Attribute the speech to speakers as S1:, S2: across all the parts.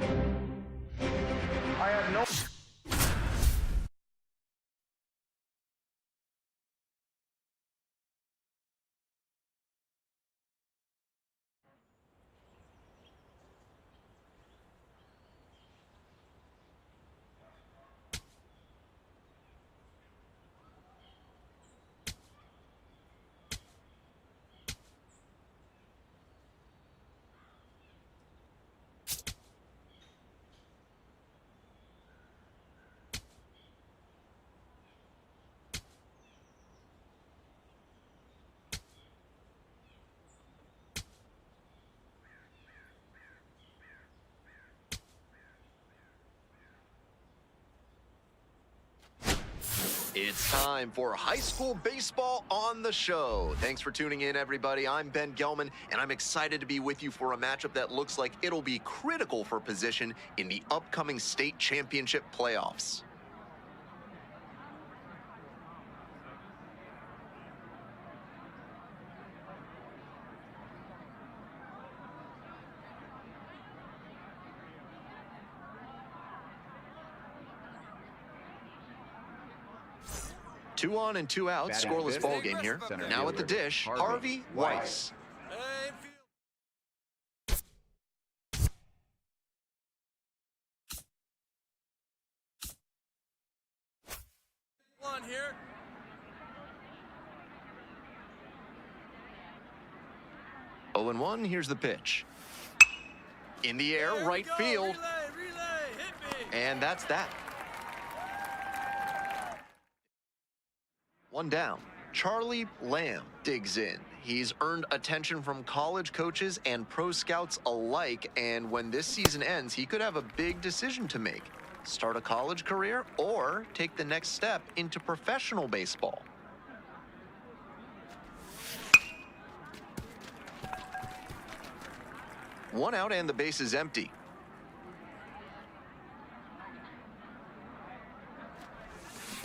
S1: I have no...
S2: It's time for high school baseball on the show. Thanks for tuning in, everybody. I'm Ben Gelman, and I'm excited to be with you for a matchup that looks like it'll be critical for position in the upcoming state championship playoffs. Two on and two out, scoreless ball game here. Now at the dish, Harvey Weiss.
S3: One here.
S2: Oh and 1, here's the pitch. In the air, right field.
S3: Relay, hit me.
S2: And that's that. One down. Charlie Lamb digs in. He's earned attention from college coaches and pro scouts alike, and when this season ends, he could have a big decision to make. Start a college career or take the next step into professional baseball. One out and the base is empty.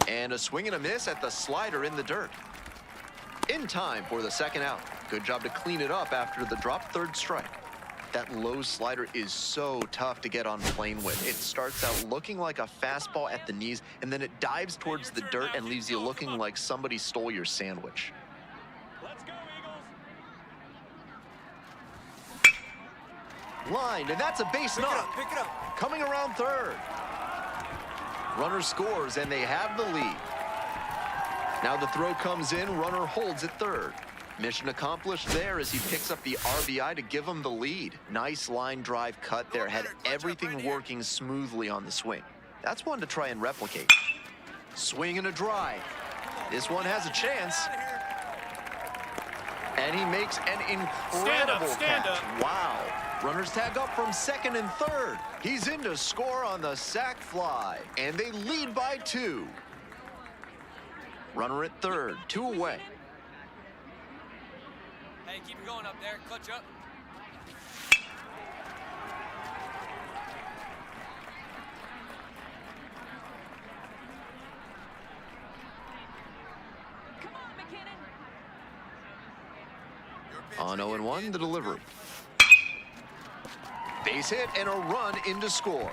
S2: And a swing and a miss at the slider in the dirt. In time for the second out. Good job to clean it up after the drop third strike. That low slider is so tough to get on plane with. It starts out looking like a fastball at the knees, and then it dives towards the dirt and leaves you looking like somebody stole your sandwich.
S3: Let's go, Eagles.
S2: Lined, and that's a base knock.
S3: Pick it up.
S2: Coming around third. Runner scores, and they have the lead. Now the throw comes in, runner holds at third. Mission accomplished there as he picks up the RBI to give him the lead. Nice line drive cut there, had everything working smoothly on the swing. That's one to try and replicate. Swing and a drive. This one has a chance. And he makes an incredible catch. Wow. Runners tag up from second and third. He's in to score on the sac fly, and they lead by 2. Runner at third, 2 away.
S3: Hey, keep it going up there. Clutch up.
S4: Come on, McKinnon.
S2: On 0-1, the delivery. Base hit and a run in to score.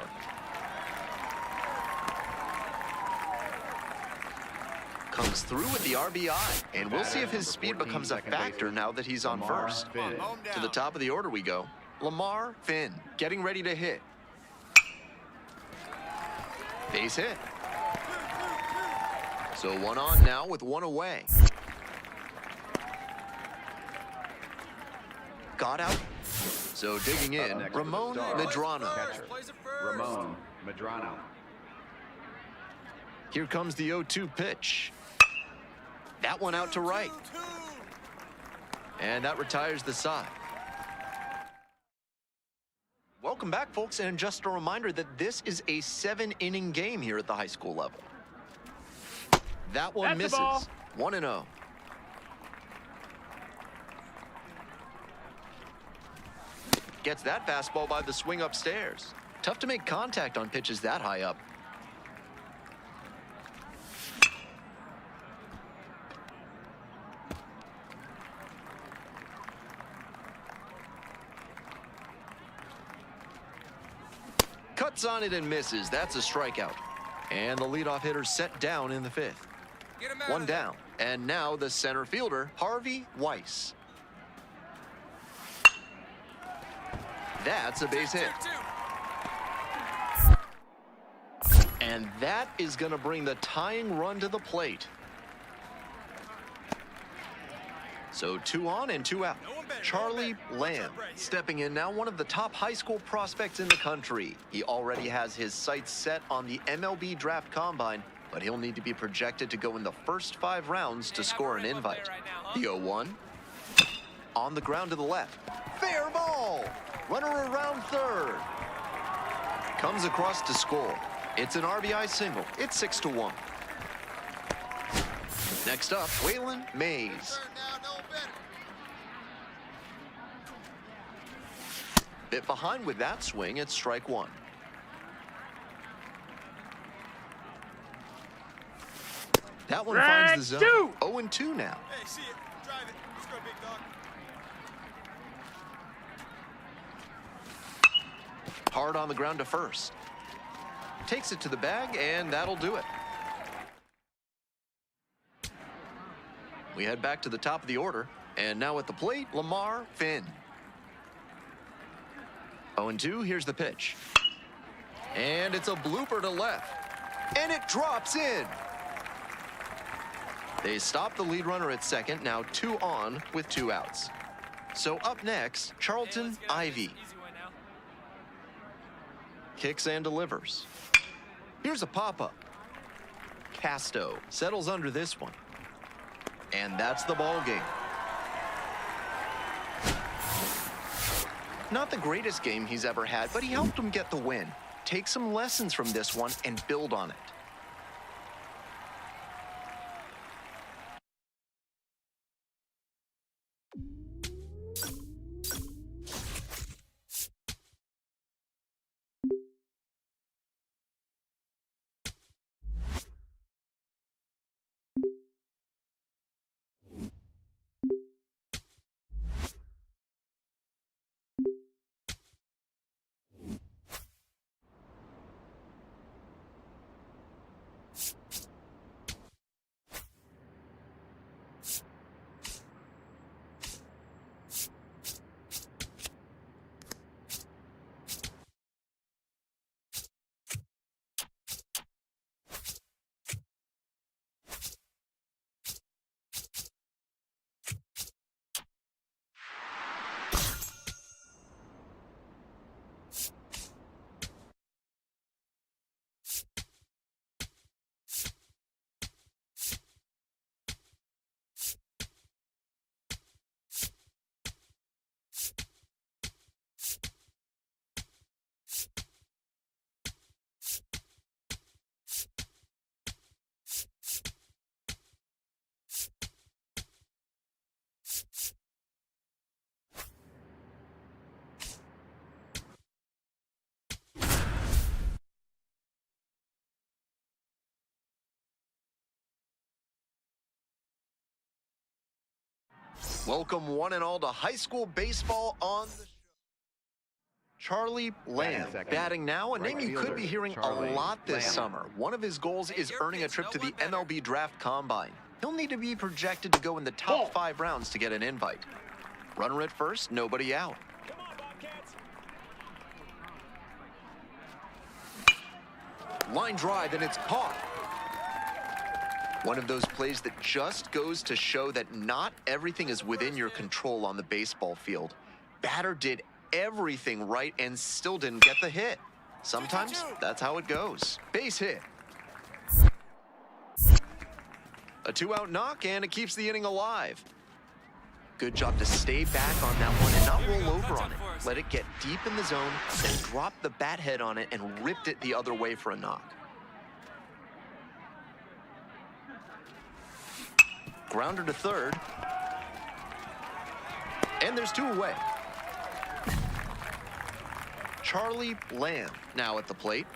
S2: Comes through with the RBI, and we'll see if his speed becomes a factor now that he's on first. To the top of the order we go. Lamar Finn getting ready to hit. Base hit. So 1 on now with 1 away. Got out. So digging in, Ramon Medrano.
S1: Ramon Medrano.
S2: Here comes the 0-2 pitch. That one out to right. And that retires the side. Welcome back, folks, and just a reminder that this is a 7-inning game here at the high school level. That one misses. 1-0. Gets that fastball by the swing upstairs. Tough to make contact on pitches that high up. Cuts on it and misses. That's a strikeout. And the leadoff hitter set down in the fifth.
S3: Get him out
S2: One
S3: of there.
S2: down. And now the center fielder, Harvey Weiss. That's a base hit.
S3: 2-2.
S2: And that is going to bring the tying run to the plate. So 2 on and 2 out.
S3: No one better,
S2: Charlie
S3: no one better.
S2: Lamb stepping in now, one of the top high school prospects in the country. He already has his sights set on the MLB draft combine, but he'll need to be projected to go in the first 5 rounds to score an invite. The 0-1. On the ground to the left. Fair ball. Runner around third. Comes across to score. It's an RBI single. It's 6-1. Next up, Waylon Mays. Bit behind with that swing. It's strike 1. That one finds the zone. 0-2 now.
S3: Hey, see it. Drive it. Let's go, big dog.
S2: Hard on the ground to first. Takes it to the bag, and that'll do it. We head back to the top of the order, and now at the plate, Lamar Finn. 0-2, here's the pitch. And it's a blooper to left. And it drops in. They stop the lead runner at second, now 2 on with 2 outs. So up next, Charlton Ivy.
S3: Easy one now.
S2: Kicks and delivers. Here's a pop-up. Casto settles under this one. And that's the ball game. Not the greatest game he's ever had, but he helped him get the win. Take some lessons from this one and build on it. Welcome one and all to high school baseball on the show. Charlie Lamb batting now, a name you could be hearing a lot this summer. One of his goals is earning a trip to the MLB draft combine. He'll need to be projected to go in the top 5 rounds to get an invite. Runner at first, nobody out.
S3: Come on, Bobcats.
S2: Line drive, and it's caught. One of those plays that just goes to show that not everything is within your control on the baseball field. Batter did everything right and still didn't get the hit. Sometimes that's how it goes. Base hit. A 2-out knock, and it keeps the inning alive. Good job to stay back on that one and not roll over on it. Let it get deep in the zone, then drop the bat head on it and ripped it the other way for a knock. Grounder to third. And there's 2 away. Charlie Lamb now at the plate.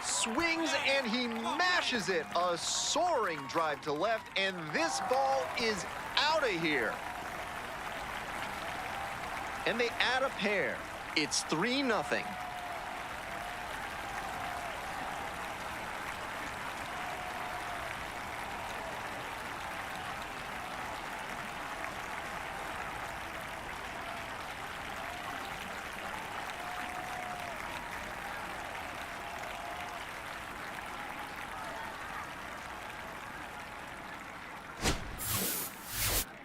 S2: Swings and he mashes it. A soaring drive to left, and this ball is out of here. and they add a pair. It's 3-0.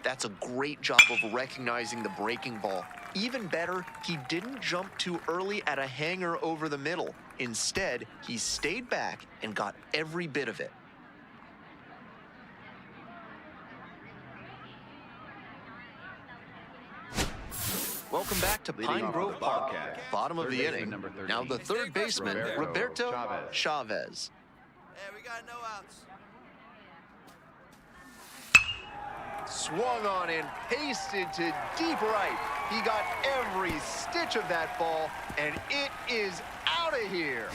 S2: That's a great job of recognizing the breaking ball. Even better, he didn't jump too early at a hanger over the middle. Instead, he stayed back and got every bit of it. Welcome back to
S1: Leading
S2: Pine
S1: off
S2: Grove
S1: with the
S2: Park.
S1: Bobcats,
S2: Bottom of
S1: third
S2: the
S1: baseman
S2: inning.
S1: number 13.
S2: Now the third baseman, Roberto Chavez.
S3: Hey, we got no outs.
S2: Swung on and pasted to deep right. He got every stitch of that ball, and it is out of here.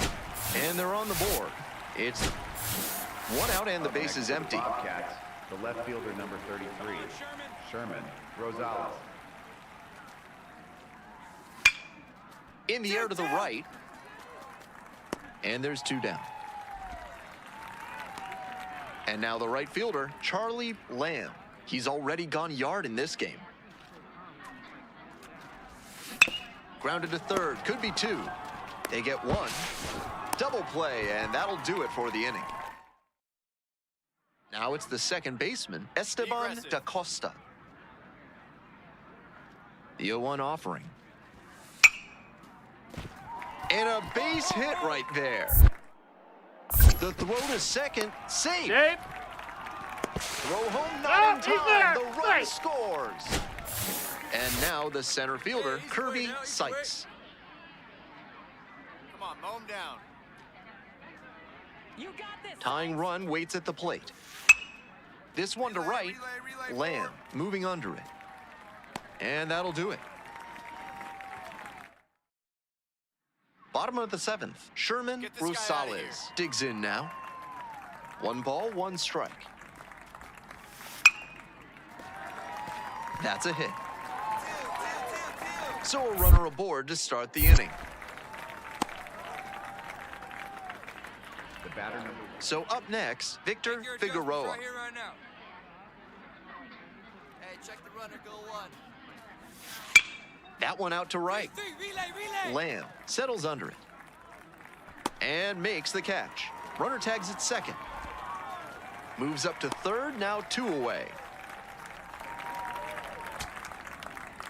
S2: And they're on the board. It's 1 out and the
S1: Up
S2: base
S1: next
S2: is
S1: for the
S2: empty.
S1: Bobcats, the left fielder number 33, Sherman Rosales.
S2: In the air to the right. And there's 2 down. And now the right fielder, Charlie Lamb. He's already gone yard in this game. Grounded to third, could be 2. They get 1. Double play, and that'll do it for the inning. Now it's the second baseman, Esteban da Costa. The 0-1 offering. And a base hit right there. The throw to second, safe.
S4: Shape.
S2: Throw home, not
S4: Oh,
S2: in
S4: he's there.
S2: time. The run
S4: Right.
S2: scores. And now the center fielder,
S3: Hey,
S2: Kirby
S3: easy, Wade,
S2: Sykes.
S3: Come on, mow him down.
S5: You got this.
S2: Tying run waits at the plate. This one to right,
S3: Relay
S2: Lamb
S3: forward.
S2: moving under it. And that'll do it. Bottom of the 7th, Sherman
S3: Get this guy outta here.
S2: Rosales digs in now. 1 ball, 1 strike. That's a hit. So a runner aboard to start the inning.
S1: The batter number
S2: So up next, Victor
S3: Make your adjustments
S2: Figueroa.
S3: right here, right now. Hey, check the runner, go 1.
S2: That one out to right.
S3: Relay.
S2: Lamb settles under it and makes the catch. Runner tags at second. Moves up to third, now 2 away.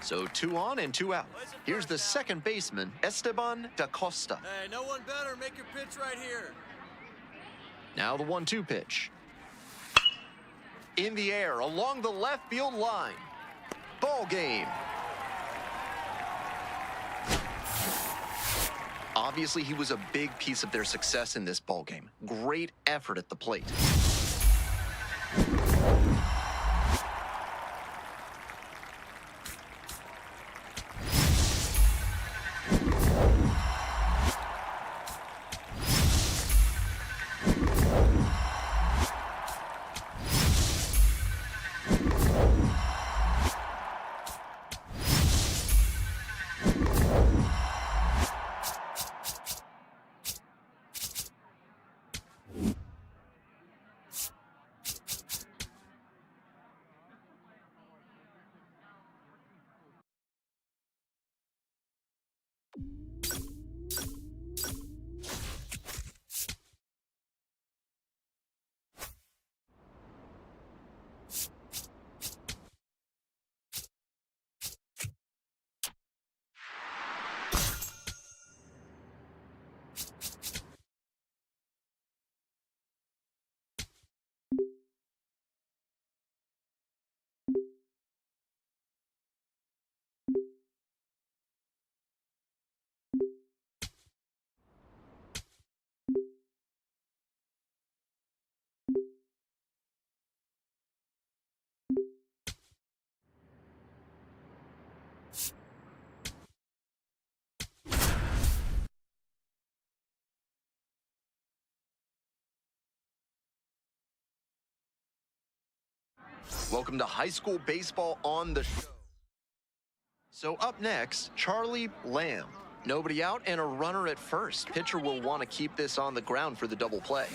S2: So 2 on and 2 out. Here's the second baseman, Esteban da Costa.
S3: Hey, no one better. Make your pitch right here.
S2: Now the 1-2 pitch. In the air, along the left field line. Ball game. Obviously, he was a big piece of their success in this ball game. Great effort at the plate. Welcome to high school baseball on the show. So up next, Charlie Lamb. Nobody out and a runner at first. Pitcher will want to keep this on the ground for the double play.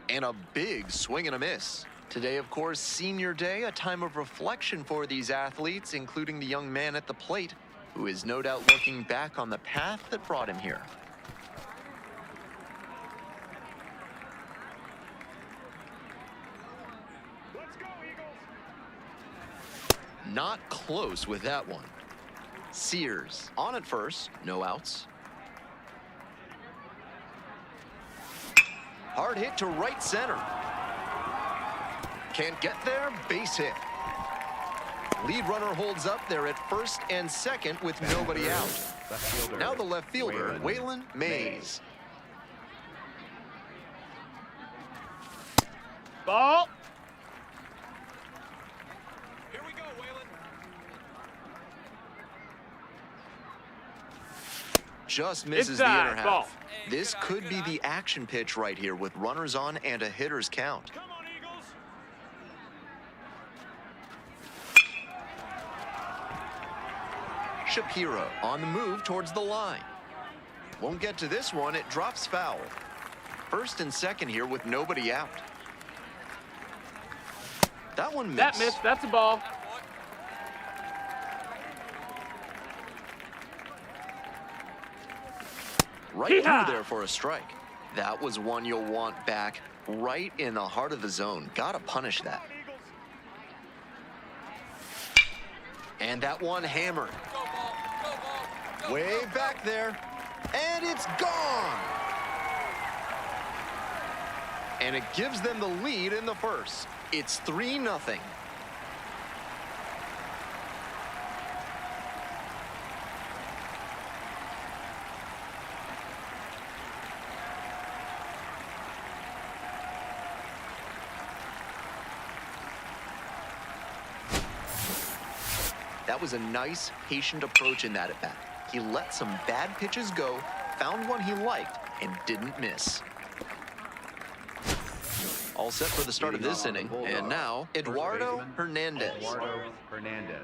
S2: And a big swing and a miss. Today, of course, senior day, a time of reflection for these athletes, including the young man at the plate, who is no doubt looking back on the path that brought him here.
S4: Let's go, Eagles.
S2: Not close with that one. Sears on at first, no outs. Hard hit to right center. Can't get there, base hit. Lead runner holds up there at first and second with nobody out.
S1: Left fielder.
S2: Now the left fielder, Waylon Mays.
S4: Ball.
S3: Here we go, Waylon.
S2: Just misses the
S4: Inside,
S2: inner half.
S4: ball.
S2: This could be the action pitch right here with runners on and a hitter's count.
S4: Come on, Eagles.
S2: Shapiro on the move towards the line. Won't get to this one, it drops foul. First and second here with nobody out. That one missed.
S4: That missed. That's a ball.
S2: Right
S4: Hee-haw!
S2: through there for a strike. That was one you'll want back right in the heart of the zone. Gotta punish that. And that one hammered.
S3: Go, ball. Go, ball. Go,
S2: Way
S3: go, go.
S2: back there. And it's gone. And it gives them the lead in the first. It's 3-0. That was a nice, patient approach in that at-bat. He let some bad pitches go, found one he liked, and didn't miss. All set for the start of this inning. And now, Eduardo Hernandez.
S1: Eduardo Hernandez.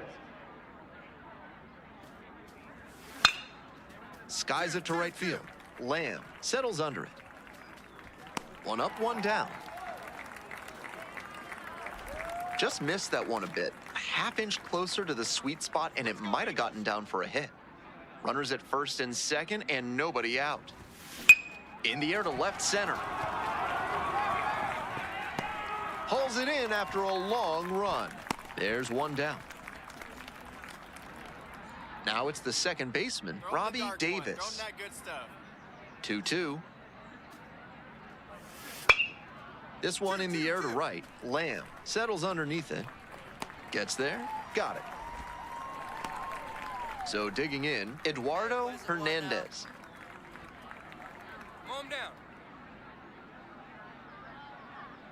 S2: Skies it to right field. Lamb settles under it. One up, one down. Just missed that one a bit. A half-inch closer to the sweet spot, and it might have gotten down for a hit. Runners at first and second, and nobody out. In the air to left center. Hauls it in after a long run. There's one down. Now it's the second baseman,
S3: Throw the
S2: Robbie
S3: dark one.
S2: Davis.
S3: Throw 'em that good stuff.
S2: 2-2. This one in the air to right. Lamb settles underneath it. Gets there. Got it. So digging in, Eduardo Hernandez.
S3: Mow 'em down.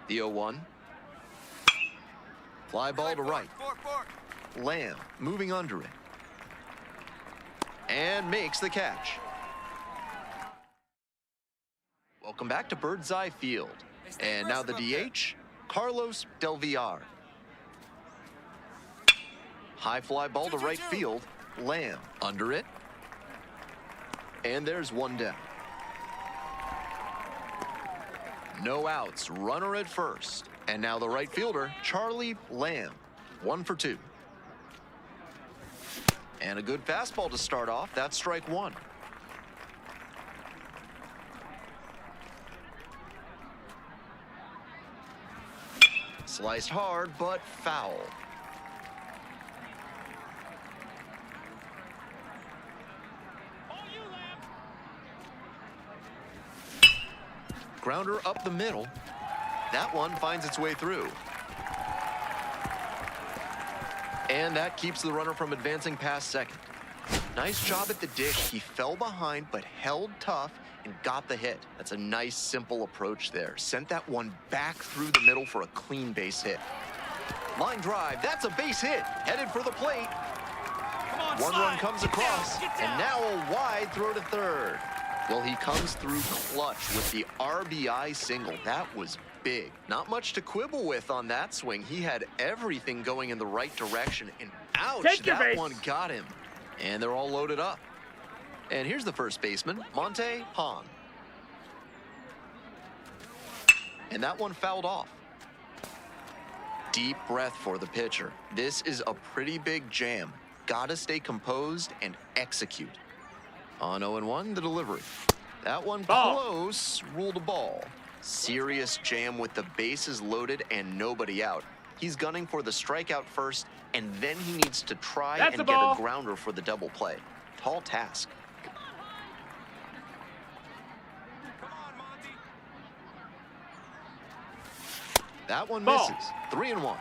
S2: The 0-1. Fly ball to right.
S3: Fork.
S2: Lamb moving under it. And makes the catch. Welcome back to Bird's Eye Field. And now the DH, Carlos Del Villar. High fly ball to right field. Lamb under it. And there's one down. No outs, runner at first. And now the right fielder, Charlie Lamb. 1 for 2. And a good fastball to start off. That's strike one. Sliced hard, but foul. Grounder up the middle. That one finds its way through. And that keeps the runner from advancing past second. Nice job at the dish. He fell behind, but held tough and got the hit. That's a nice, simple approach there. Sent that one back through the middle for a clean base hit. Line drive, that's a base hit. Headed for the plate.
S3: Come on,
S2: One
S3: slide.
S2: run comes
S3: Get
S2: across,
S3: down.
S2: and now a wide throw to third. Well, he comes through clutch with the RBI single. That was big. Not much to quibble with on that swing. He had everything going in the right direction, and ouch,
S4: Take your
S2: that
S4: base.
S2: one got him. And they're all loaded up. And here's the first baseman, Monte Hahn. And that one fouled off. Deep breath for the pitcher. This is a pretty big jam. Gotta stay composed and execute. On 0-1, the delivery. That one close, ruled a ball. Serious jam with the bases loaded and nobody out. He's gunning for the strikeout first, and then he needs to try and get a grounder for the double play. Tall task.
S3: Come on, Monty.
S2: That one misses. 3-1.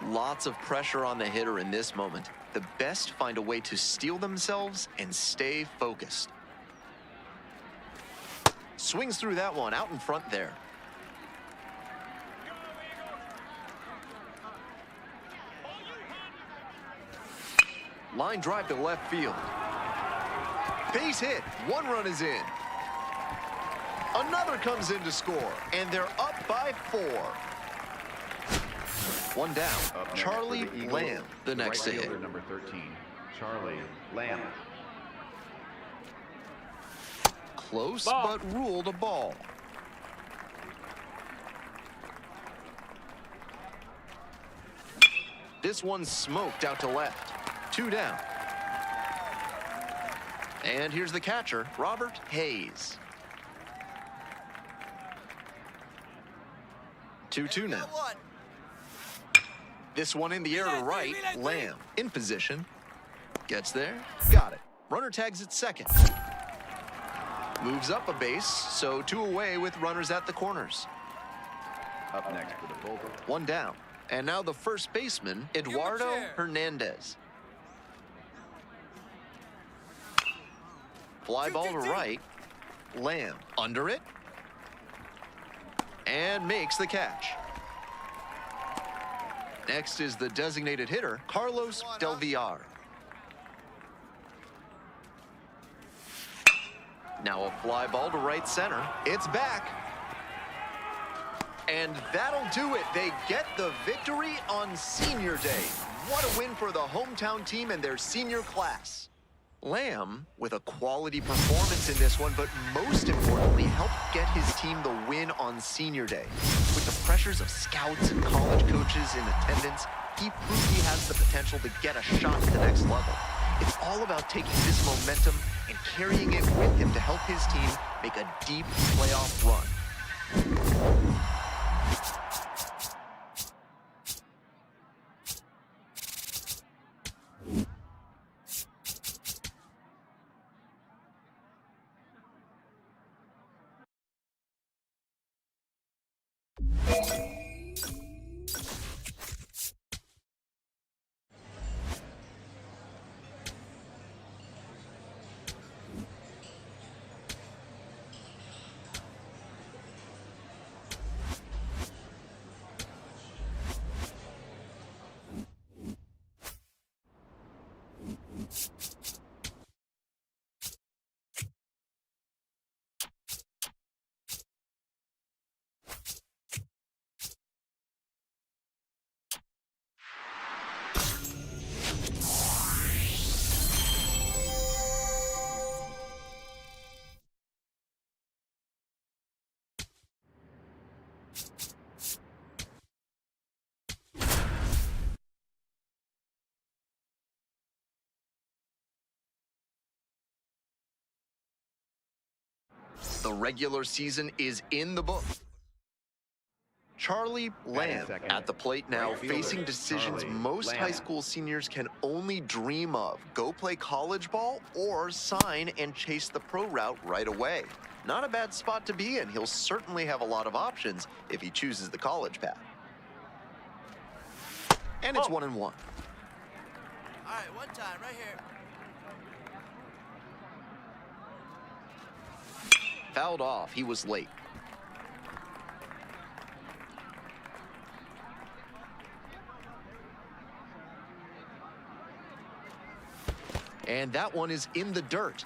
S2: Lots of pressure on the hitter in this moment. The best find a way to steel themselves and stay focused. Swings through that one out in front there. Line drive to left field. Base hit. One run is in. Another comes in to score, and they're up by 4. One down. Charlie Lamb, the next to hit.
S1: Number 13, Charlie Lamb.
S2: Close, but ruled a ball. This one's smoked out to left. 2 down. And here's the catcher, Robert Hayes. 2-2 now. This one in the air to right, Lamb in position. Gets there, got it. Runner tags at second. Moves up a base, so 2 away with runners at the corners.
S1: Up next for the Bulldogs.
S2: 1 down. And now the first baseman, Eduardo Hernandez. Fly ball to right. Lamb under it. And makes the catch. Next is the designated hitter, Carlos Del Villar. Now a fly ball to right center. It's back. And that'll do it. They get the victory on Senior Day. What a win for the hometown team and their senior class. Lamb with a quality performance in this one, but most importantly, helped get his team the win on Senior Day. With the pressures of scouts and college coaches in attendance, he proved he has the potential to get a shot at the next level. It's all about taking this momentum and carrying it with him to help his team make a deep playoff run. The regular season is in the book. Charlie Lamb at the plate now, facing decisions most high school seniors can only dream of. Go play college ball or sign and chase the pro route right away. Not a bad spot to be in. He'll certainly have a lot of options if he chooses the college path. And it's 1-1.
S3: All right, one time, right here.
S2: Fouled off. He was late. And that one is in the dirt.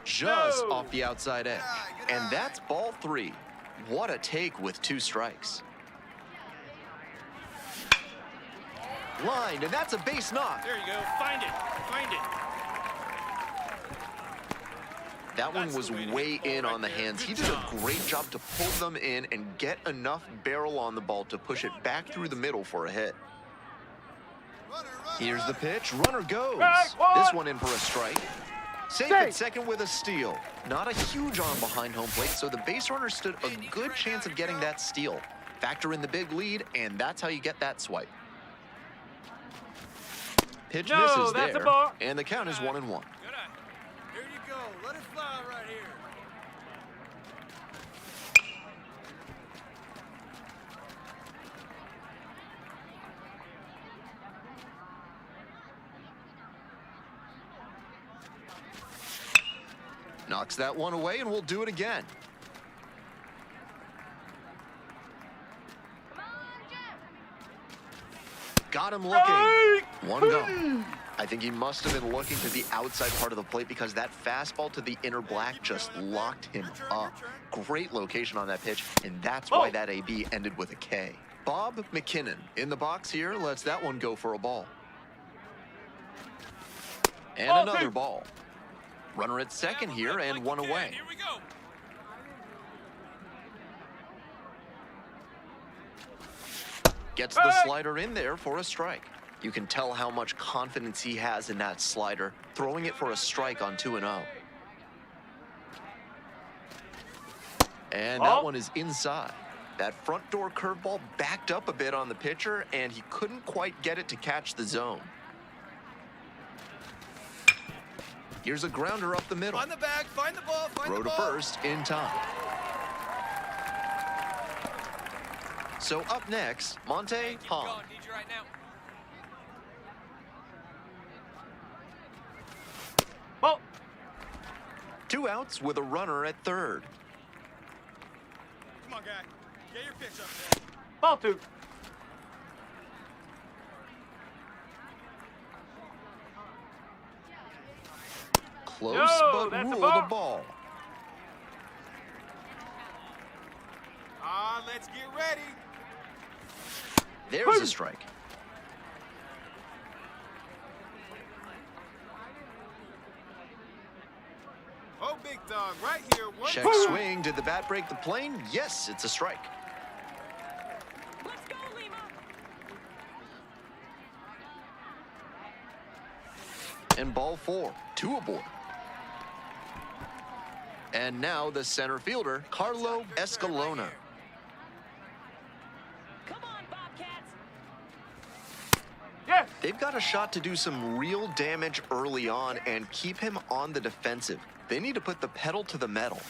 S2: Just off the outside edge. And that's ball 3. What a take with 2 strikes. Line, and that's a base knock.
S3: There you go. Find it. Find it.
S2: That one was way in on the hands. He did a great job to pull them in and get enough barrel on the ball to push it back through the middle for a hit. Here's the pitch. Runner goes. This one in for a strike. Safe at second with a steal. Not a huge arm behind home plate, so the base runner stood a good chance of getting that steal. Factor in the big lead, and that's how you get that swipe. Pitch misses
S4: that's a
S2: there,
S4: ball.
S2: and the count is 1-1.
S3: Good eye. Here you go. Let it fly right here.
S2: Knocks that one away, and we'll do it again. Got him looking. One gone. I think he must have been looking to the outside part of the plate because that fastball to the inner black just locked him up. Great location on that pitch, and that's why that AB ended with a K. Bob McKinnon in the box here lets that one go for a ball. And another ball. Runner at second here and one away.
S3: Here we go.
S2: Gets the slider in there for a strike. You can tell how much confidence he has in that slider, throwing it for a strike on 2-0. And that one is inside. That front door curveball backed up a bit on the pitcher, and he couldn't quite get it to catch the zone. Here's a grounder up the middle.
S3: Find the bag. Find the ball. Find
S2: Throw
S3: the
S2: to
S3: ball.
S2: first in time. So up next, Monte Hahn.
S3: Need you right now.
S4: Ball.
S2: 2 outs with a runner at third.
S3: Come on, guy. Get your pitch up there.
S4: Ball 2.
S2: Close,
S4: No,
S2: but
S4: that's a
S2: ruled
S4: ball.
S2: a ball.
S3: Let's get ready.
S2: There's a strike.
S3: Oh, big dog, right here. One
S2: Check swing. Did the bat break the plane? Yes, it's a strike.
S5: Let's go, Lima.
S2: And ball 4, 2 aboard. And now the center fielder, Carlo Escalona.
S5: Come on, Bobcats.
S4: Yes.
S2: They've got a shot to do some real damage early on and keep him on the defensive. They need to put the pedal to the metal.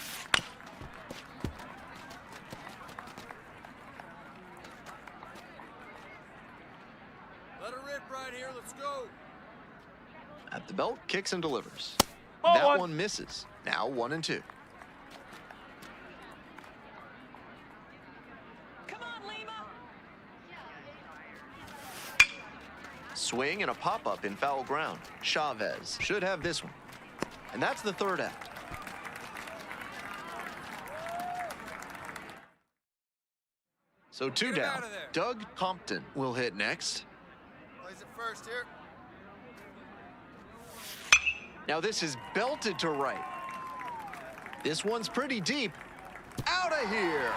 S3: Let her rip right here. Let's go.
S2: At the belt, kicks and delivers.
S4: Ball
S2: That
S4: 1.
S2: one misses. Now 1-2.
S5: Come on, Lima.
S2: Swing and a pop-up in foul ground. Chavez should have this one. And that's the third out. So 2
S3: Get him
S2: down.
S3: out of there.
S2: Doug Compton will hit next.
S3: Plays it first here.
S2: Now this is belted to right. This one's pretty deep. Out of here!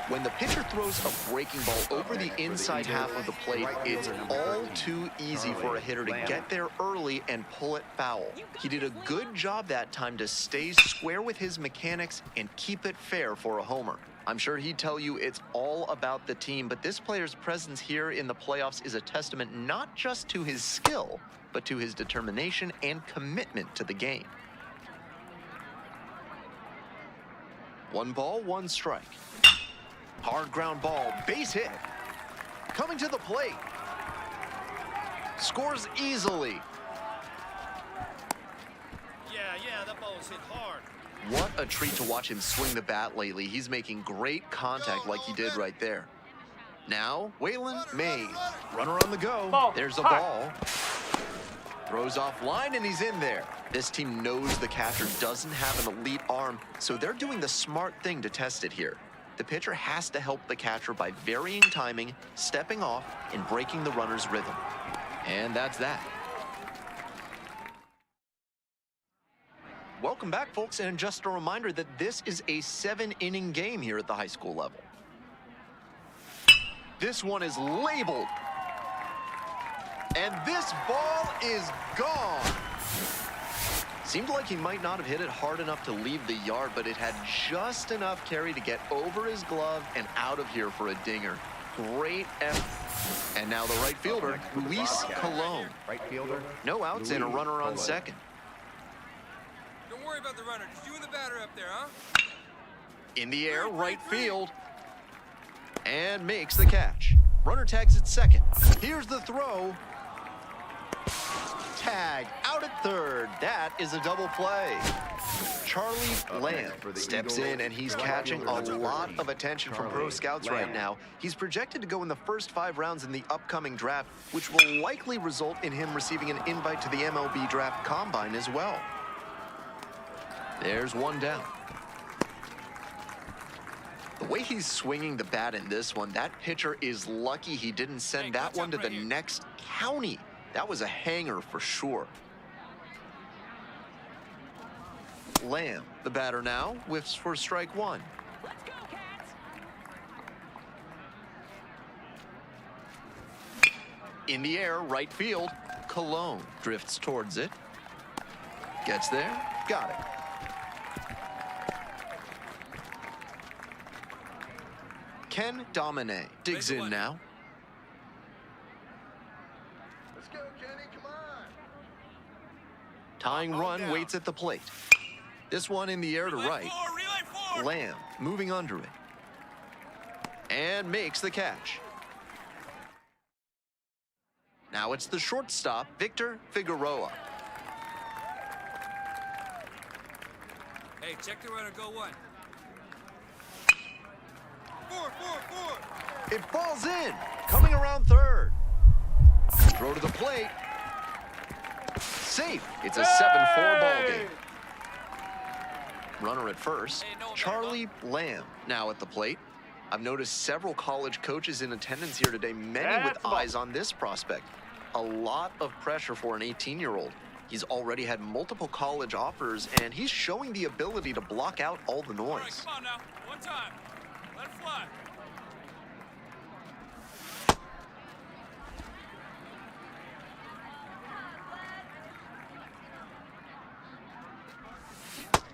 S2: When the pitcher throws a breaking ball over the inside half of the plate, it's all too easy for a hitter to get there early and pull it foul. He did a good job that time to stay square with his mechanics and keep it fair for a homer. I'm sure he'd tell you it's all about the team, but this player's presence here in the playoffs is a testament not just to his skill, but to his determination and commitment to the game. 1 ball, 1 strike. Hard ground ball, base hit. Coming to the plate. Scores easily.
S3: Yeah, that ball was hit hard.
S2: What a treat to watch him swing the bat lately. He's making great contact like he did right there. Now, Waylon Mays. Runner on the go.
S4: Ball.
S2: There's a
S4: Hot.
S2: ball. Throws off line and he's in there. This team knows the catcher doesn't have an elite arm, so they're doing the smart thing to test it here. the pitcher has to help the catcher by varying timing, stepping off, and breaking the runner's rhythm. And that's that. Welcome back, folks, and just a reminder that this is a 7-inning game here at the high school level. This one is labeled. And this ball is gone. Seemed like he might not have hit it hard enough to leave the yard, but it had just enough carry to get over his glove and out of here for a dinger. Great effort. And now the right fielder, Luis Colon.
S1: Right fielder.
S2: No outs and a runner on second.
S3: Don't worry about the runner. Just you and the batter up there, huh?
S2: In the air, right field. And makes the catch. Runner tags at second. Here's the throw. Tag out at third. That is a double play. Charlie Lamb steps in, and he's catching a lot of attention from pro scouts right now. He's projected to go in the first 5 rounds in the upcoming draft, which will likely result in him receiving an invite to the MLB draft combine as well. There's one down. The way he's swinging the bat in this one, that pitcher is lucky he didn't send that one to the next county. That was a hanger for sure. Lamb, the batter now, whiffs for strike 1.
S5: Let's go, Cats.
S2: In the air, right field. Colon drifts towards it. Gets there, got it. Ken Domine digs in now.
S3: Let's go, Kenny. Come on.
S2: Tying run waits at the plate. This one in the air to right.
S3: Relay four.
S2: Lamb moving under it. And makes the catch. Now it's the shortstop, Victor Figueroa.
S3: Hey, check the runner. Go one. Four.
S2: It falls in, coming around third. Throw to the plate. Safe. It's a 7-4 ball game. Runner at first, Charlie Lamb now at the plate. I've noticed several college coaches in attendance here today, many with eyes on this prospect. A lot of pressure for an 18-year-old. He's already had multiple college offers, and he's showing the ability to block out all the
S3: All right,
S2: noise.
S3: come on now. One time. Let it fly.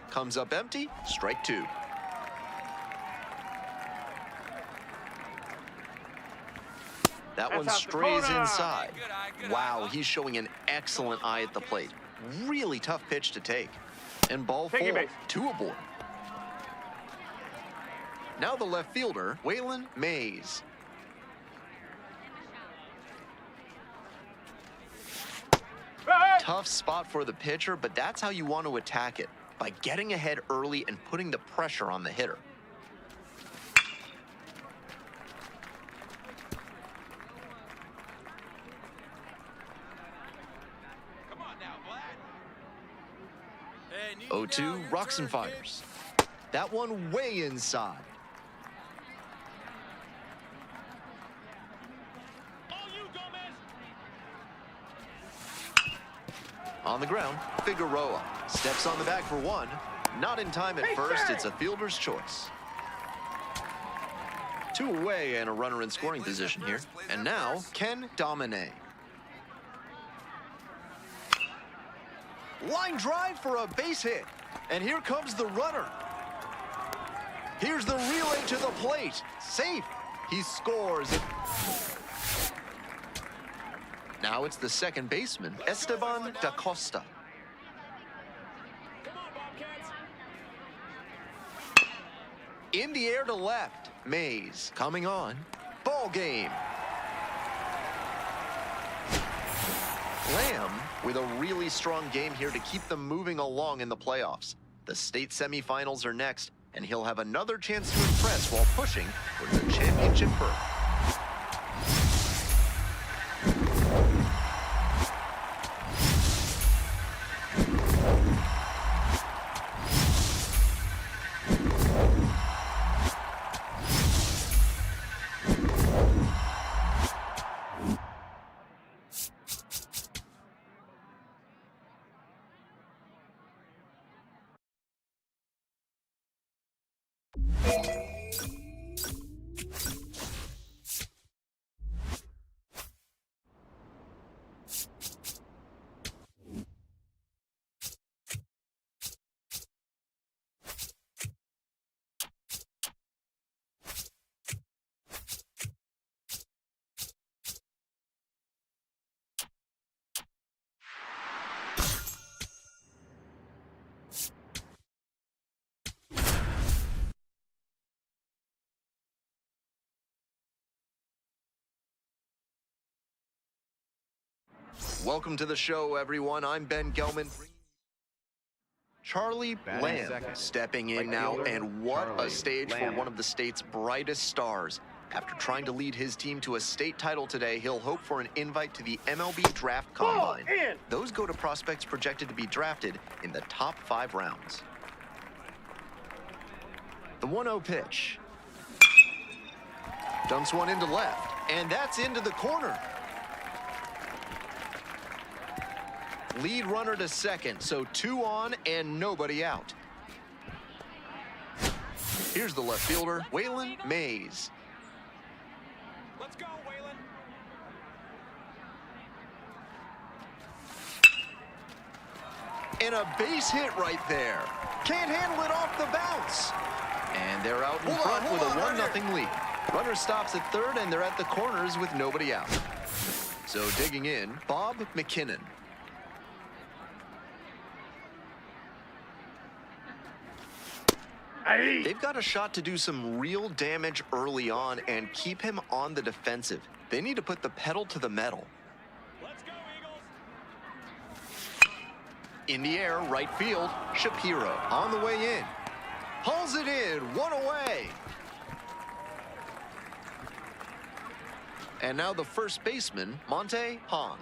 S2: Comes up empty, strike 2. That one
S4: That's out the
S2: strays
S4: corner.
S2: inside.
S3: Good eye, good
S2: Wow,
S3: eye.
S2: he's showing an excellent eye at the plate. Really tough pitch to take. And ball
S4: Piggy
S2: 4,
S4: base.
S2: 2 aboard. Now the left fielder, Waylon Mays.
S4: Hey!
S2: Tough spot for the pitcher, but that's how you want to attack it, by getting ahead early and putting the pressure on the hitter.
S3: Come on now, Vlad. Hey, need
S2: 0-2,
S3: you now, your
S2: rocks and
S3: turn, kid.
S2: fires. That one way inside.
S4: All you, Gomez!
S2: On the ground, Figueroa steps on the bag for 1. Not in time at first, it's a fielder's choice. 2 away and a runner in scoring position here. And now, Ken Domine. Line drive for a base hit. And here comes the runner. Here's the relay to the plate. Safe. He scores. Now it's the second baseman, Esteban da Costa.
S4: Come on, Bobcats!
S2: In the air to left, Mays coming on. Ball game. Lamb with a really strong game here to keep them moving along in the playoffs. The state semifinals are next, and he'll have another chance to impress while pushing for the championship berth. Welcome to the show, everyone. I'm Ben Gelman. Charlie
S1: Batting
S2: Lamb
S1: second.
S2: stepping in
S1: Right
S2: now,
S1: fielder,
S2: and what a
S1: Charlie
S2: stage
S1: Lamb.
S2: for one of the state's brightest stars. After trying to lead his team to a state title today, he'll hope for an invite to the MLB Draft Combine. Those go to prospects projected to be drafted in the top 5 rounds. The 1-0 pitch. Dumps one into left, and that's into the corner. Lead runner to second, so 2 on and nobody out. Here's the left fielder, Waylon Mays.
S4: Let's go, Waylon.
S2: And a base hit right there. Can't handle it off the bounce. And they're out in front with a 1-0 lead. Runner stops at third, and they're at the corners with nobody out. So digging in, Bob McKinnon. They've got a shot to do some real damage early on and keep him on the defensive. They need to put the pedal to the metal.
S4: Let's go, Eagles.
S2: In the air, right field, Shapiro on the way in. Hauls it in, 1 away. And now the first baseman, Monte Hahn.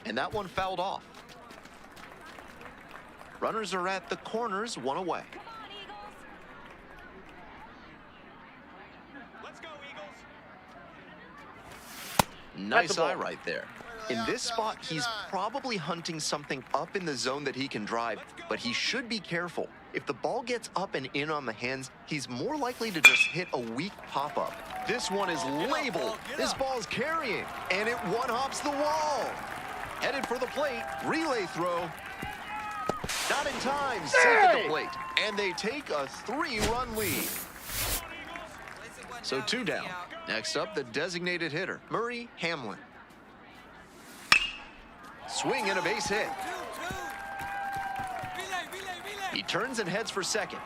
S2: And that one fouled off. Runners are at the corners, 1 away.
S5: Come on, Eagles.
S4: Let's go, Eagles.
S2: Nice eye right there. In this spot, he's probably hunting something up in the zone that he can drive, but he should be careful. If the ball gets up and in on the hands, he's more likely to just hit a weak pop-up. This one is labeled. This ball's carrying, and it one-hops the wall. Headed for the plate, relay throw. Not in time, safe at the plate. And they take a 3-run lead. So 2 down. Next up, the designated hitter, Murray Hamlin. Swing and a base hit. He turns and heads for second.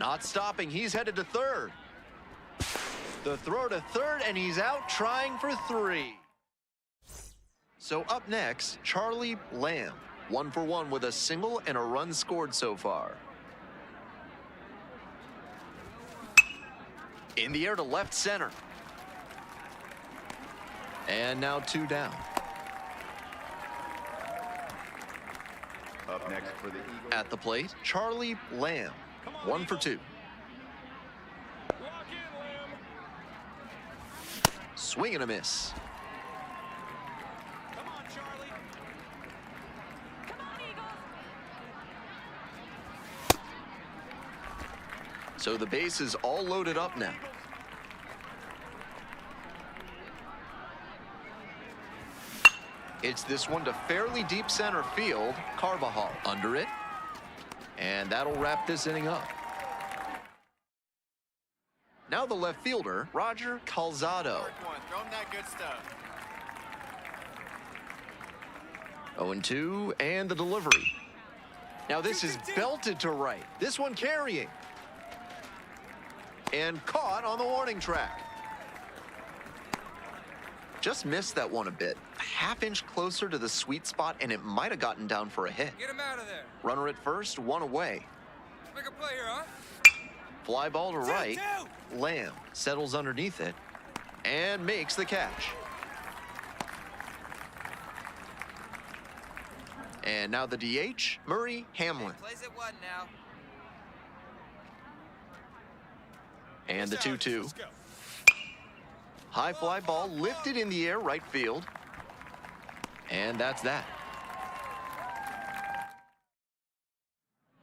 S2: Not stopping, he's headed to third. The throw to third, and he's out trying for 3. So up next, Charlie Lamb. 1 for 1 with a single and a run scored so far. In the air to left center. And now 2 down.
S1: Up next for the Eagles.
S2: At the plate, Charlie Lamb. 1 for 2.
S4: Lock in, Lamb.
S2: Swing and a miss.
S4: Come on, Charlie.
S5: Come on, Eagles.
S2: So the base is all loaded up now. It's this one to fairly deep center field. Carvajal under it. And that'll wrap this inning up. Now the left fielder, Roger Calzado.
S3: Throw him that good stuff.
S2: 0-2, and the delivery. Now this is belted to right. This one carrying. And caught on the warning track. Just missed that one a bit. A half-inch closer to the sweet spot, and it might have gotten down for a hit.
S3: Get him out of there.
S2: Runner at first, 1 away.
S3: Make a play here, huh?
S2: Fly ball to right. Lamb settles underneath it and makes the catch. And now the DH, Murray Hamlin.
S3: Plays it 1 now.
S2: And the 2-2.
S4: Let's go.
S2: High fly ball lifted in the air, right field. And that's that.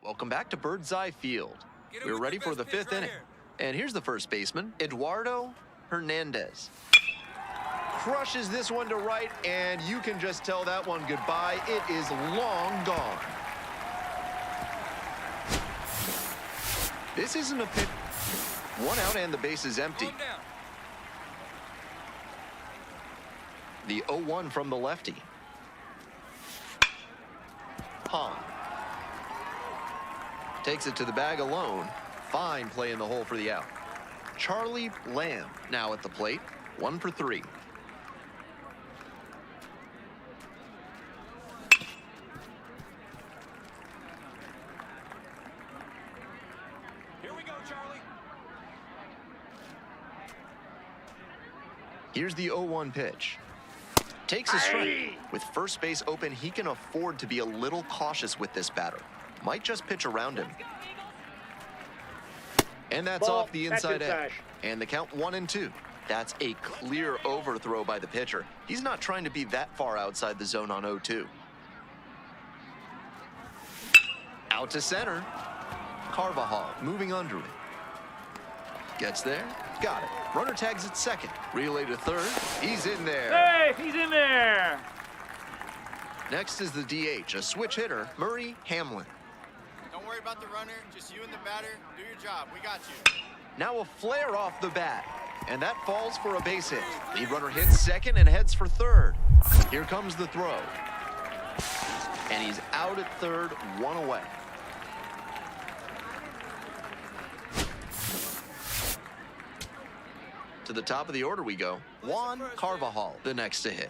S2: Welcome back to Bird's Eye Field. We're ready for the 5th inning. And here's the first baseman, Eduardo Hernandez. Crushes this one to right, and you can just tell that one goodbye. It is long gone. This isn't a pitch. 1 out and the base is empty.
S3: Calm down.
S2: The 0-1 from the lefty. Hahn. Takes it to the bag alone. Fine play in the hole for the out. Charlie Lamb now at the plate. 1 for 3.
S4: Here we go, Charlie.
S2: Here's the 0-1 pitch. Takes a strike. With first base open, he can afford to be a little cautious with this batter. Might just pitch around him. And that's
S6: Ball.
S2: off the
S6: That's
S2: inside edge.
S6: inside.
S2: And the count 1-2. That's a clear overthrow by the pitcher. He's not trying to be that far outside the zone on 0-2. Out to center. Carvajal moving under it. Gets there. Got it. Runner tags at second. Relay to third. He's in there.
S6: Hey, he's in there.
S2: Next is the DH, a switch hitter, Murray Hamlin.
S3: Don't worry about the runner. Just you and the batter. Do your job. We got you.
S2: Now a flare off the bat, and that falls for a base hit. Lead runner hits second and heads for third. Here comes the throw. And he's out at third, 1 away. To the top of the order we go. Juan Carvajal, the next to hit.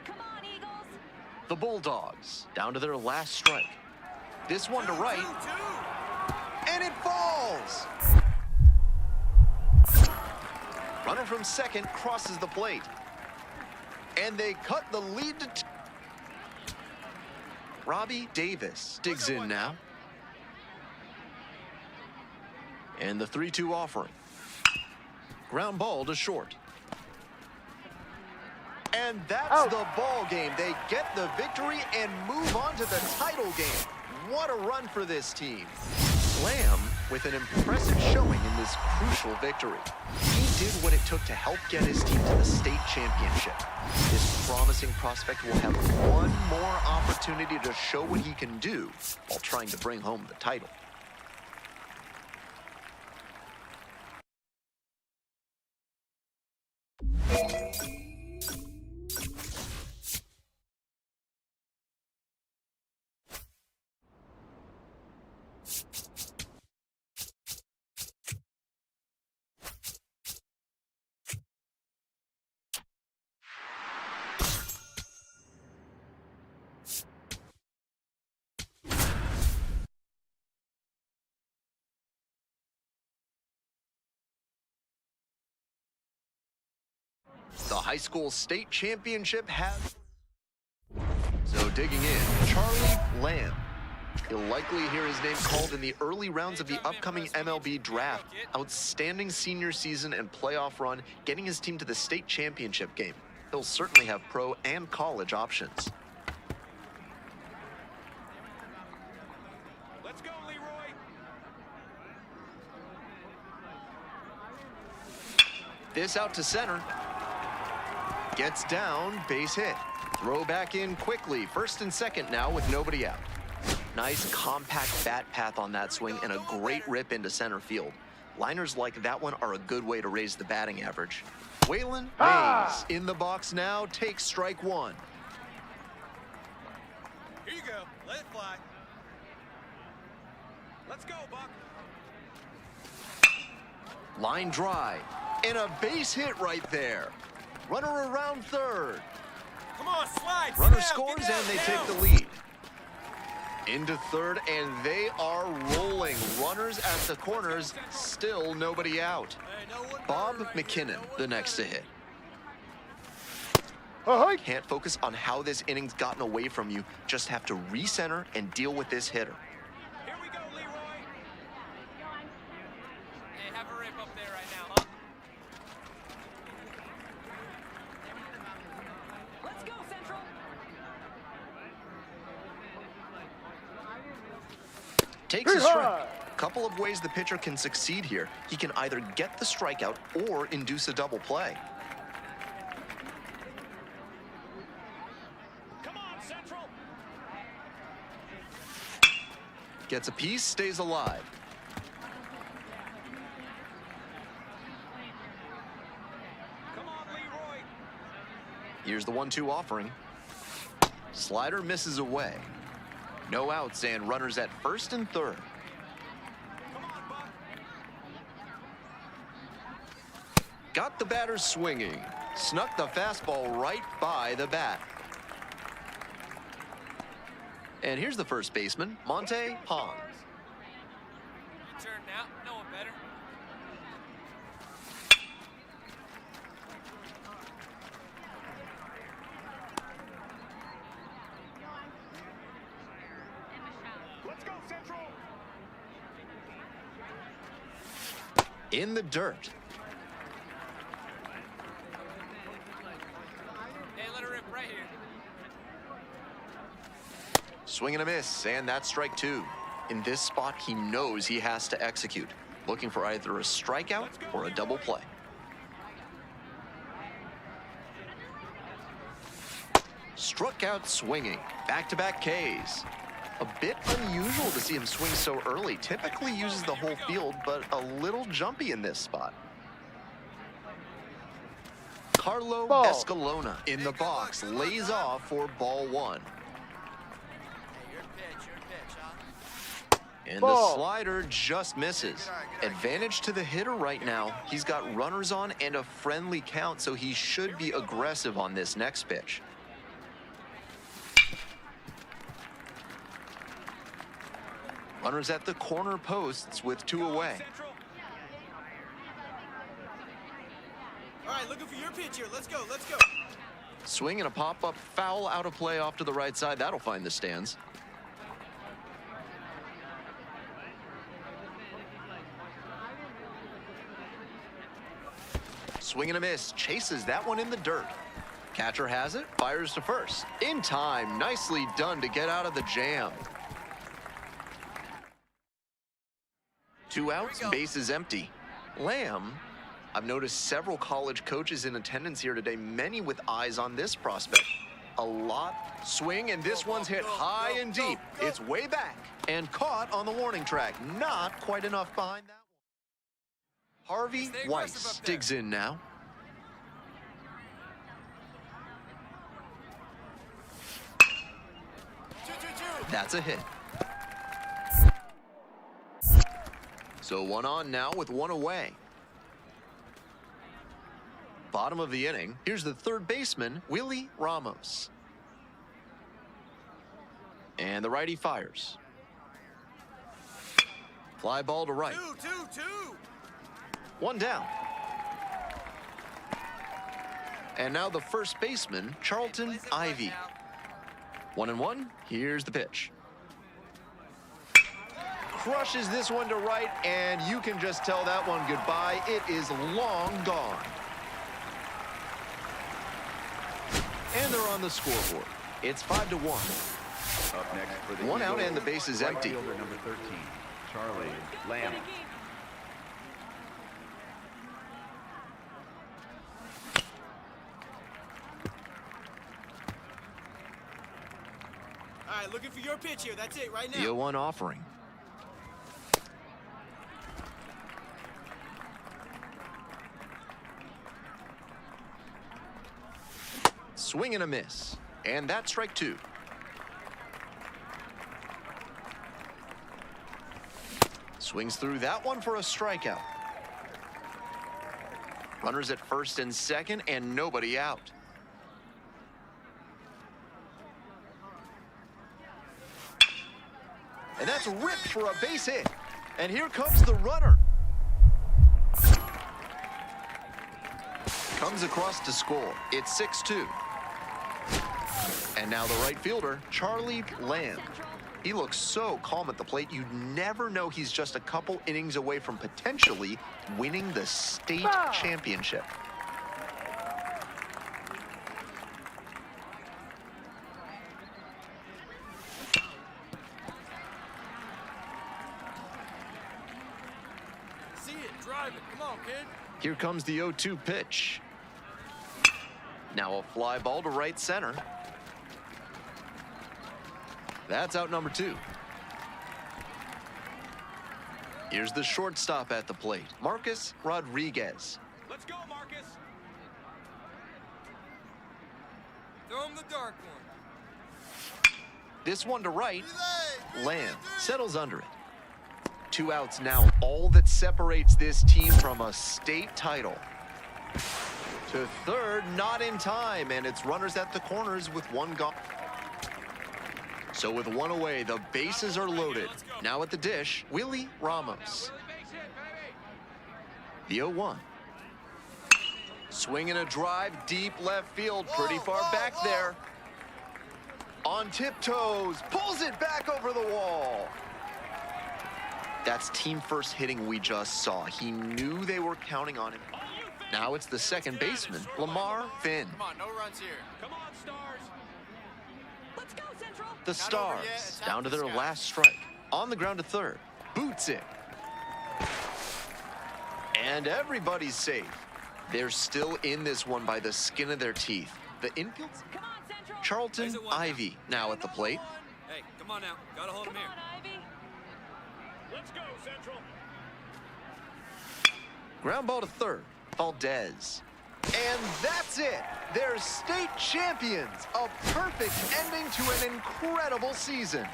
S5: Come on, Eagles.
S2: The Bulldogs, down to their last strike. This one to right, and it falls! Runner from second crosses the plate. And they cut the lead to Robbie Davis digs in now. And the 3-2 offering. Ground ball to short. And that's the ball game. They get the victory and move on to the title game. What a run for this team. Lamb with an impressive showing in this crucial victory. He did what it took to help get his team to the state championship. This promising prospect will have one more opportunity to show what he can do while trying to bring home the title. The high school state championship has... So digging in, Charlie Lamb. You'll likely hear his name called in the early rounds of the upcoming MLB draft. Outstanding senior season and playoff run, getting his team to the state championship game. He'll certainly have pro and college options.
S4: Let's go, Leroy.
S2: This out to center. Gets down, base hit. Throw back in quickly. First and second now with nobody out. Nice compact bat path on that swing and a great rip into center field. Liners like that one are a good way to raise the batting average. Waylon Mays in the box now, takes strike one.
S3: Here you go. Let it fly.
S4: Let's go, Buck.
S2: Line drive, and a base hit right there. Runner around third.
S3: Come on, slide.
S2: Runner
S3: Snap,
S2: scores
S3: get down,
S2: and they
S3: down.
S2: take the lead. Into third, and they are rolling. Runners at the corners, still nobody out.
S3: Hey, no one
S2: Bob
S3: better right here,
S2: McKinnon,
S3: no one
S2: the next to
S3: better.
S2: hit. Can't focus on how this inning's gotten away from you. Just have to recenter and deal with this hitter.
S4: Here we go, Leroy.
S3: Hey, have a rip up there right now, huh?
S5: Let's go, Central.
S2: Takes a strike. Couple of ways the pitcher can succeed here. He can either get the strikeout or induce a double play.
S4: Come on, Central.
S2: Gets a piece, stays alive.
S4: Come on, Leroy.
S2: Here's the 1-2 offering. Slider misses away. No outs and runners at first and third.
S4: Come on, Buck.
S2: Got the batter swinging. Snuck the fastball right by the bat. And here's the first baseman, Monte Pons.
S3: Your turn now. No one better.
S4: Let's go, Central.
S2: In the dirt.
S3: Hey, let her rip right here.
S2: Swing and a miss, and that's strike two. In this spot, he knows he has to execute, looking for either a strikeout or a double play. Struck out swinging. Back-to-back Ks. A bit unusual to see him swing so early. Typically uses the whole field, but a little jumpy in this spot. Carlo Escalona in the box lays off for ball one.
S3: Hey, your pitch, huh?
S2: And the slider just misses. Advantage to the hitter right now. He's got runners on and a friendly count, so he should be aggressive on this next pitch. Runners at the corner posts with two away.
S4: Central.
S3: All right, looking for your pitch here. Let's go, let's go.
S2: Swing and a pop-up foul out of play off to the right side. That'll find the stands. Swing and a miss. Chases that one in the dirt. Catcher has it. Fires to first. In time. Nicely done to get out of the jam. Two outs, bases empty. Lamb, I've noticed several college coaches in attendance here today, many with eyes on this prospect. A lot. Swing, and this one's hit high and deep. It's way back and caught on the warning track. Not quite enough behind that one. Harvey Weiss digs in now. That's a hit. So one on now with one away. Bottom of the inning. Here's the third baseman, Willie Ramos. And the righty fires. Fly ball to right.
S3: Two.
S2: One down. And now the first baseman, Charlton Ivy. 1-1. Here's the pitch. Crushes this one to right, and you can just tell that one goodbye. It is long gone. And they're on the scoreboard. It's 5-1.
S1: Up next for the
S2: One out
S1: Eagles,
S2: and the base is
S1: right
S2: empty.
S1: fielder number 13, Charlie Lamb.
S3: All right, looking for your pitch here. That's it right now.
S2: The 0-1 offering. Swing and a miss. And that's strike two. Swings through that one for a strikeout. Runners at first and second, and nobody out. And that's ripped for a base hit. And here comes the runner. Comes across to score. It's 6-2. And now the right fielder, Charlie Lamb. He looks so calm at the plate, you'd never know he's just a couple innings away from potentially winning the state championship.
S3: See it, drive it. Come on, kid.
S2: Here comes the 0-2 pitch. Now a fly ball to right center. That's out number two. Here's the shortstop at the plate, Marcus Rodriguez.
S4: Let's go, Marcus.
S3: Throw him the dark one.
S2: This one to right.
S3: Relax.
S2: Lamb settles under it. 2 outs now, all that separates this team from a state title. To third, not in time, and it's runners at the corners with 1 gone. So with 1 away, the bases are loaded. Now at the dish, Willie Ramos. The 0-1. Swinging a drive, deep left field, pretty far back there. On tiptoes, pulls it back over the wall. That's team first hitting we just saw. He knew they were counting on him. Now it's the second baseman, Lamar Finn.
S3: Come on, no runs here.
S4: Come on, Stars.
S5: Let's go, Central.
S2: The Stars, down to their last strike. On the ground to third, boots it. And everybody's safe. They're still in this one by the skin of their teeth. The infield,
S5: Come on, Central.
S2: Charlton Ivy, now at the plate.
S4: Hey, come on now. Gotta hold him
S5: Come
S4: here.
S5: on, Ivy.
S4: Let's go, Central.
S2: Ground ball to third, Valdez. And that's it. They're state champions. A perfect ending to an incredible season.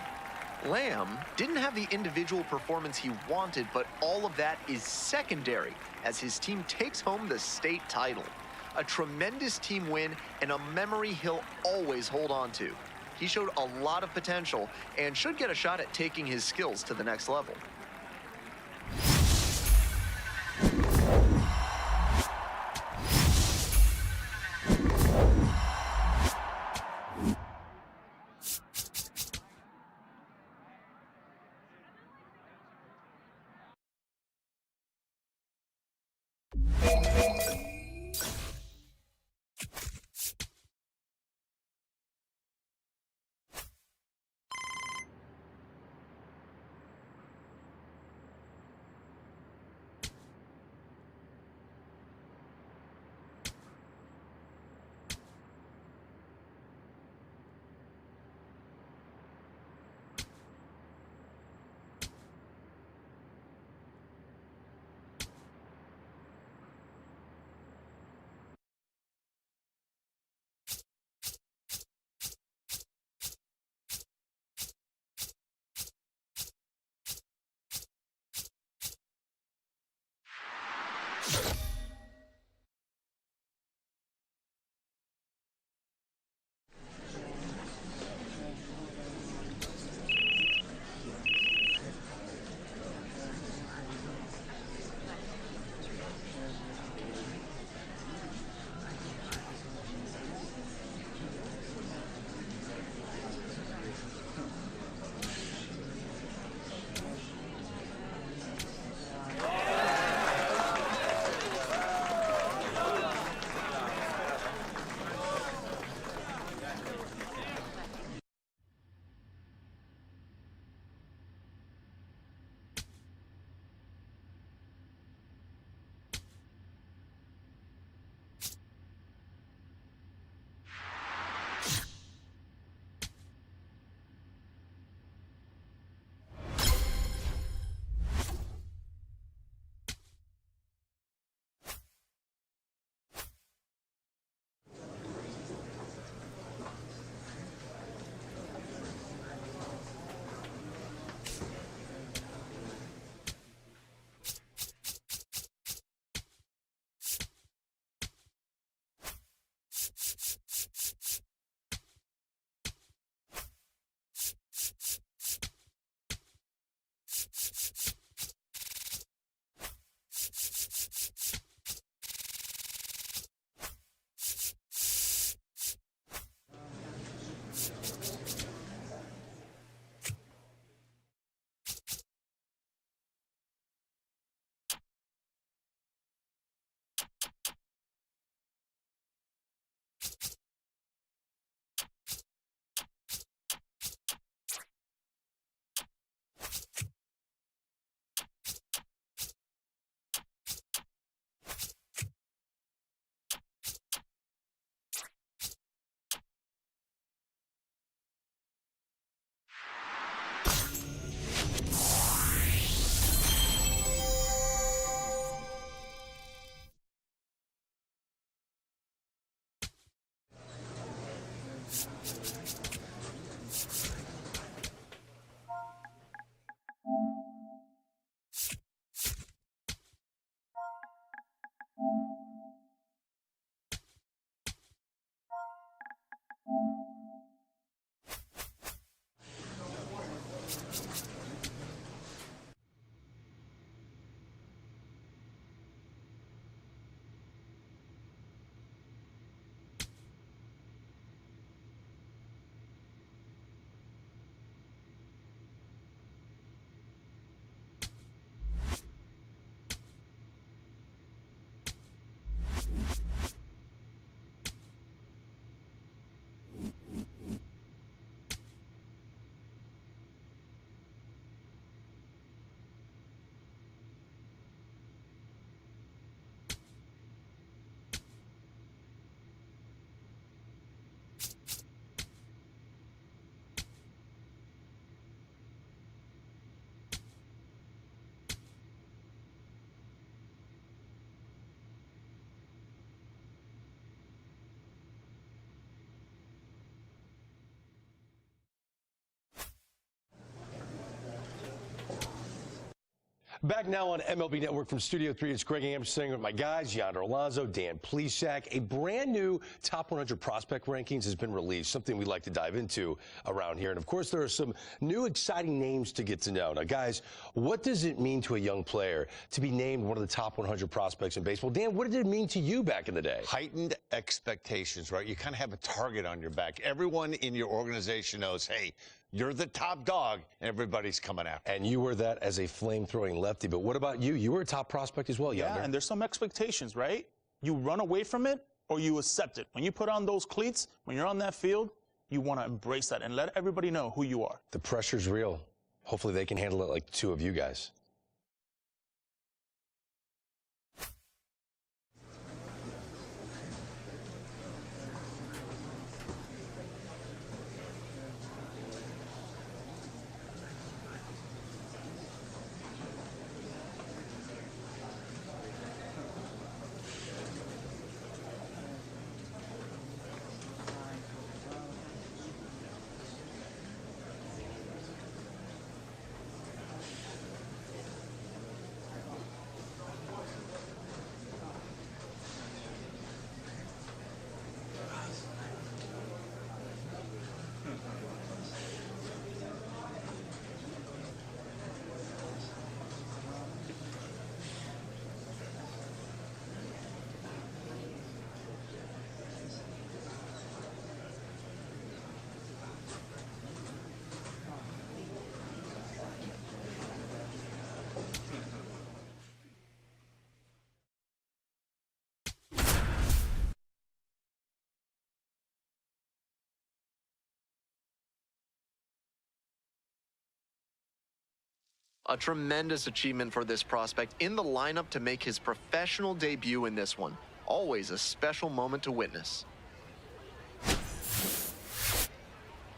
S2: Lamb didn't have the individual performance he wanted, but all of that is secondary as his team takes home the state title. A tremendous team win and a memory he'll always hold on to. He showed a lot of potential and should get a shot at taking his skills to the next level.
S6: Back now on MLB Network from Studio 3, it's Greg Amsinger with my guys, Yonder Alonso, Dan Plesac. A brand new Top 100 Prospect Rankings has been released, something we'd like to dive into around here. And, of course, there are some new exciting names to get to know. Now, guys, what does it mean to a young player to be named one of the top 100 prospects in baseball? Dan, what did it mean to you back in the day?
S7: Heightened expectations, right? You kind of have a target on your back. Everyone in your organization knows, hey, you're the top dog, and everybody's coming after.
S6: And you were that as a flame-throwing lefty. But what about you? You were a top prospect as well, Yonder.
S8: Yeah, and there's some expectations, right? You run away from it or you accept it. When you put on those cleats, when you're on that field, you want to embrace that and let everybody know who you are.
S6: The pressure's real. Hopefully they can handle it like the two of you guys.
S2: A tremendous achievement for this prospect in the lineup to make his professional debut in this one. Always a special moment to witness.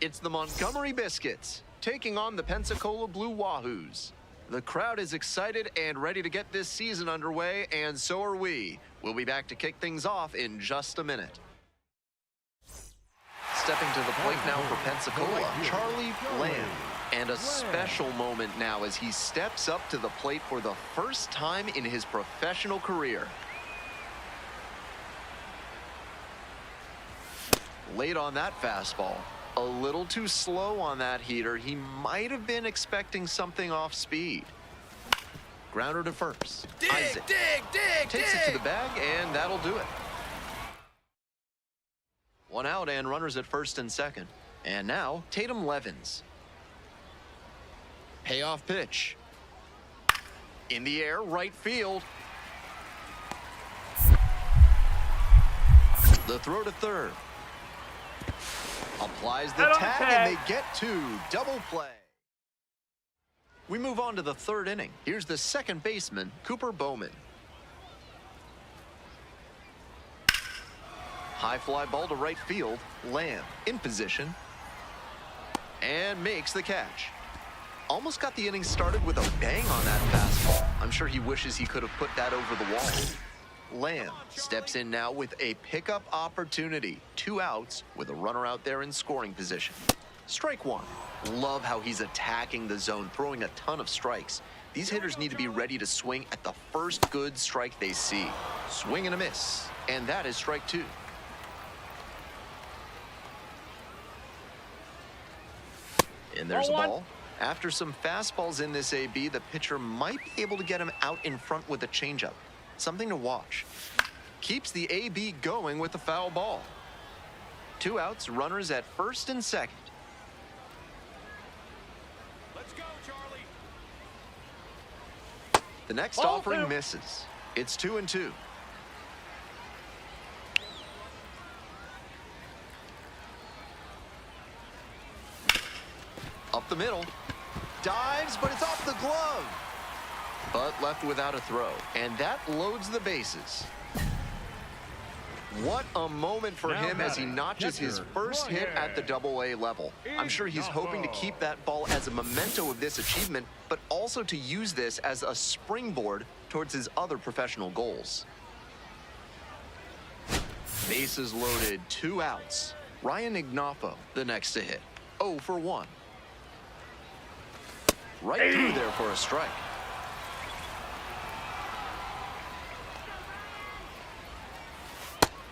S2: It's the Montgomery Biscuits taking on the Pensacola Blue Wahoos. The crowd is excited and ready to get this season underway, and so are we. We'll be back to kick things off in just a minute. Stepping to the plate now for Pensacola, Charlie Lamb. And a special moment now as he steps up to the plate for the first time in his professional career. Late on that fastball. A little too slow on that heater. He might have been expecting something off speed. Grounder to first. Isaac takes it to the bag, and that'll do it. One out and runners at first and second. And now, Tatum Levens. Payoff pitch. In the air, right field. The throw to third. Applies the tag, and they get two. Double play. We move on to the third inning. Here's the second baseman, Cooper Bowman. High fly ball to right field. Lamb in position. And makes the catch. Almost got the inning started with a bang on that fastball. I'm sure he wishes he could have put that over the wall. Lamb steps in now with a pickup opportunity. 2 outs with a runner out there in scoring position. Strike one. Love how he's attacking the zone, throwing a ton of strikes. These hitters need to be ready to swing at the first good strike they see. Swing and a miss. And that is strike two. And there's a ball. After some fastballs in this AB, the pitcher might be able to get him out in front with a changeup. Something to watch. Keeps the AB going with the foul ball. 2 outs, runners at first and second.
S4: Let's go, Charlie.
S2: The next offering misses. It's 2-2. Up the middle. Dives, but it's off the glove. But left without a throw. And that loads the bases. What a moment for him as he notches his first hit at the Double-A level. I'm sure he's hoping to keep that ball as a memento of this achievement, but also to use this as a springboard towards his other professional goals. Bases loaded, 2 outs. Ryan Ignapo, the next to hit. 0 for 1. Right through there for a strike.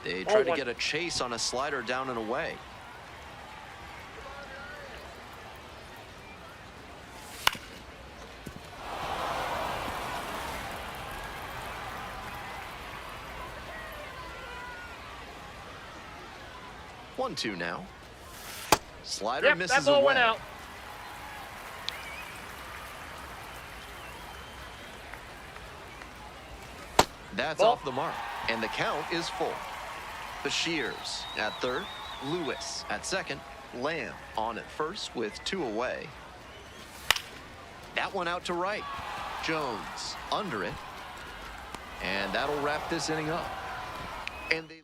S2: They try to get a chase on a slider down and away. One, two now. Slider misses
S9: that ball
S2: away.
S9: went out.
S2: That's
S9: Ball.
S2: off the mark, and the count is full. Bashirs at third, Lewis at second, Lamb on at first with 2 away. That one out to right. Jones under it, and that'll wrap this inning up. And they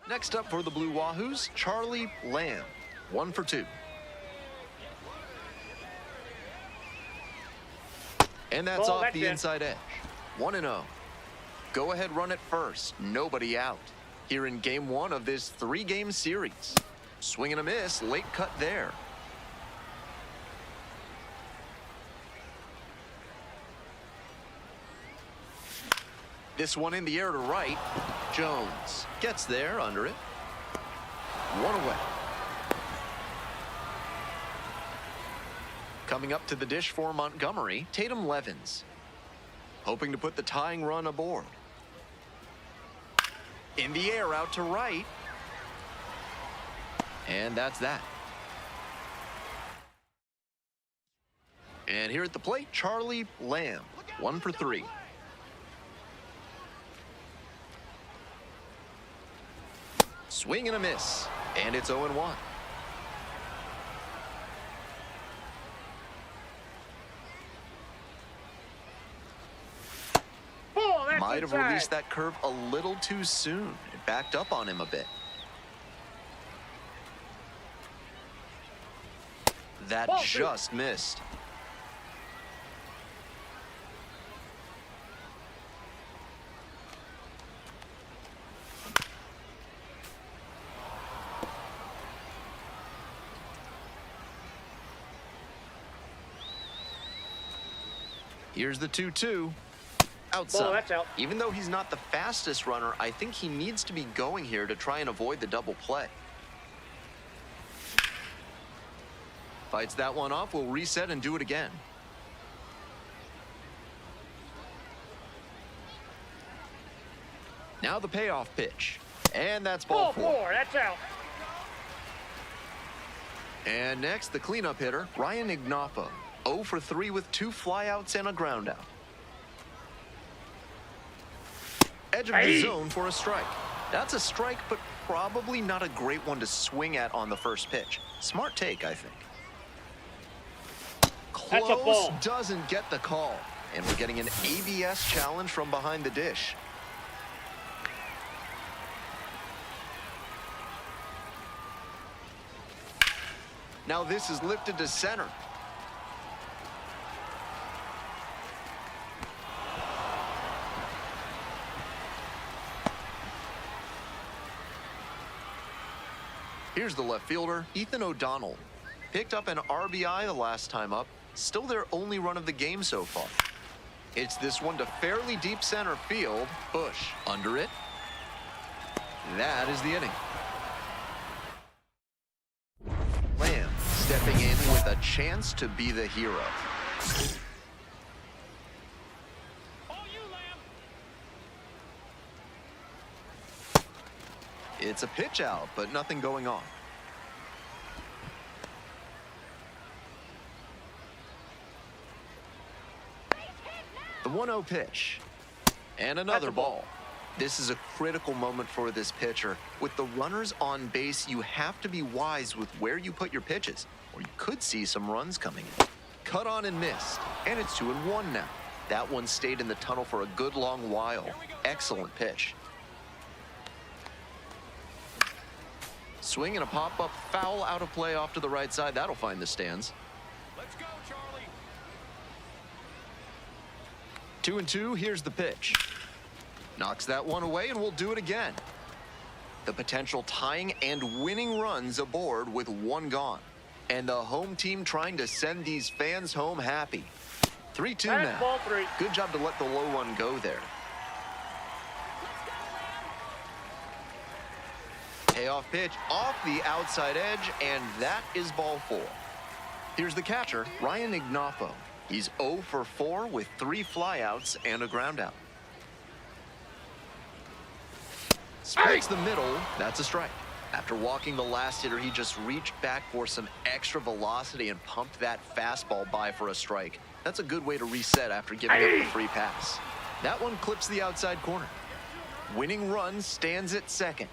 S2: next up for the Blue Wahoos, Charlie Lamb, 1 for 2. And that's off the inside edge. 1-0. Go ahead, run at first. Nobody out. Here in game 1 of this 3-game series. Swing and a miss. Late cut there. This one in the air to right. Jones gets there under it. 1 away. Coming up to the dish for Montgomery, Tatum Levens. Hoping to put the tying run aboard. In the air out to right. And that's that. And here at the plate, Charlie Lamb, 1 for 3. Swing and a miss, and it's 0-1. Might have released that curve a little too soon. It backed up on him a bit. That just missed. Here's the 2-2. Outside.
S9: Ball, that's out.
S2: Even though he's not the fastest runner, I think he needs to be going here to try and avoid the double play. Fights that one off, will reset and do it again. Now the payoff pitch. And that's ball 4.
S9: That's out.
S2: And next, the cleanup hitter, Ryan Ignapo. 0 for 3 with 2 flyouts and a ground out. Edge of the zone for a strike. That's a strike, but probably not a great one to swing at on the first pitch. Smart take, I think. Close, doesn't get the call. And we're getting an ABS challenge from behind the dish. Now this is lifted to center. Here's the left fielder, Ethan O'Donnell. Picked up an RBI the last time up. Still their only run of the game so far. It's this one to fairly deep center field. Bush under it. That is the inning. Lamb stepping in with a chance to be the hero. It's a pitch out, but nothing going on. The 1-0 pitch. And another ball. This is a critical moment for this pitcher. With the runners on base, you have to be wise with where you put your pitches, or you could see some runs coming in. Cut on and missed. And it's 2-1 now. That one stayed in the tunnel for a good long while. Excellent pitch. Swing and a pop-up foul out of play off to the right side. That'll find the stands.
S4: Let's go, Charlie.
S2: 2-2, here's the pitch. Knocks that one away, and we'll do it again. The potential tying and winning runs aboard with 1 gone. And the home team trying to send these fans home happy. 3-2 now.
S9: Ball 3.
S2: Good job to let the low one go there. Payoff pitch off the outside edge, and that is ball 4. Here's the catcher, Ryan Ignoffo. He's 0 for 4 with 3 flyouts and a groundout. Splits the middle, that's a strike. After walking the last hitter, he just reached back for some extra velocity and pumped that fastball by for a strike. That's a good way to reset after giving up the free pass. That one clips the outside corner. Winning run stands at second.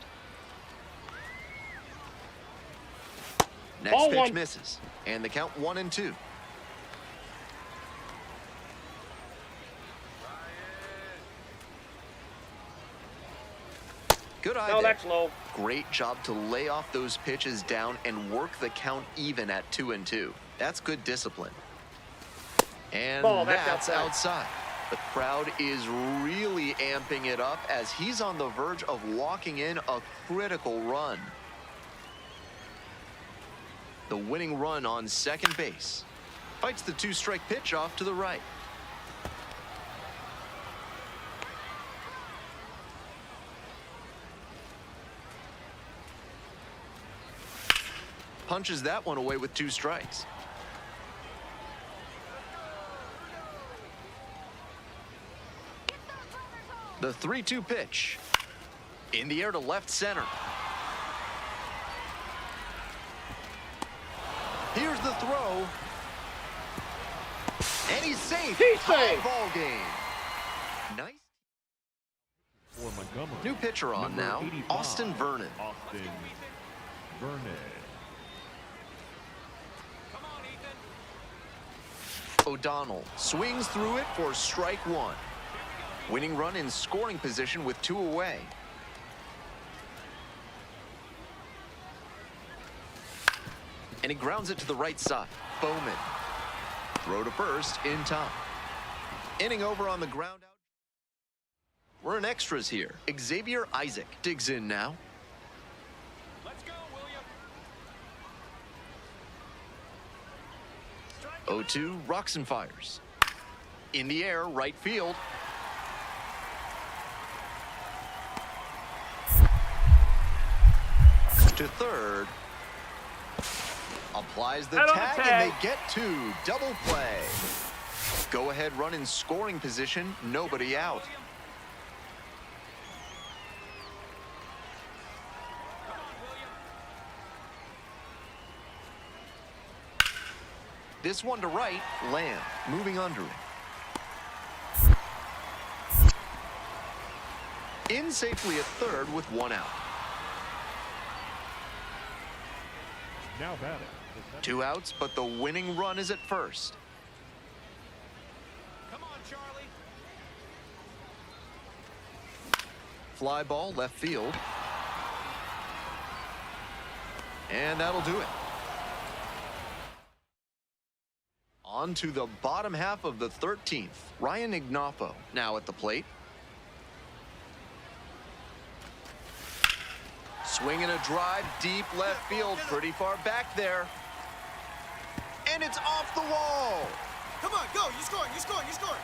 S2: Next pitch misses, and the count 1-2. Good eye there.
S9: That's low.
S2: Great job to lay off those pitches down and work the count even at 2-2. That's good discipline. And that's outside. The crowd is really amping it up as he's on the verge of walking in a critical run. The winning run on second base. Fights the 2-strike pitch off to the right. Punches that one away with 2 strikes. The 3-2 pitch. In the air to left center. Here's the throw. And he's safe. Tie ball game. Nice.
S4: For Montgomery.
S2: New pitcher on now,
S4: 85,
S2: Austin Vernon.
S4: Austin Vernon.
S2: O'Donnell swings through it for strike 1. Winning run in scoring position with 2 away. And he grounds it to the right side. Bowman. Throw to first in time. Inning over on the ground out. We're in extras here. Xavier Isaac digs in now.
S4: Let's go, William.
S2: 0-2, rocks and fires. In the air, right field. To third. Applies the tag, and they get 2. Double play. Go ahead run in scoring position. Nobody out. This one to right, Lamb, moving under it. In safely at third with 1 out.
S4: Now batting.
S2: 2 outs, but the winning run is at first.
S4: Come on, Charlie.
S2: Fly ball left field. And that'll do it. On to the bottom half of the 13th. Ryan Ignoffo now at the plate. Swinging a drive deep left field, pretty far back there. And it's off the wall.
S3: Come on, go. You scoring, you scoring, you scoring.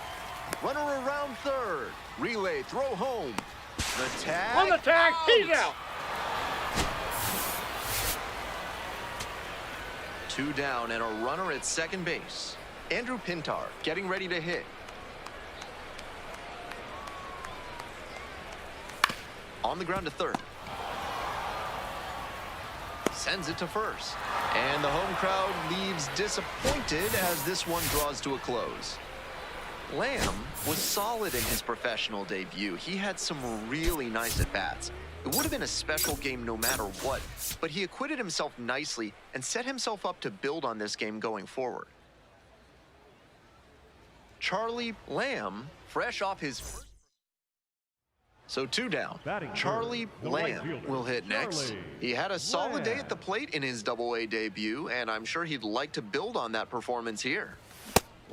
S2: Runner around third. Relay, throw home. The tag.
S9: On the tag, he's out.
S2: 2 down and a runner at second base. Andrew Pintar getting ready to hit. On the ground to third. Sends it to first. And the home crowd leaves disappointed as this one draws to a close. Lamb was solid in his professional debut. He had some really nice at-bats. It would have been a special game no matter what, but he acquitted himself nicely and set himself up to build on this game going forward. Charlie Lamb, fresh off his first. So 2 down. Charlie Lamb will hit next. He had a solid day at the plate in his Double-A debut, and I'm sure he'd like to build on that performance here.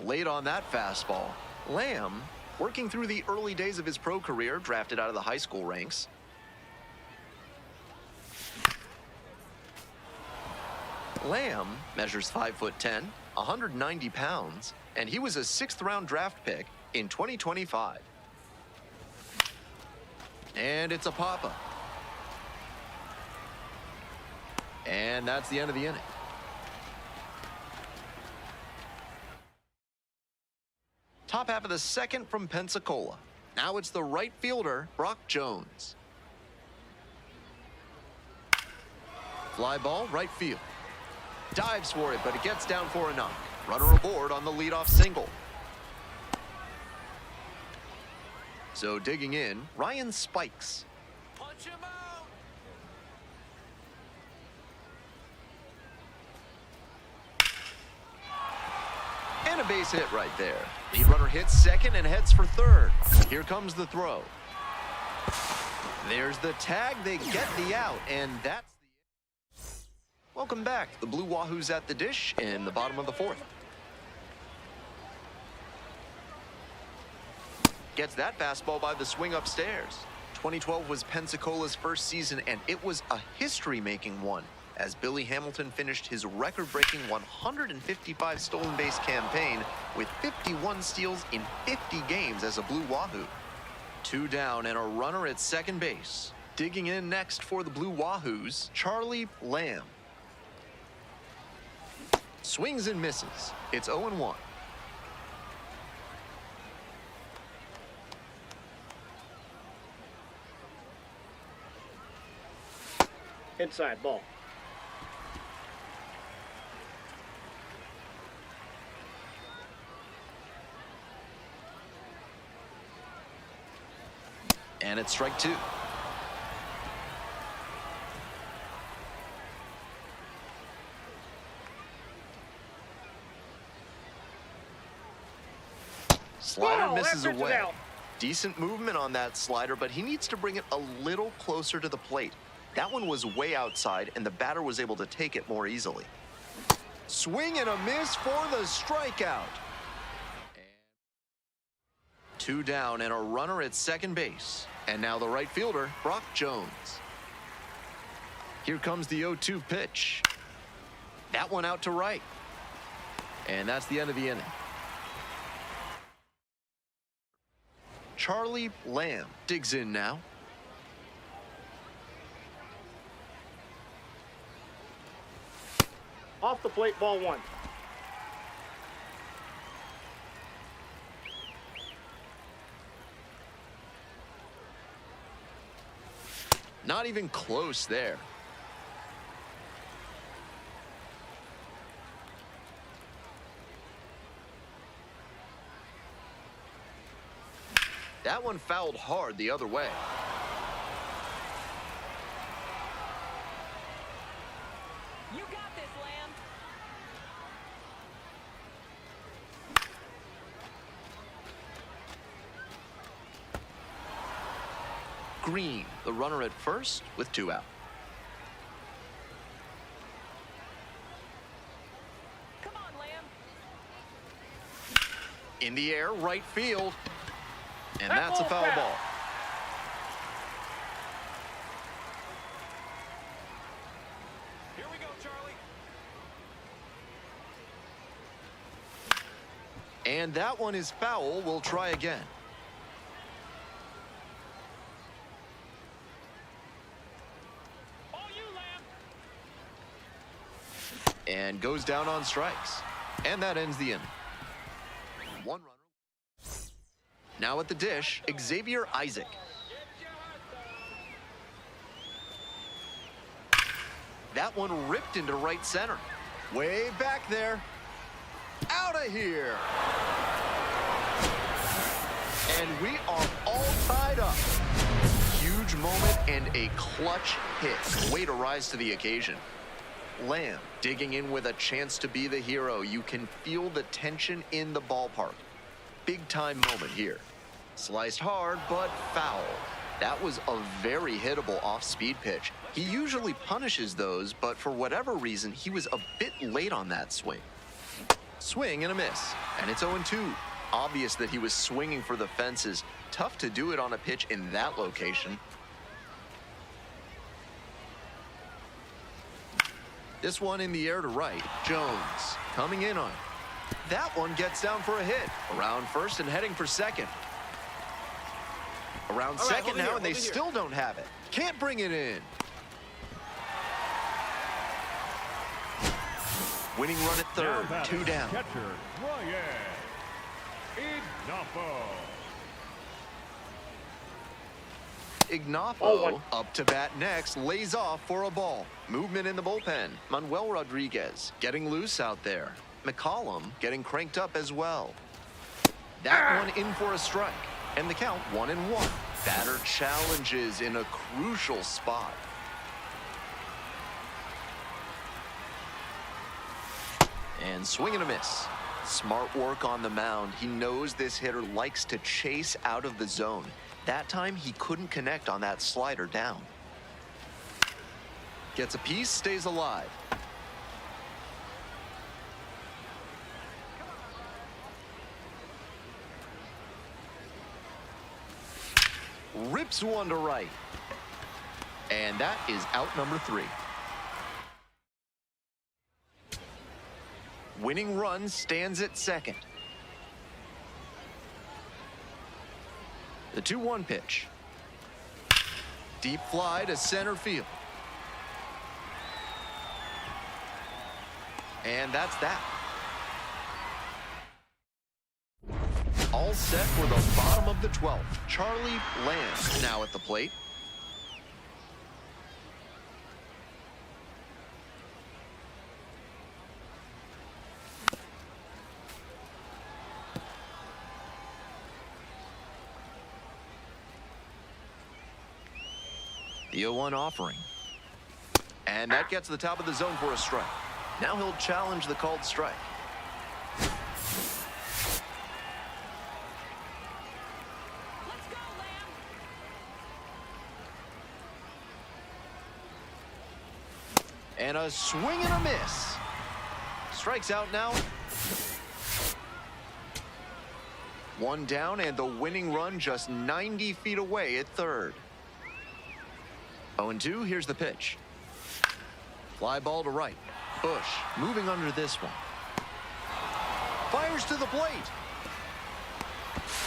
S2: Late on that fastball. Lamb, working through the early days of his pro career, drafted out of the high school ranks. Lamb measures 5'10", 190 pounds, and he was a 6th-round draft pick in 2025. And it's a pop-up. And that's the end of the inning. Top half of the second from Pensacola. Now it's the right fielder, Brock Jones. Fly ball, right field. Dives for it, but it gets down for a knock. Runner aboard on the leadoff single. So digging in, Ryan Spikes.
S4: Punch him out.
S2: And a base hit right there. Lead runner hits second and heads for third. Here comes the throw. There's the tag. They get the out, and that's the... Welcome back. The Blue Wahoos at the dish in the bottom of the fourth. Gets that fastball by the swing upstairs. 2012 was Pensacola's first season, and it was a history-making one, as Billy Hamilton finished his record-breaking 155 stolen base campaign with 51 steals in 50 games as a Blue Wahoo. 2 down and a runner at second base. Digging in next for the Blue Wahoos, Charlie Lamb. Swings and misses. It's 0-1.
S9: Inside ball.
S2: And it's strike 2. Slider misses away. Decent movement on that slider, but he needs to bring it a little closer to the plate. That one was way outside, and the batter was able to take it more easily. Swing and a miss for the strikeout. 2 down and a runner at second base. And now the right fielder, Brock Jones. Here comes the 0-2 pitch. That one out to right. And that's the end of the inning. Charlie Lamb digs in now.
S9: Off the plate, ball 1.
S2: Not even close there. That one fouled hard the other way.
S5: You got this, Lamb.
S2: Green, the runner at first with 2 out.
S5: Come on, Lamb.
S2: In the air, right field. And that's a foul ball.
S4: Here we go, Charlie.
S2: And that one is foul. We'll try again.
S4: All you, Lamb.
S2: And goes down on strikes. And that ends the inning. 1 runner. Now at the dish, Xavier Isaac. That one ripped into right center. Way back there. Out of here. And we are all tied up. Huge moment and a clutch hit. Way to rise to the occasion. Lamb digging in with a chance to be the hero. You can feel the tension in the ballpark. Big time moment here. Sliced hard, but foul. That was a very hittable off-speed pitch. He usually punishes those, but for whatever reason, he was a bit late on that swing. Swing and a miss, and it's 0-2. Obvious that he was swinging for the fences. Tough to do it on a pitch in that location. This one in the air to right. Jones coming in on it. That one gets down for a hit. Around first and heading for second. Around second now, and they still don't have it. Can't bring it in. Winning run at third, 2 down.
S10: Catcher, Ryan
S2: Ignapo up to bat next, lays off for a ball. Movement in the bullpen. Manuel Rodriguez getting loose out there. McCollum getting cranked up as well. That one in for a strike. And the count 1-1. Batter challenges in a crucial spot. And swing and a miss. Smart work on the mound. He knows this hitter likes to chase out of the zone. That time, he couldn't connect on that slider down. Gets a piece, stays alive. Rips one to right. And that is out number 3. Winning run stands at second. The 2-1 pitch. Deep fly to center field. And that's that. All set for the bottom of the 12th. Charlie Lamb now at the plate. The 0-1 offering. And that gets to the top of the zone for a strike. Now he'll challenge the called strike.
S5: Let's go, Lamb.
S2: And a swing and a miss. Strikes out now. 1 down, and the winning run just 90 feet away at third. 0-2, here's the pitch. Fly ball to right. Bush moving under this one. Fires to the plate.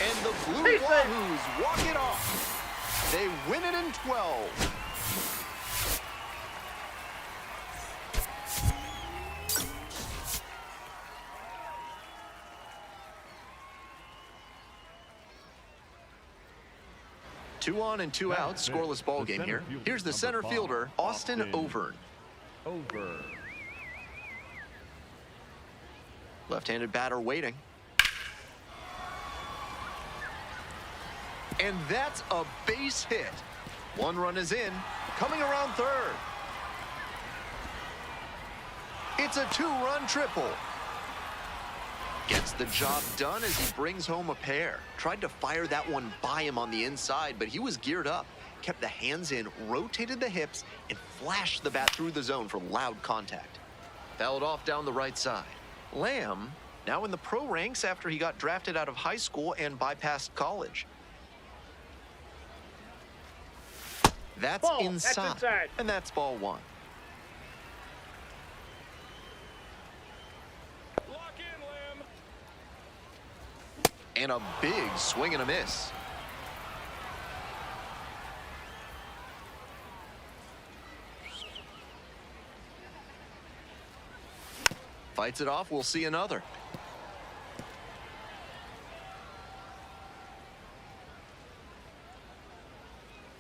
S2: And the Blue Wahoos walk it off. They win it in 12. Two on and two out, scoreless ball game here. Here's the center fielder, Austin Overn. Left-handed batter waiting. And that's a base hit. 1 run is in, coming around third. It's a 2-run triple. Gets the job done as he brings home a pair. Tried to fire that one by him on the inside, but he was geared up. Kept the hands in, rotated the hips, and flashed the bat through the zone for loud contact. Fouled off down the right side. Lamb now in the pro ranks after he got drafted out of high school and bypassed college. That's inside. And that's ball 1.
S4: Lock in, Lamb.
S2: And a big swing and a miss. Fights it off, we'll see another.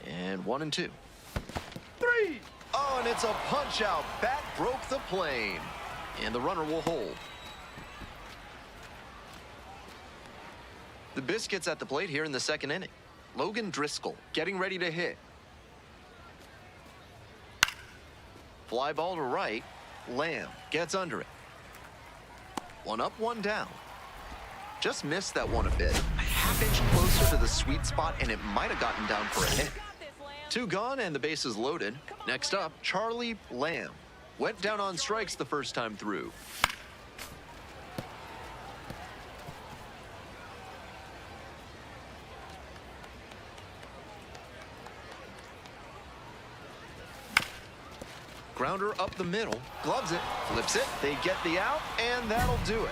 S2: And 1-2.
S9: 3.
S2: Oh, and it's a punch out. Bat broke the plane. And the runner will hold. The Biscuits at the plate here in the second inning. Logan Driscoll getting ready to hit. Fly ball to right. Lamb gets under it. 1 up, 1 down. Just missed that one a bit. A half-inch closer to the sweet spot, and it might have gotten down for a hit. 2 gone, and the bases loaded. Next up, Charlie Lamb. Went down on strikes the first time through. Grounder up the middle, gloves it, flips it, they get the out, and that'll do it.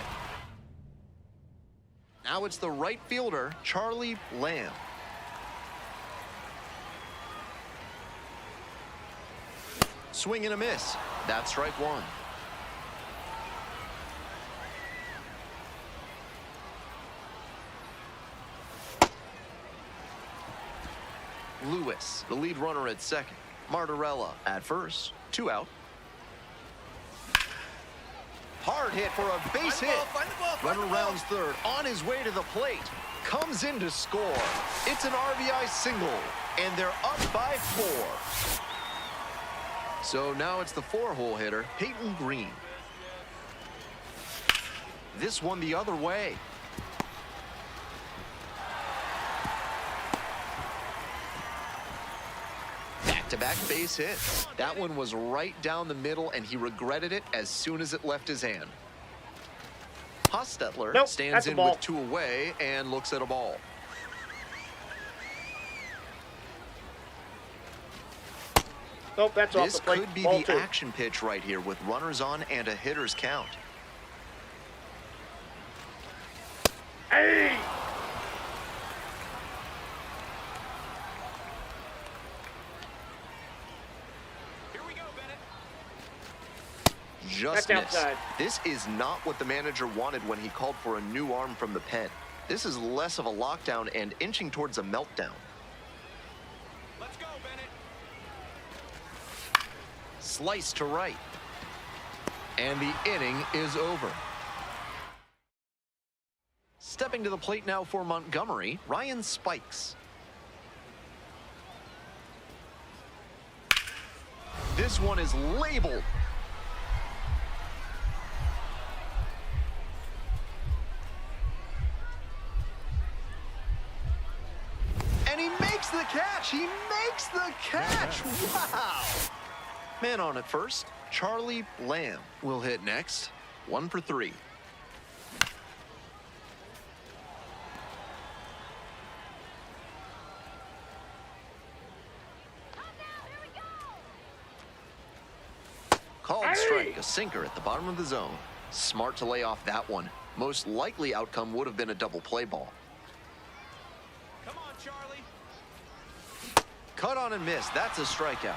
S2: Now it's the right fielder, Charlie Lamb. Swing and a miss. That's strike 1. Lewis, the lead runner at second. Martorella at first. 2 out. Hard hit for a base hit. Runner rounds third, on his way to the plate. Comes in to score. It's an RBI single, and they're up by 4. So now it's the 4-hole hitter, Peyton Green. This one the other way. Back-to-back base hits. That one was right down the middle, and he regretted it as soon as it left his hand. Hostetler stands in with 2 away and looks at a ball.
S9: Nope, that's off
S2: This
S9: the plate.
S2: could be
S9: Ball
S2: the
S9: 2.
S2: action pitch right here with runners on and a hitter's count.
S9: Hey!
S2: Just
S9: That's
S2: missed.
S9: outside.
S2: This is not what the manager wanted when he called for a new arm from the pen. This is less of a lockdown and inching towards a meltdown.
S4: Let's go, Bennett.
S2: Slice to right. And the inning is over. Stepping to the plate now for Montgomery, Ryan Spikes. This one is labeled. And he makes the catch. He makes the catch. Wow. Man on at first. Charlie Lamb will hit next. 1 for 3. Called strike, a sinker at the bottom of the zone. Smart to lay off that one. Most likely outcome would have been a double play ball.
S4: Come on, Charlie.
S2: Cut on and miss. That's a strikeout.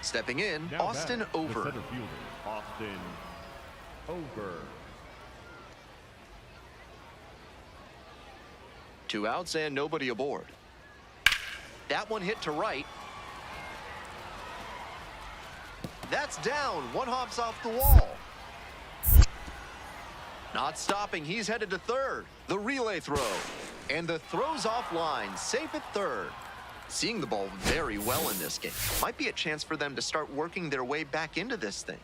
S2: Stepping in,
S1: Now
S2: Austin
S1: back, the
S2: Over.
S1: center fielder, Austin Over.
S2: 2 outs and nobody aboard. That one hit to right. That's down. One hops off the wall. Not stopping. He's headed to third. The relay throw. And the throw's offline. Safe at third. Seeing the ball very well in this game. Might be a chance for them to start working their way back into this thing.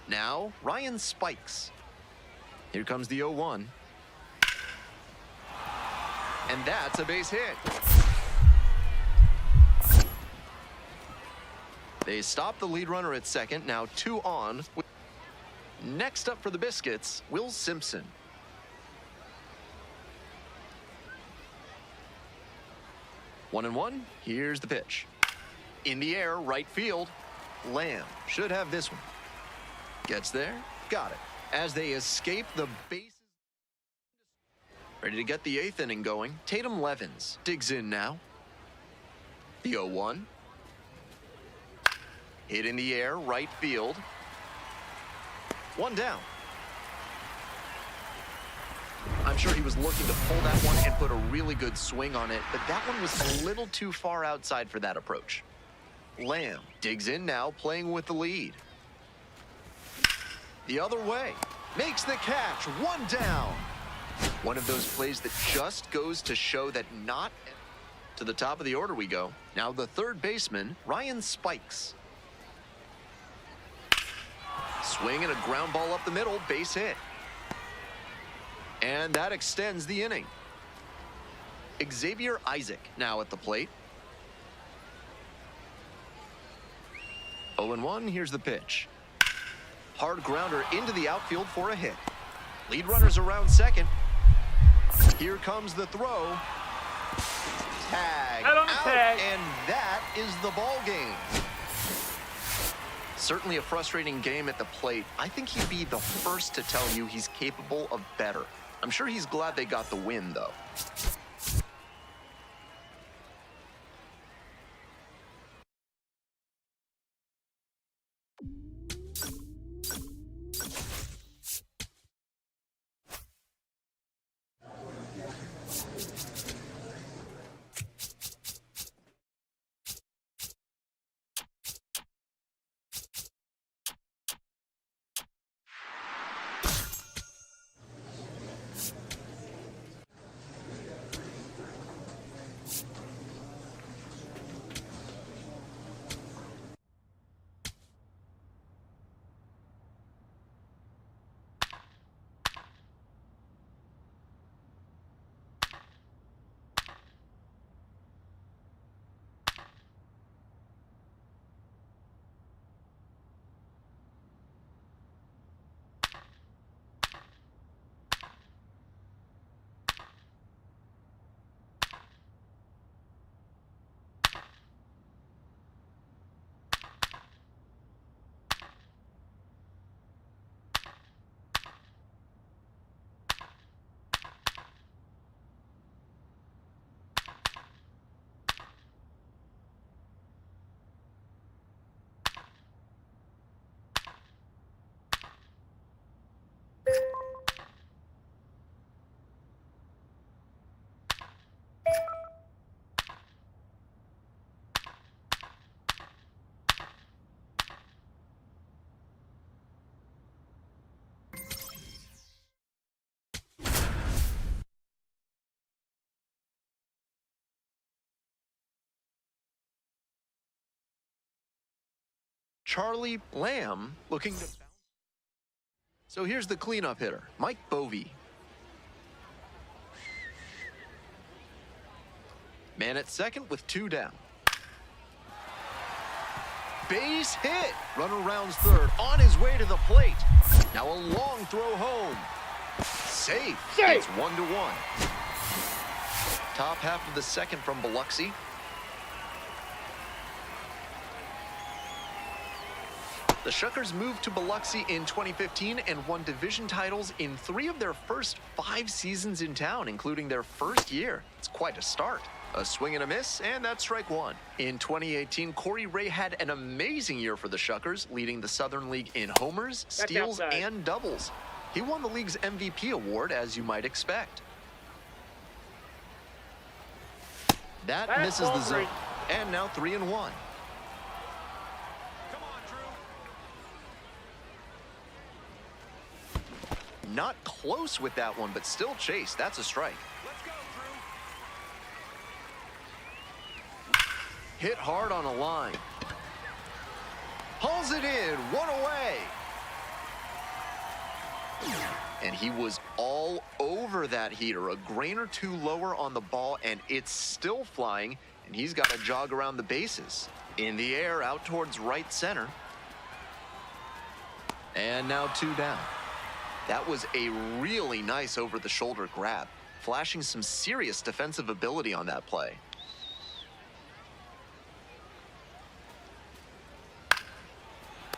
S2: Now, Ryan Spikes. Here comes the 0-1. And that's a base hit. They stop the lead runner at second. Now 2 on. Next up for the Biscuits, Will Simpson. One and one. Here's the pitch. In the air, right field. Lamb should have this one. Gets there. Got it. As they escape the bases. Ready to get the 8th inning going. Tatum Levens digs in now. The 0-1. Hit in the air, right field. 1 down. I'm sure he was looking to pull that one and put a really good swing on it, but that one was a little too far outside for that approach. Lamb digs in now, playing with the lead. The other way. Makes the catch. 1 down. One of those plays that just goes to show that not... To the top of the order we go. Now the third baseman, Ryan Spikes. Swing and a ground ball up the middle, base hit. And that extends the inning. Xavier Isaac now at the plate. 0-1, here's the pitch. Hard grounder into the outfield for a hit. Lead runners around second. Here comes the throw. Tag
S9: Out on the tag.
S2: and that is the ball game. Certainly a frustrating game at the plate. I think he'd be the first to tell you he's capable of better. I'm sure he's glad they got the win, though. Charlie Lamb looking to bounce. So here's the cleanup hitter, Mike Bovee. Man at second with 2 down. Base hit. Runner rounds third, on his way to the plate. Now a long throw home. Safe. It's 1-1. Top half of the second from Biloxi. The Shuckers moved to Biloxi in 2015 and won division titles in 3 of their first 5 seasons in town, including their first year. It's quite a start. A swing and a miss, and that's strike 1. In 2018, Corey Ray had an amazing year for the Shuckers, leading the Southern League in homers, steals, and doubles. He won the league's MVP award, as you might expect. That misses the zone. And now 3-1.
S4: Come on, Drew.
S2: Not close with that one, but still chase. That's a strike.
S4: Let's go, Drew.
S2: Hit hard on a line. Hauls it in, 1 away. And he was all over that heater. A grain or 2 lower on the ball, and it's still flying, and he's got to jog around the bases. In the air, out towards right center. And now 2 down. That was a really nice over-the-shoulder grab, flashing some serious defensive ability on that play.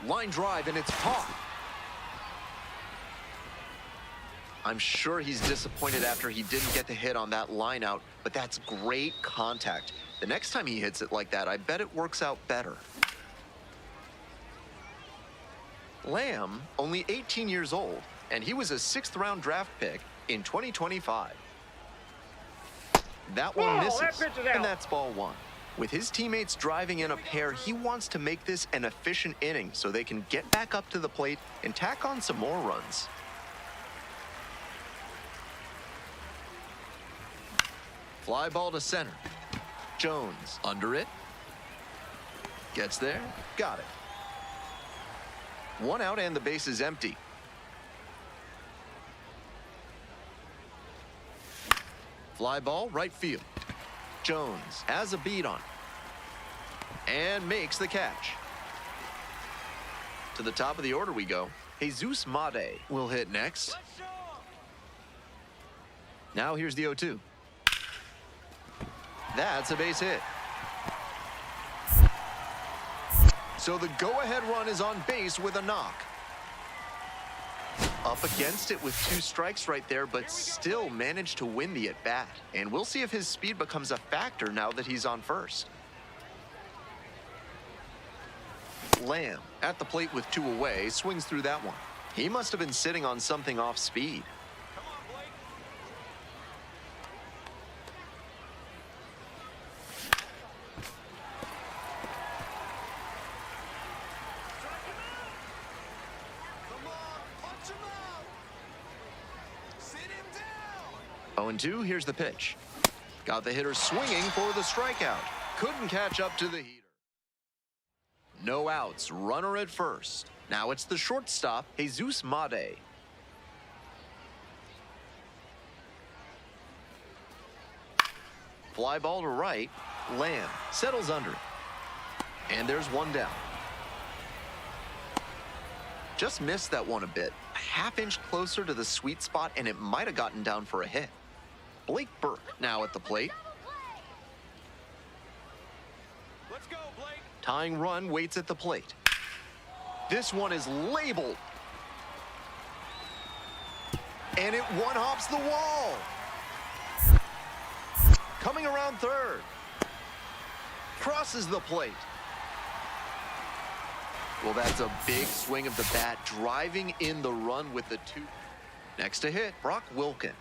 S2: Line drive, and it's caught. I'm sure he's disappointed after he didn't get the hit on that line out, but that's great contact. The next time he hits it like that, I bet it works out better. Lamb, only 18 years old, and he was a 6th-round draft pick in 2025. That one misses, and that's ball 1. With his teammates driving in a pair, he wants to make this an efficient inning so they can get back up to the plate and tack on some more runs. Fly ball to center. Jones under it. Gets there. Got it. 1 out and the base is empty. Fly ball right field. Jones has a beat on it and makes the catch. To the top of the order we go. Jesus Made will hit next. Now here's the 0-2. That's a base hit. So the go-ahead run is on base with a knock. Up against it with 2 strikes right there, but still managed to win the at-bat. And we'll see if his speed becomes a factor now that he's on first. Lamb at the plate with 2 away, swings through that one. He must have been sitting on something off speed.
S4: Come on, Blake. Come on, punch him out. Sit him down.
S2: 0-2, here's the pitch. Got the hitter swinging for the strikeout. Couldn't catch up to the heater. No outs, runner at first. Now it's the shortstop, Jesus Made. Fly ball to right, Lamb settles under it. And there's 1 down. Just missed that one a bit. A half-inch closer to the sweet spot, and it might have gotten down for a hit. Blake Burke now at the plate.
S4: Let's go, Blake.
S2: Tying run waits at the plate. This one is labeled. And it one-hops the wall. Coming around third. Crosses the plate. Well, that's a big swing of the bat, driving in the run with the 2. Next to hit, Brock Wilken.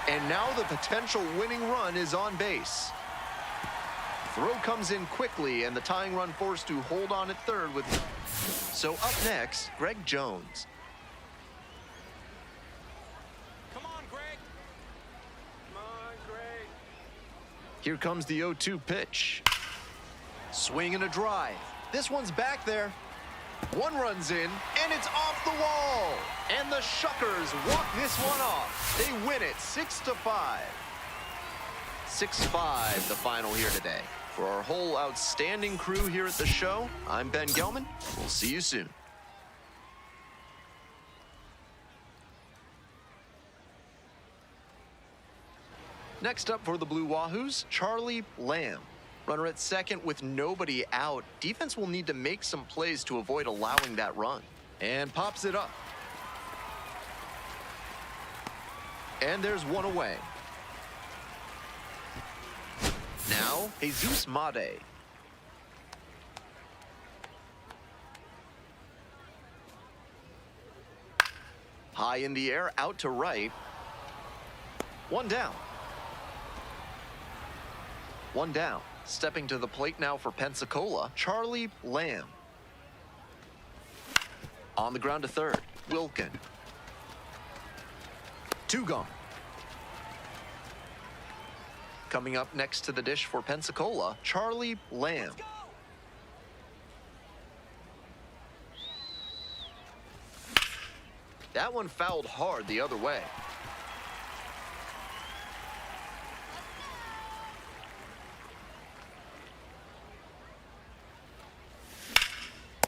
S2: And now the potential winning run is on base. Throw comes in quickly, and the tying run forced to hold on at third with. So up next, Greg Jones.
S4: Come on, Greg. Come on, Greg.
S2: Here comes the 0-2 pitch. Swing and a drive. This one's back there. One runs in, and it's off the wall. And the Shuckers walk this one off. They win it 6-5. 6-5 the final here today. For our whole outstanding crew here at the show, I'm Ben Gelman. We'll see you soon. Next up for the Blue Wahoos, Charlie Lamb. Runner at second with nobody out. Defense will need to make some plays to avoid allowing that run. And pops it up. And there's one away. Now, Jesus Made. High in the air, out to right. One down. One down. Stepping to the plate now for Pensacola, Charlie Lamb. On the ground to third, Wilkin. Two gone. Coming up next to the dish for Pensacola, Charlie Lamb. That one fouled hard the other way.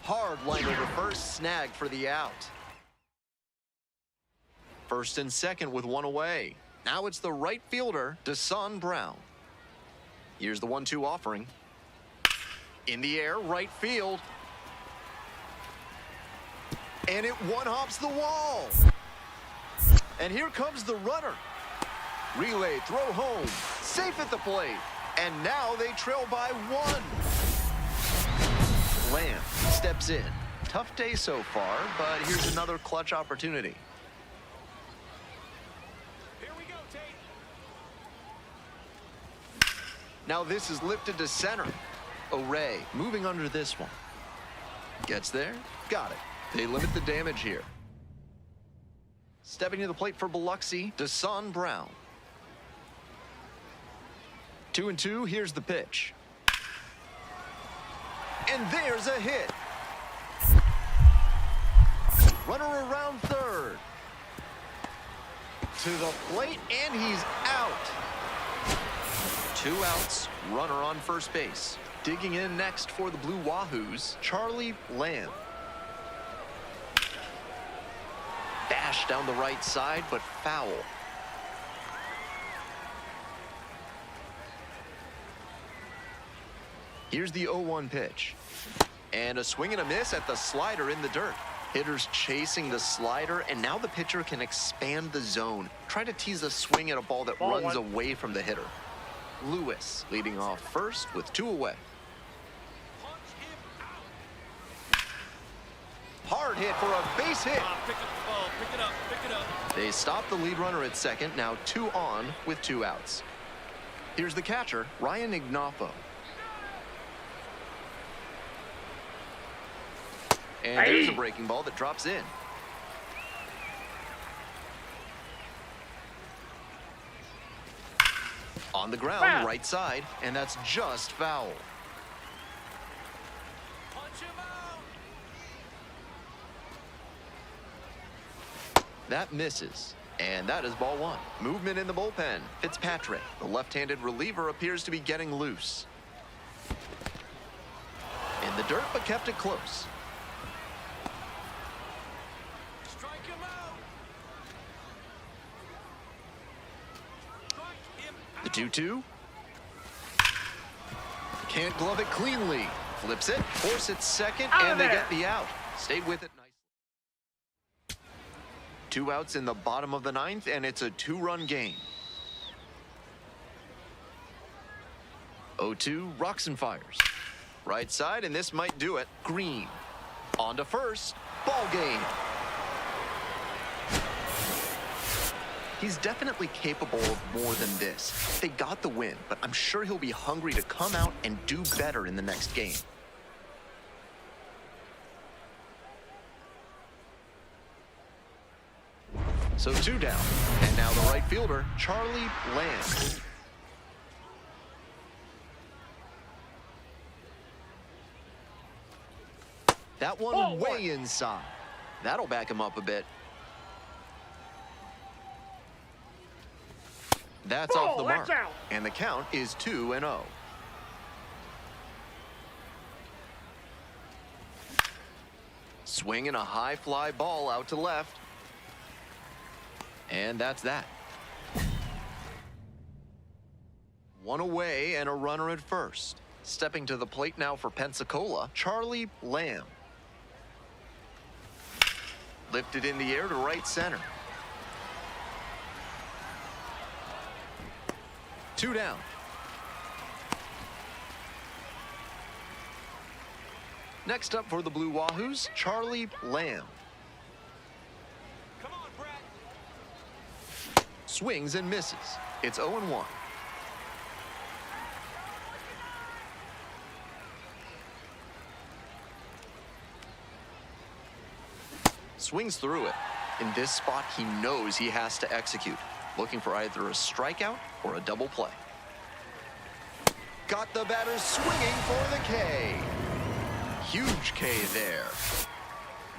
S2: Hard line over first, snag for the out. First and second with one away. Now it's the right fielder, Deshaun Brown. Here's the 1-2 offering. In the air, right field. And it one-hops the wall. And here comes the runner. Relay, throw home, safe at the plate. And now they trail by one. Lamb steps in. Tough day so far, but here's another clutch opportunity.
S4: Here we go, Tate.
S2: Now this is lifted to center. O'Ray moving under this one. Gets there, got it. They limit the damage here. Stepping to the plate for Biloxi, Deshaun Brown. 2-2, here's the pitch. And there's a hit. Runner around third. To the plate, and he's out. 2 outs, runner on first base. Digging in next for the Blue Wahoos, Charlie Lamb. Bash down the right side, but foul. Here's the 0-1 pitch. And a swing and a miss at the slider in the dirt. Hitters chasing the slider, and now the pitcher can expand the zone. Try to tease a swing at a ball that runs away from the hitter. Lewis leading off first with 2 away. Hard hit for a base hit.
S4: Pick up the ball. Pick it up. Pick it up.
S2: They stop the lead runner at second, now 2 on with 2 outs. Here's the catcher, Ryan Ignapo. And there's a breaking ball that drops in. On the ground, right side, and that's just foul.
S4: Punch him out.
S2: That misses, and that is ball 1. Movement in the bullpen. Fitzpatrick, the left-handed reliever, appears to be getting loose. In the dirt, but kept it close.
S4: Strike him out. Strike him out.
S2: The 2-2. Can't glove it cleanly. Flips it, force it second, and they get the out. Stayed with it nicely. 2 outs in the bottom of the 9th, and it's a 2-run game. 0-2, rocks and fires. Right side, and this might do it. Green. On to first. Ball game. He's definitely capable of more than this. They got the win, but I'm sure he'll be hungry to come out and do better in the next game. So 2 down. And now the right fielder, Charlie Lamb. That one
S9: Ball
S2: way
S9: one.
S2: inside. That'll back him up a bit. That's
S9: Ball,
S2: off the mark.
S9: that's out.
S2: And the count is 2-0. Swinging a high fly ball out to left. And that's that. One away and a runner at first. Stepping to the plate now for Pensacola, Charlie Lamb. Lifted in the air to right center. 2 down. Next up for the Blue Wahoos, Charlie Lamb.
S4: Come on, Brett.
S2: Swings and misses. It's 0-1. Swings through it. In this spot, he knows he has to execute. Looking for either a strikeout or a double play. Got the batter swinging for the K. Huge K there.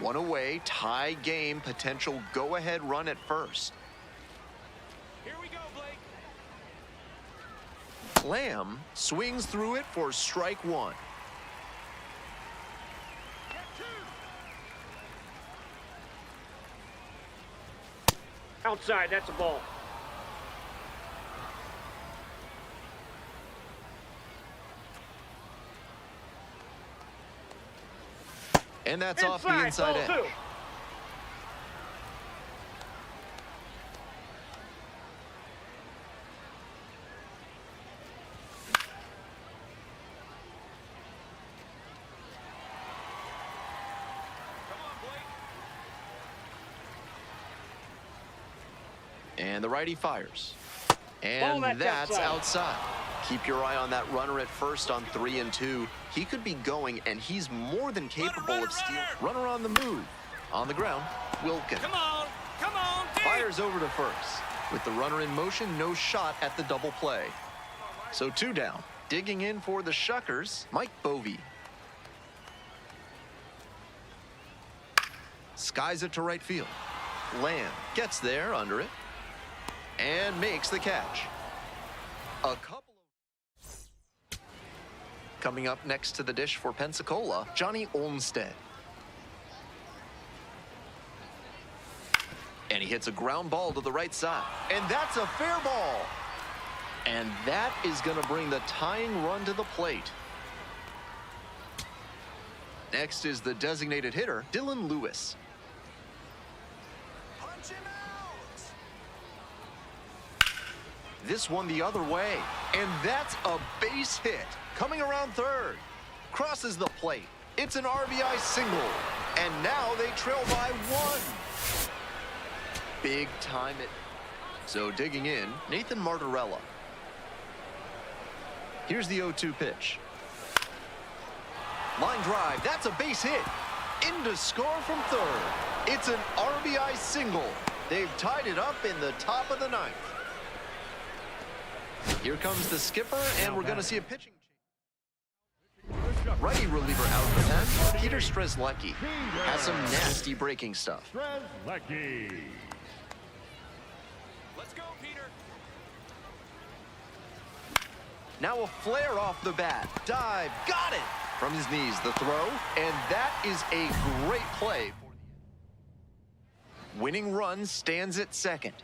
S2: One away, tie game, potential go-ahead run at first.
S4: Here we go, Blake.
S2: Lamb swings through it for strike one.
S9: Outside, that's a ball.
S2: And that's off the inside
S9: ball
S2: edge.
S9: 2.
S4: Come on, Blake.
S2: And the righty fires.
S9: Ball,
S2: And
S9: that's
S2: that's
S9: outside.
S2: outside. Keep your eye on that runner at first on 3-2. He could be going, and he's more than capable of stealing. Runner on the move. On the ground, Wilkin.
S4: Come on, deep.
S2: Fires over to first. With the runner in motion, no shot at the double play. So 2 down. Digging in for the Shuckers, Mike Bovee. Skies it to right field. Lamb gets there under it and makes the catch. A couple of... Coming up next to the dish for Pensacola, Johnny Olmstead. And he hits a ground ball to the right side. And that's a fair ball. And that is going to bring the tying run to the plate. Next is the designated hitter, Dylan Lewis.
S4: Punch him out.
S2: This one the other way. And that's a base hit. Coming around third. Crosses the plate. It's an RBI single. And now they trail by 1. Big time it. So digging in, Nathan Martorella. Here's the 0-2 pitch. Line drive, that's a base hit. In to score from third. It's an RBI single. They've tied it up in the top of the 9th. Here comes the skipper, and we're going to see a pitching change. Righty reliever out for that. Peter Strzelecki has some nasty breaking stuff.
S4: Let's go, Peter.
S2: Now a flare off the bat. Dive. Got it. From his knees, the throw. And that is a great play. Winning run stands at second.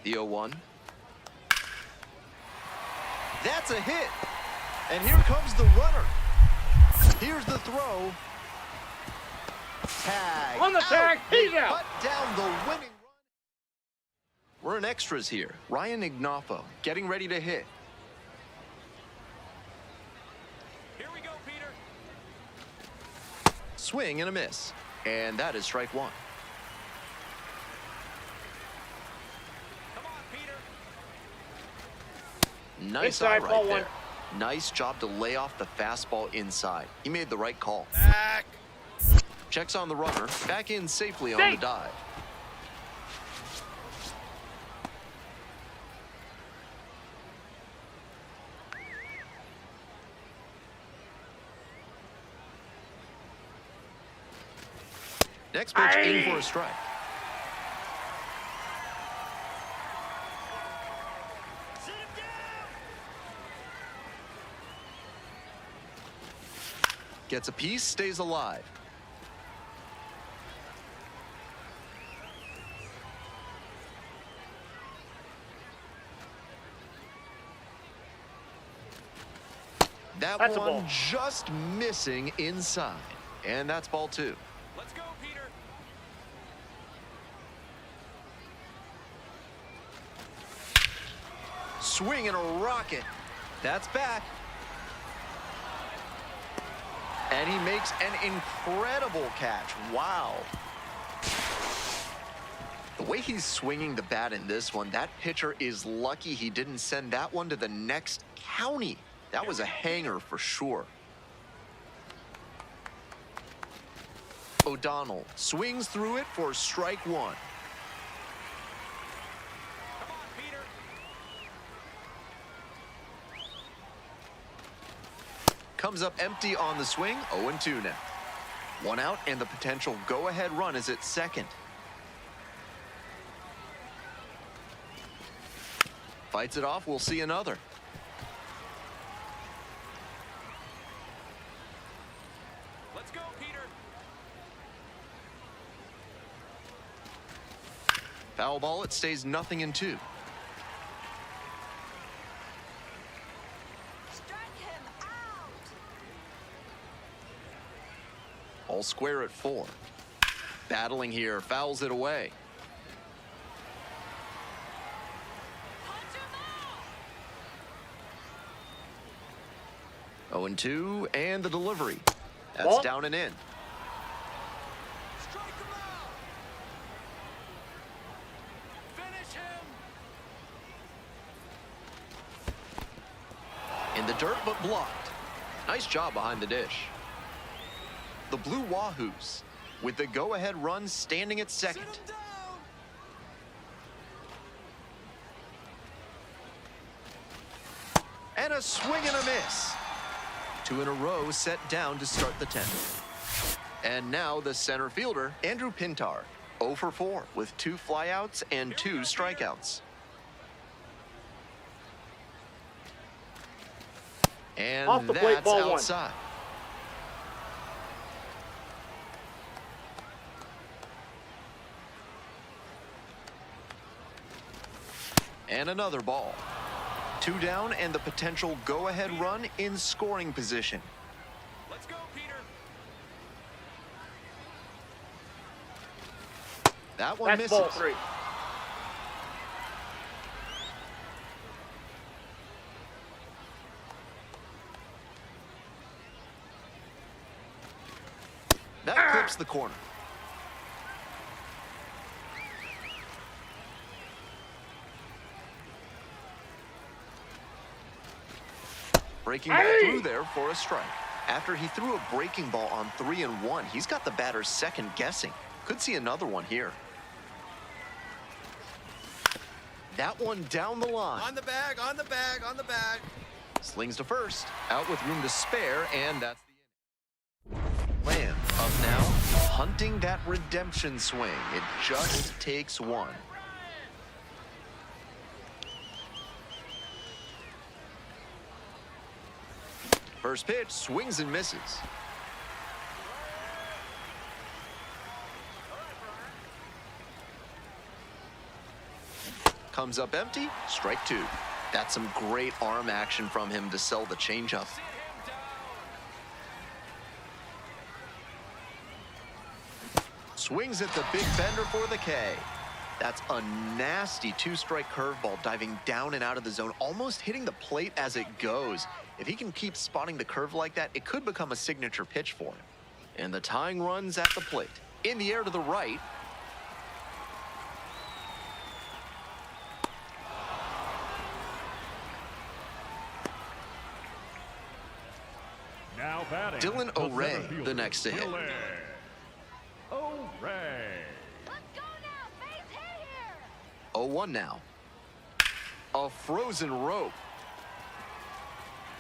S2: The 0-1. That's a hit. And here comes the runner. Here's the throw. Tag.
S9: On the tag, he's out.
S2: Cut down the winning run. We're in extras here. Ryan Ignoffo getting ready to hit.
S4: Here we go, Peter.
S2: Swing and a miss. And that is strike 1.
S4: Come on, Peter.
S2: Nice eye
S9: Inside, ball
S2: right
S9: one.
S2: there. Nice job to lay off the fastball inside. He made the right call.
S4: Back.
S2: Checks on the runner. Back in safely on the dive. Next pitch, in for a strike.
S4: Sit him down.
S2: Gets a piece, stays alive. That
S9: That's a
S2: one
S9: ball.
S2: just missing inside. And that's ball 2.
S4: Let's go, Peter.
S2: Swing and a rocket. That's back. And he makes an incredible catch. Wow. The way he's swinging the bat in this one, that pitcher is lucky he didn't send that one to the next county. That was a hanger for sure. O'Donnell swings through it for strike 1.
S4: Come on, Peter.
S2: Comes up empty on the swing, 0-2 now. 1 out, and the potential go-ahead run is at second. Fights it off, we'll see another.
S4: Let's go, Peter.
S2: Foul ball, it stays 0-2.
S5: Strike him out.
S2: All square at 4. Battling here, fouls it away.
S5: Punch him out.
S2: 0-2, and the delivery. That's
S9: Ball.
S2: down and in.
S4: Strike him out. Finish him.
S2: In the dirt, but blocked. Nice job behind the dish. The Blue Wahoos, with the go-ahead run standing at second.
S4: Sit him down.
S2: And a swing and a miss. 2 in a row set down to start the 10th. And now the center fielder, Andrew Pintar, 0 for 4 with 2 flyouts and 2 strikeouts. And
S9: Off the plate,
S2: that's
S9: ball 1.
S2: outside. And another ball. 2 down and the potential go-ahead run in scoring position.
S4: Let's go, Peter.
S2: That one
S9: That's
S2: misses.
S9: ball 3.
S2: That clips the corner. Breaking ball through there for a strike. After he threw a breaking ball on 3-1, he's got the batters second guessing. Could see another one here. That one down the line.
S3: On the bag, on the bag, on the bag.
S2: Slings to first. Out with room to spare, and that's the inning. Lamb up now, hunting that redemption swing. It just takes 1. First pitch, swings and misses. Comes up empty, strike 2. That's some great arm action from him to sell the changeup.
S4: Sit him down.
S2: Swings at the big bender for the K. That's a nasty 2-strike curveball diving down and out of the zone, almost hitting the plate as it goes. If he can keep spotting the curve like that, it could become a signature pitch for him. And the tying run's at the plate. In the air to the right.
S10: Now batting,
S2: Dylan
S10: the
S2: O'Ray,
S10: center fielder,
S2: the next to hit.
S10: Dylan O'Ray.
S5: Let's go now. Base hit here.
S2: 0-1 now. A frozen rope.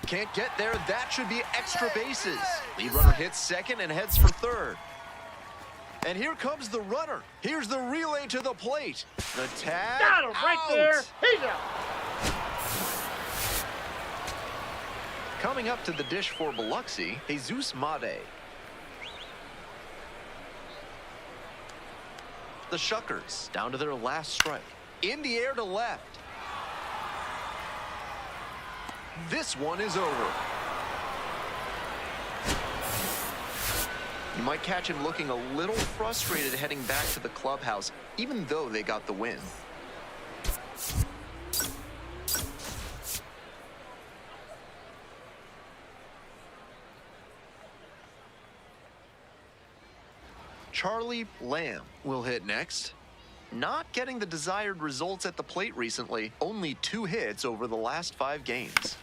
S2: Can't get there. That should be extra bases. Lead runner hits second and heads for third. And here comes the runner. Here's the relay to the plate. The tag.
S9: Got him right there. He's out.
S2: Coming up to the dish for Biloxi, Jesus Made. The Shuckers down to their last strike. In the air to left. This one is over. You might catch him looking a little frustrated heading back to the clubhouse, even though they got the win. Charlie Lamb will hit next. Not getting the desired results at the plate recently. Only 2 hits over the last 5 games.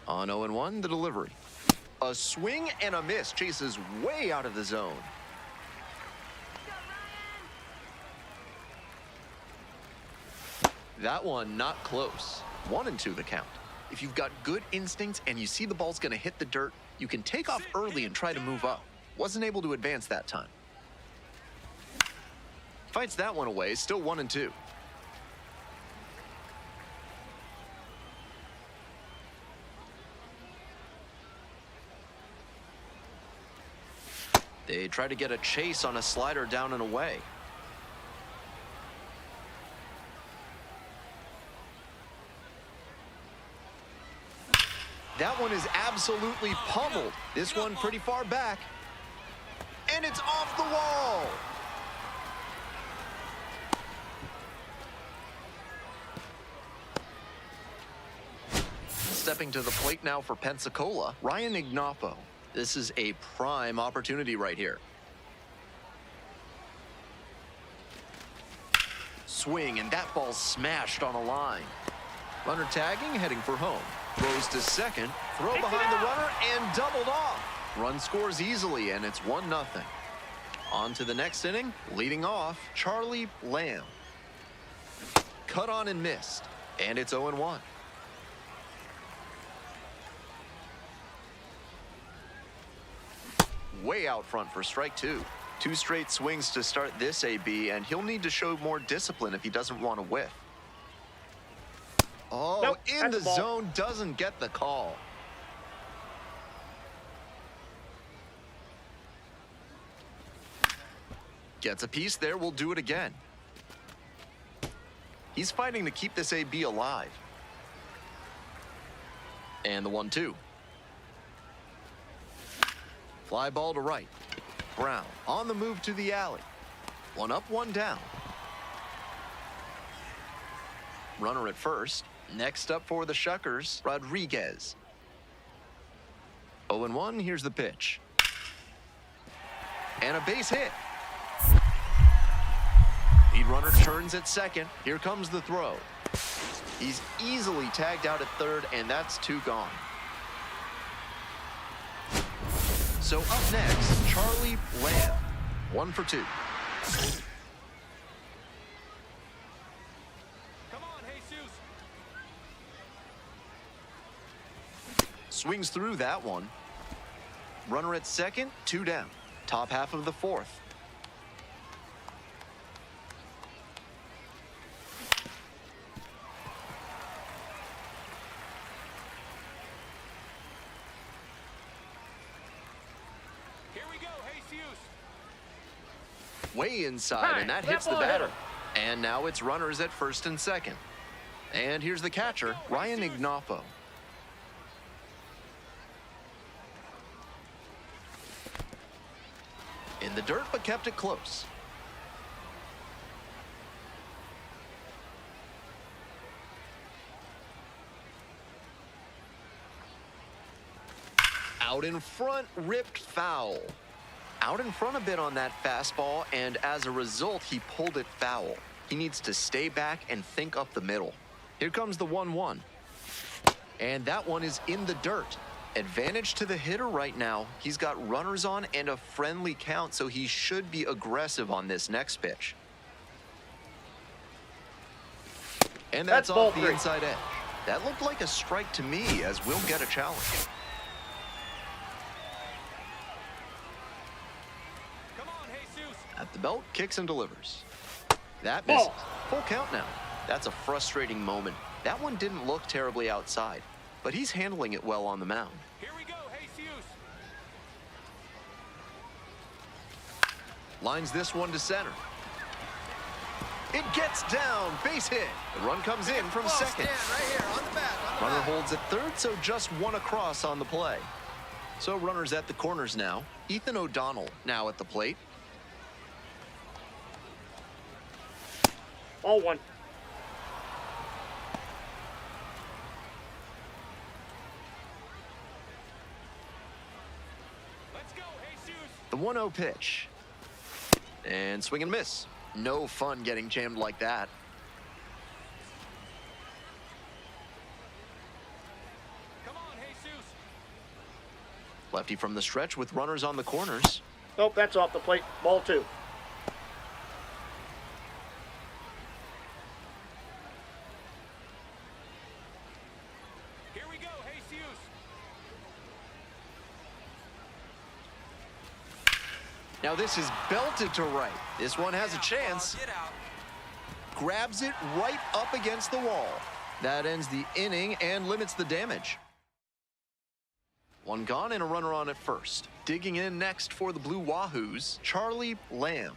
S2: On 0-1, the delivery. A swing and a miss. Chases way out of the zone. That one not close. 1-2 the count. If you've got good instincts and you see the ball's going to hit the dirt, you can take off early and try to move up. Wasn't able to advance that time. Fights that one away, still 1-2. They try to get a chase on a slider down and away. That one is absolutely pummeled. This one pretty far back. And it's off the wall. Stepping to the plate now for Pensacola, Ryan Ignapo. This is a prime opportunity right here. Swing, and that ball smashed on a line. Runner tagging, heading for home. Throws to second, throw behind the runner, and doubled off. Run scores easily, and it's 1-0. On to the next inning, leading off, Charlie Lamb. Cut on and missed, and it's 0-1. Way out front for strike 2. 2 straight swings to start this AB, and he'll need to show more discipline if he doesn't want to whiff. Oh,
S9: nope,
S2: in the
S9: ball.
S2: zone, doesn't get the call. Gets a piece there, we'll do it again. He's fighting to keep this AB alive. And the 1-2. Fly ball to right. Brown on the move to the alley. 1 up, 1 down. Runner at first. Next up for the Shuckers, Rodriguez. 0-1, here's the pitch. And a base hit. Lead runner turns at second. Here comes the throw. He's easily tagged out at third, and that's 2 gone. So up next, Charlie Lamb. 1 for 2.
S4: Come on, Jesus.
S2: Swings through that one. Runner at second, 2 down. Top half of the 4th. Way inside, and that hits the batter. And now it's runners at first and second. And here's the catcher, Ryan Ignapo. In the dirt, but kept it close. Out in front, ripped foul. Out in front a bit on that fastball, and as a result, he pulled it foul. He needs to stay back and think up the middle. Here comes the 1-1. And that one is in the dirt. Advantage to the hitter right now. He's got runners on and a friendly count, so he should be aggressive on this next pitch. And that's
S9: ball
S2: off the
S9: 3.
S2: inside edge. That looked like a strike to me, as we'll get a challenge.
S4: Come on, Jesus.
S2: At the belt, kicks and delivers. That misses.
S9: Ball.
S2: Full count now. That's a frustrating moment. That one didn't look terribly outside, but he's handling it well on the mound.
S4: Here we go, Jesus.
S2: Lines this one to center. It gets down, base hit. The run comes in from
S3: Ball
S2: second.
S3: stand right here on the bat. On the
S2: Runner
S3: bat.
S2: holds at third, so just one across on the play. So runners at the corners now. Ethan O'Donnell now at the plate.
S9: Ball 1.
S4: Let's go, Jesus.
S2: The 1-0 pitch. And swing and miss. No fun getting jammed like that.
S4: Come on, Jesus.
S2: Lefty from the stretch with runners on the corners.
S9: Nope, that's off the plate. Ball 2.
S4: Here we go, Jesus.
S2: Now this is belted to right. This one has a chance.
S4: Get out.
S2: Grabs it right up against the wall. That ends the inning and limits the damage. One gone and a runner on at first. Digging in next for the Blue Wahoos, Charlie Lamb.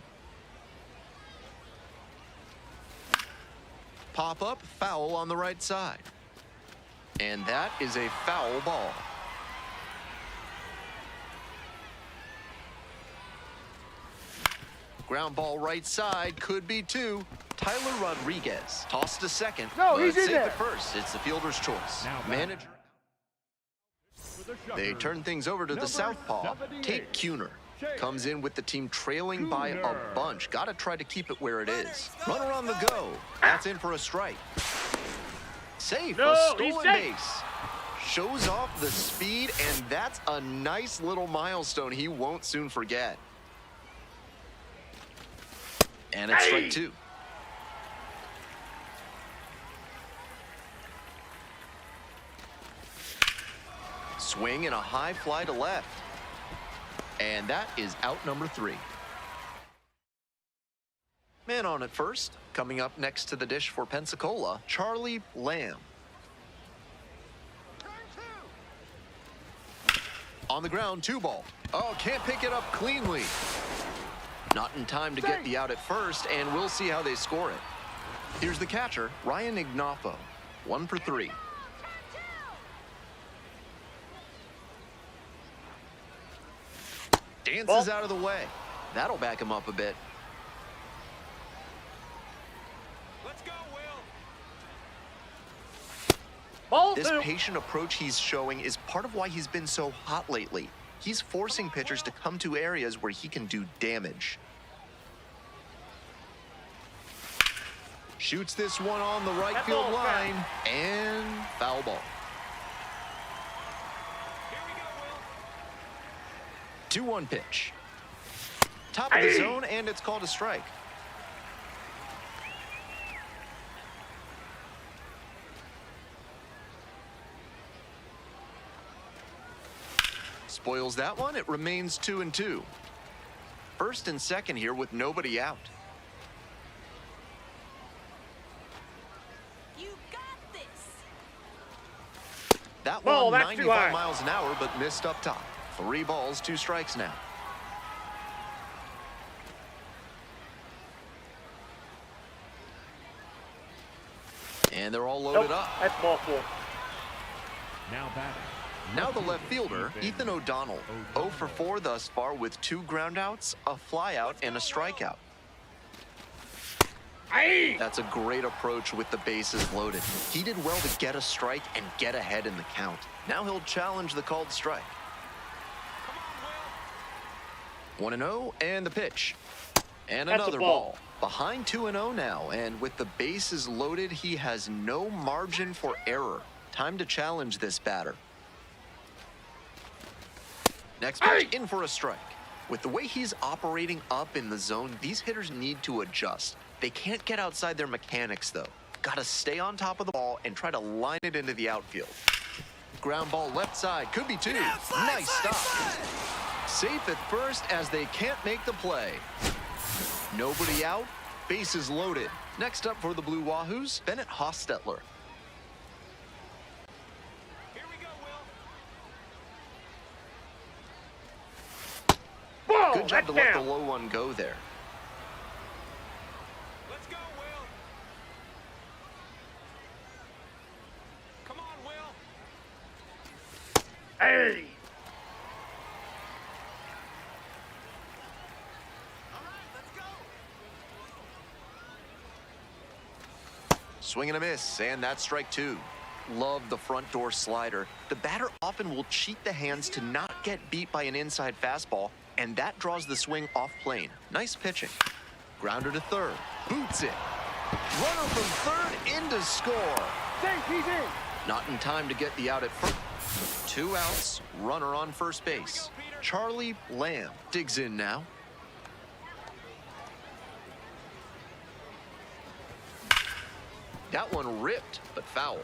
S2: Pop up, foul on the right side. And that is a foul ball. Ground ball right side, could be 2. Tyler Rodriguez tossed to second.
S9: No,
S2: but
S9: he's in
S2: safe
S9: there.
S2: at first. It's the fielder's choice. Manager. They turn things over to the southpaw. Tate Kuhner comes in with the team trailing by a bunch. Got to try to keep it where it is. Runner on the go. That's in for a strike. Safe.
S9: No,
S2: a
S9: he's
S2: stolen
S9: safe.
S2: base. Shows off the speed, and that's a nice little milestone he won't soon forget. And it's strike 2. Swing and a high fly to left. And that is out number 3. Man on at first. Coming up next to the dish for Pensacola, Charlie Lamb. On the ground, 2 ball. Oh, can't pick it up cleanly. Not in time to get the out at first, and we'll see how they score it. Here's the catcher, Ryan Ignoffo. 1 for 3. Dances out of the way. That'll back him up a bit.
S4: Let's go, Will.
S9: Ball
S2: This
S9: 2.
S2: patient approach he's showing is part of why he's been so hot lately. He's forcing pitchers to come to areas where he can do damage. Shoots this one on the right
S9: That
S2: field
S9: ball's
S2: line, and foul ball.
S4: Here we go, Will.
S2: 2-1 pitch. Top of the zone, and it's called a strike. Spoils that one. It remains 2-2. First and second here with nobody out.
S5: You got this.
S2: That
S9: Ball,
S2: one
S9: that's too
S2: 95
S9: high.
S2: miles an hour, but missed up top. 3 balls, 2 strikes now. And they're all loaded
S9: Nope,
S2: up.
S9: that's ball 4.
S2: Now the left fielder, Ethan O'Donnell. 0 for 4 thus far with 2 groundouts, a flyout, and a strikeout. That's a great approach with the bases loaded. He did well to get a strike and get ahead in the count. Now he'll challenge the called strike. 1-0, and the pitch. And
S9: That's a
S2: another
S9: ball.
S2: ball. Behind 2-0 now, and with the bases loaded, he has no margin for error. Time to challenge this batter. Next pitch, in for a strike. With the way he's operating up in the zone, these hitters need to adjust. They can't get outside their mechanics, though. Got to stay on top of the ball and try to line it into the outfield. Ground ball left side, could be two. Nice stop. Safe at first as they can't make the play. Nobody out, bases loaded. Next up for the Blue Wahoos, Bennett Hostetler.
S4: Here we go, Will.
S9: Whoa,
S2: Good job
S9: that's
S2: to let the
S9: down.
S2: low one go there.
S4: Let's go, Will. Come on, Will.
S9: Hey.
S2: Swing and a miss, and that's strike two. Love the front door slider. The batter often will cheat the hands to not get beat by an inside fastball, and that draws the swing off plane. Nice pitching. Grounder to third. Boots it. Runner from third in to score.
S9: Safe, he's in.
S2: Not in time to get the out at first. 2 outs, runner on first base. Charlie Lamb digs in now. That one ripped, but foul.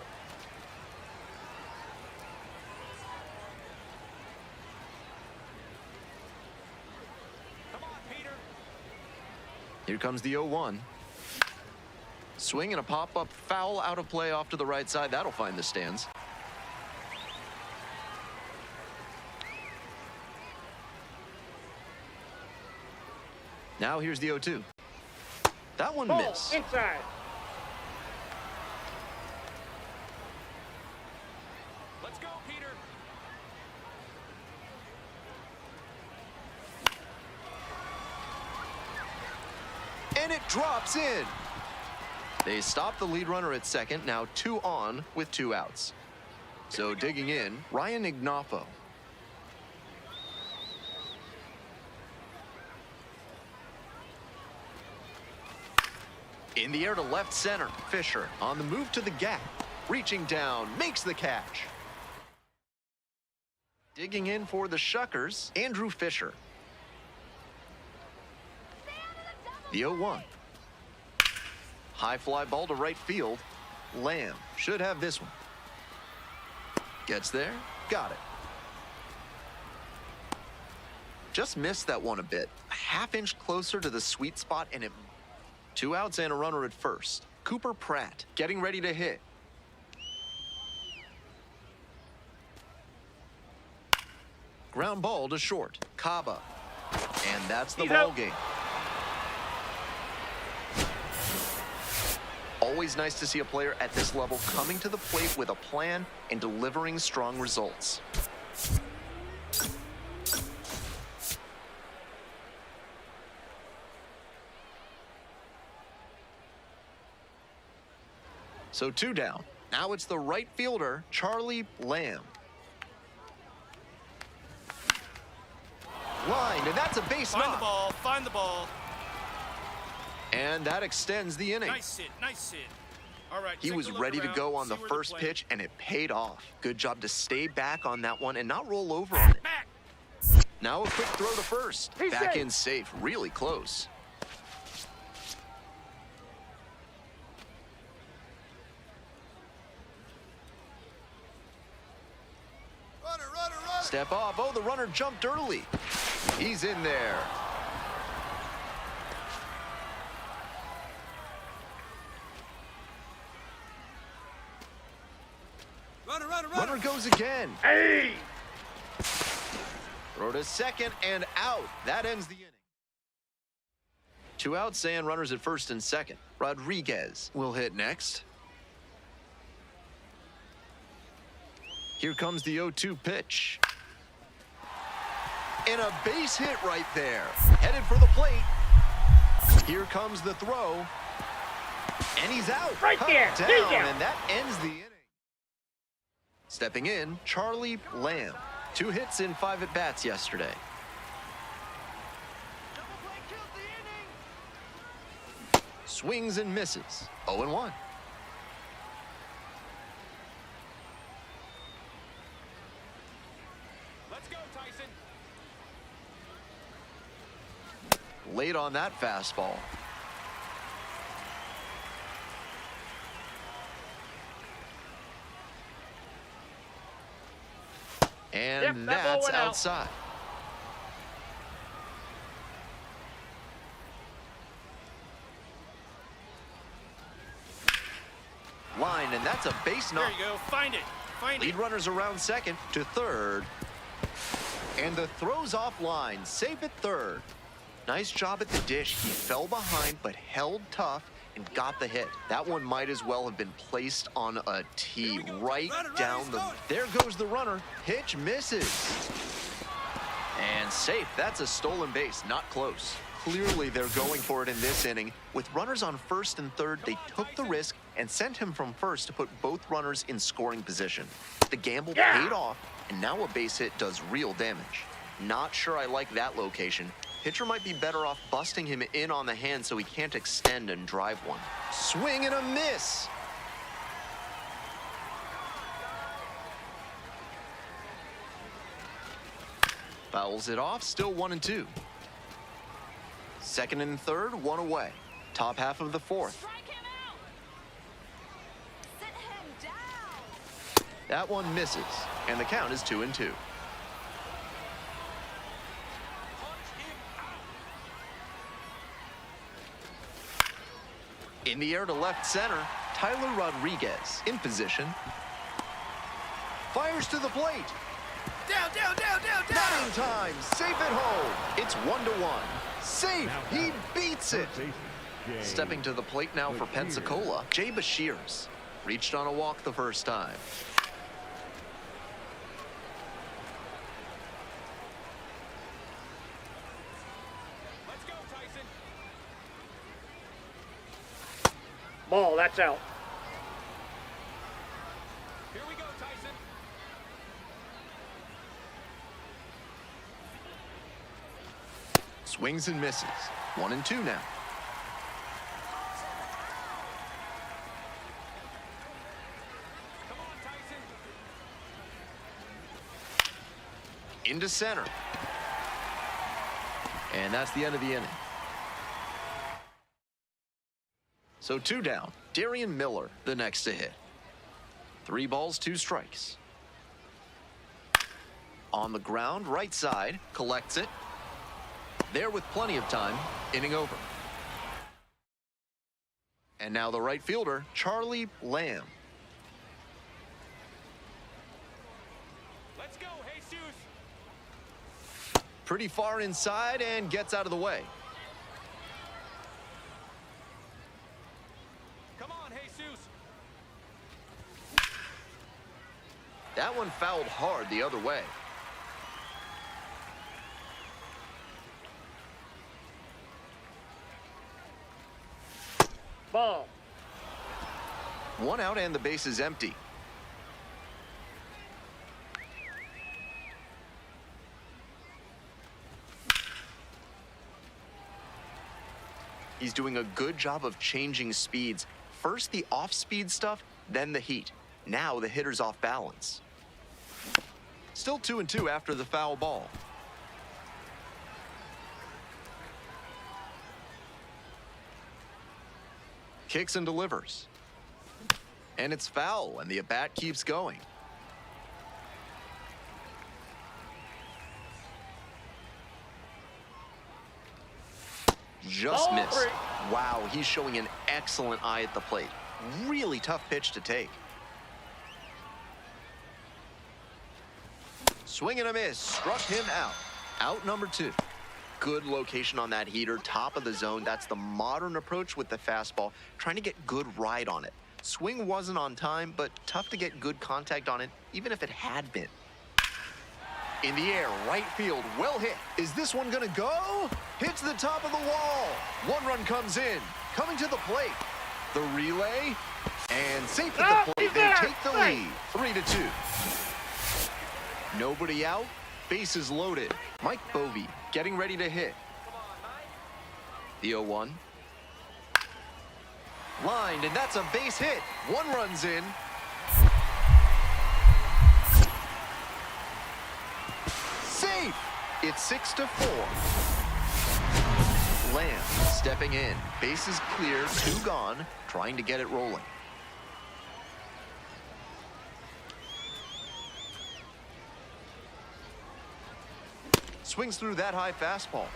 S4: Come on, Peter.
S2: Here comes the 0-1. Swing and a pop-up foul out of play off to the right side. That'll find the stands. Now here's the 0-2. That one
S9: Ball
S2: missed.
S9: inside.
S4: Let's go, Peter.
S2: And it drops in. They stop the lead runner at second, now 2 on with 2 outs. So digging in, Ryan Ignapo. In the air to left center, Fisher on the move to the gap. Reaching down, makes the catch. Digging in for the Shuckers, Andrew Fisher. The 0-1. High fly ball to right field. Lamb should have this one. Gets there, got it. Just missed that one a bit. A half-inch closer to the sweet spot, and it... 2 outs and a runner at first. Cooper Pratt getting ready to hit. Ground ball to short. Kaba. And that's the ball game. Always nice to see a player at this level coming to the plate with a plan and delivering strong results. So 2 down. Now it's the right fielder, Charlie Lamb. Lined, and that's a base
S3: Find the
S2: knock.
S3: ball, find the ball.
S2: And that extends the inning.
S3: Nice hit, nice hit. All right,
S2: He
S3: take
S2: was
S3: a look
S2: ready to
S3: around,
S2: go on the
S3: see where
S2: first
S3: they're
S2: pitch, and it paid off. Good job to stay back on that one and not roll over on it.
S3: Back.
S2: Now a quick throw to first.
S9: He's
S2: Back
S9: safe.
S2: in safe, really close.
S3: Runner.
S2: Step off. Oh, the runner jumped early. He's in there. Runner goes again.
S9: Hey.
S2: Throw to second and out. That ends the inning. 2 outs and runners at first and second. Rodriguez will hit next. Here comes the 0-2 pitch. And a base hit right there. Headed for the plate. Here comes the throw. And he's out.
S9: Right
S2: Cut
S9: there.
S2: down,
S9: He's out.
S2: and that ends the inning. Stepping in, Charlie Lamb. 2 hits in 5 at-bats yesterday. Swings and misses. 0-1.
S4: Let's go, Tyson.
S2: Late on that fastball. And
S9: Yep, that ball
S2: that's
S9: went out.
S2: outside. Line, and that's a base knock.
S3: There you go. Find it. Find
S2: Lead
S3: it.
S2: runners around second to third. And the throw's offline, safe at third. Nice job at the dish. He fell behind, but held tough and got the hit. That one might as well have been placed on a tee right down the... There goes the runner. Pitch misses. And safe. That's a stolen base. Not close. Clearly, they're going for it in this inning. With runners on first and third, they took the risk and sent him from first to put both runners in scoring position. The gamble paid off, and now a base hit does real damage. Not sure I like that location. Pitcher might be better off busting him in on the hand so he can't extend and drive one. Swing and a miss. Fouls it off, still 1-2. Second and third, one away. Top half of the fourth.
S5: Strike him out. Sit him down.
S2: That one misses, and the count is 2-2. In the air to left center, Tyler Rodriguez in position. Fires to the plate.
S3: Down, down, down, down, down.
S2: Not in time. Safe at home. It's 1-1. Safe. He beats it. Stepping to the plate now for Pensacola, Jay Bashirs. Reached on a walk the first time.
S4: Let's go, Tyson.
S9: Ball, that's out.
S4: Here we go, Tyson.
S2: Swings and misses. 1-2 now.
S4: Come on, Tyson.
S2: Into center. And that's the end of the inning. So 2 down. Darian Miller, the next to hit. 3 balls, 2 strikes. On the ground, right side, collects it. There with plenty of time, inning over. And now the right fielder, Charlie Lamb.
S4: Let's go, Jesus.
S2: Pretty far inside and gets out of the way.
S4: Come on, Jesus.
S2: That one fouled hard the other way.
S9: Ball.
S2: 1 out and the base is empty. He's doing a good job of changing speeds. First the off-speed stuff, then the heat. Now the hitter's off balance. Still 2-2 after the foul ball. Kicks and delivers. And it's foul, and the at-bat keeps going. Just
S9: Ball
S2: missed.
S9: 3.
S2: Wow, he's showing an excellent eye at the plate. Really tough pitch to take. Swing and a miss. Struck him out. Out number 2. Good location on that heater, top of the zone. That's the modern approach with the fastball, trying to get good ride on it. Swing wasn't on time, but tough to get good contact on it, even if it had been. In the air, right field, well hit. Is this one gonna go? Hits the top of the wall. 1 run comes in, coming to the plate. The relay, and safe at the plate. They take the lead, 3-2. Nobody out, bases loaded. Mike Bovee getting ready to hit. The 0-1. Lined, and that's a base hit. 1 run's in. Safe! It's 6-4. Lamb stepping in. Bases clear, 2 gone, trying to get it rolling. swings through that high fastball.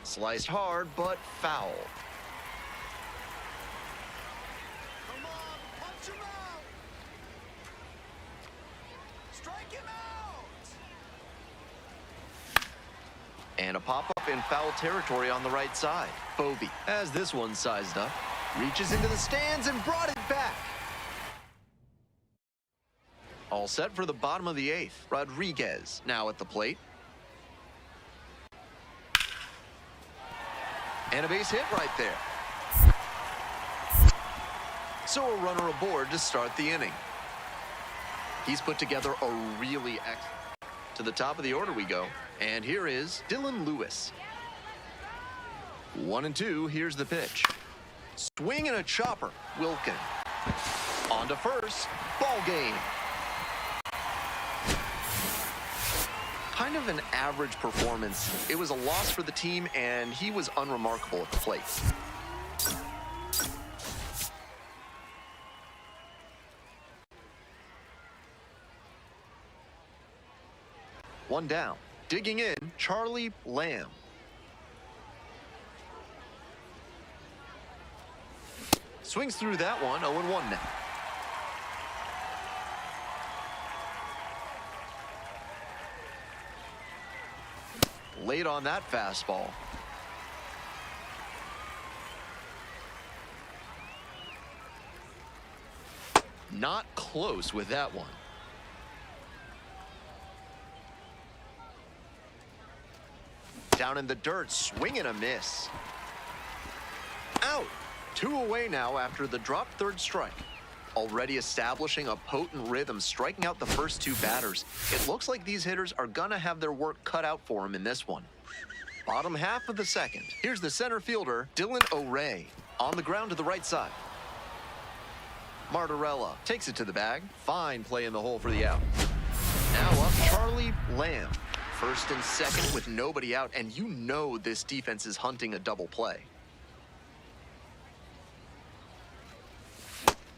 S2: Sliced hard, but foul.
S3: Come on, punch him out. Strike him out.
S2: And a pop-up in foul territory on the right side. Bovee has this one sized up. Reaches into the stands and brought it back. All set for the bottom of the 8th. Rodriguez now at the plate. And a base hit right there. So a runner aboard to start the inning. He's put together a really excellent. To the top of the order we go. And here is Dylan Lewis. 1-2, here's the pitch. Swing and a chopper. Wilkin. On to first. Ball game. Kind of an average performance. It was a loss for the team, and he was unremarkable at the plate. One down. Digging in, Charlie Lamb. Swings through that one, 0-1 now. Late on that fastball. Not close with that one. Down in the dirt, swing and a miss. Out. 2 away now after the drop third strike. Already establishing a potent rhythm, striking out the first 2 batters. It looks like these hitters are gonna have their work cut out for them in this one. Bottom half of the 2nd. Here's the center fielder, Dylan O'Ray. On the ground to the right side. Martorella takes it to the bag. Fine play in the hole for the out. Now up Charlie Lamb. First and second with nobody out, and you know this defense is hunting a double play.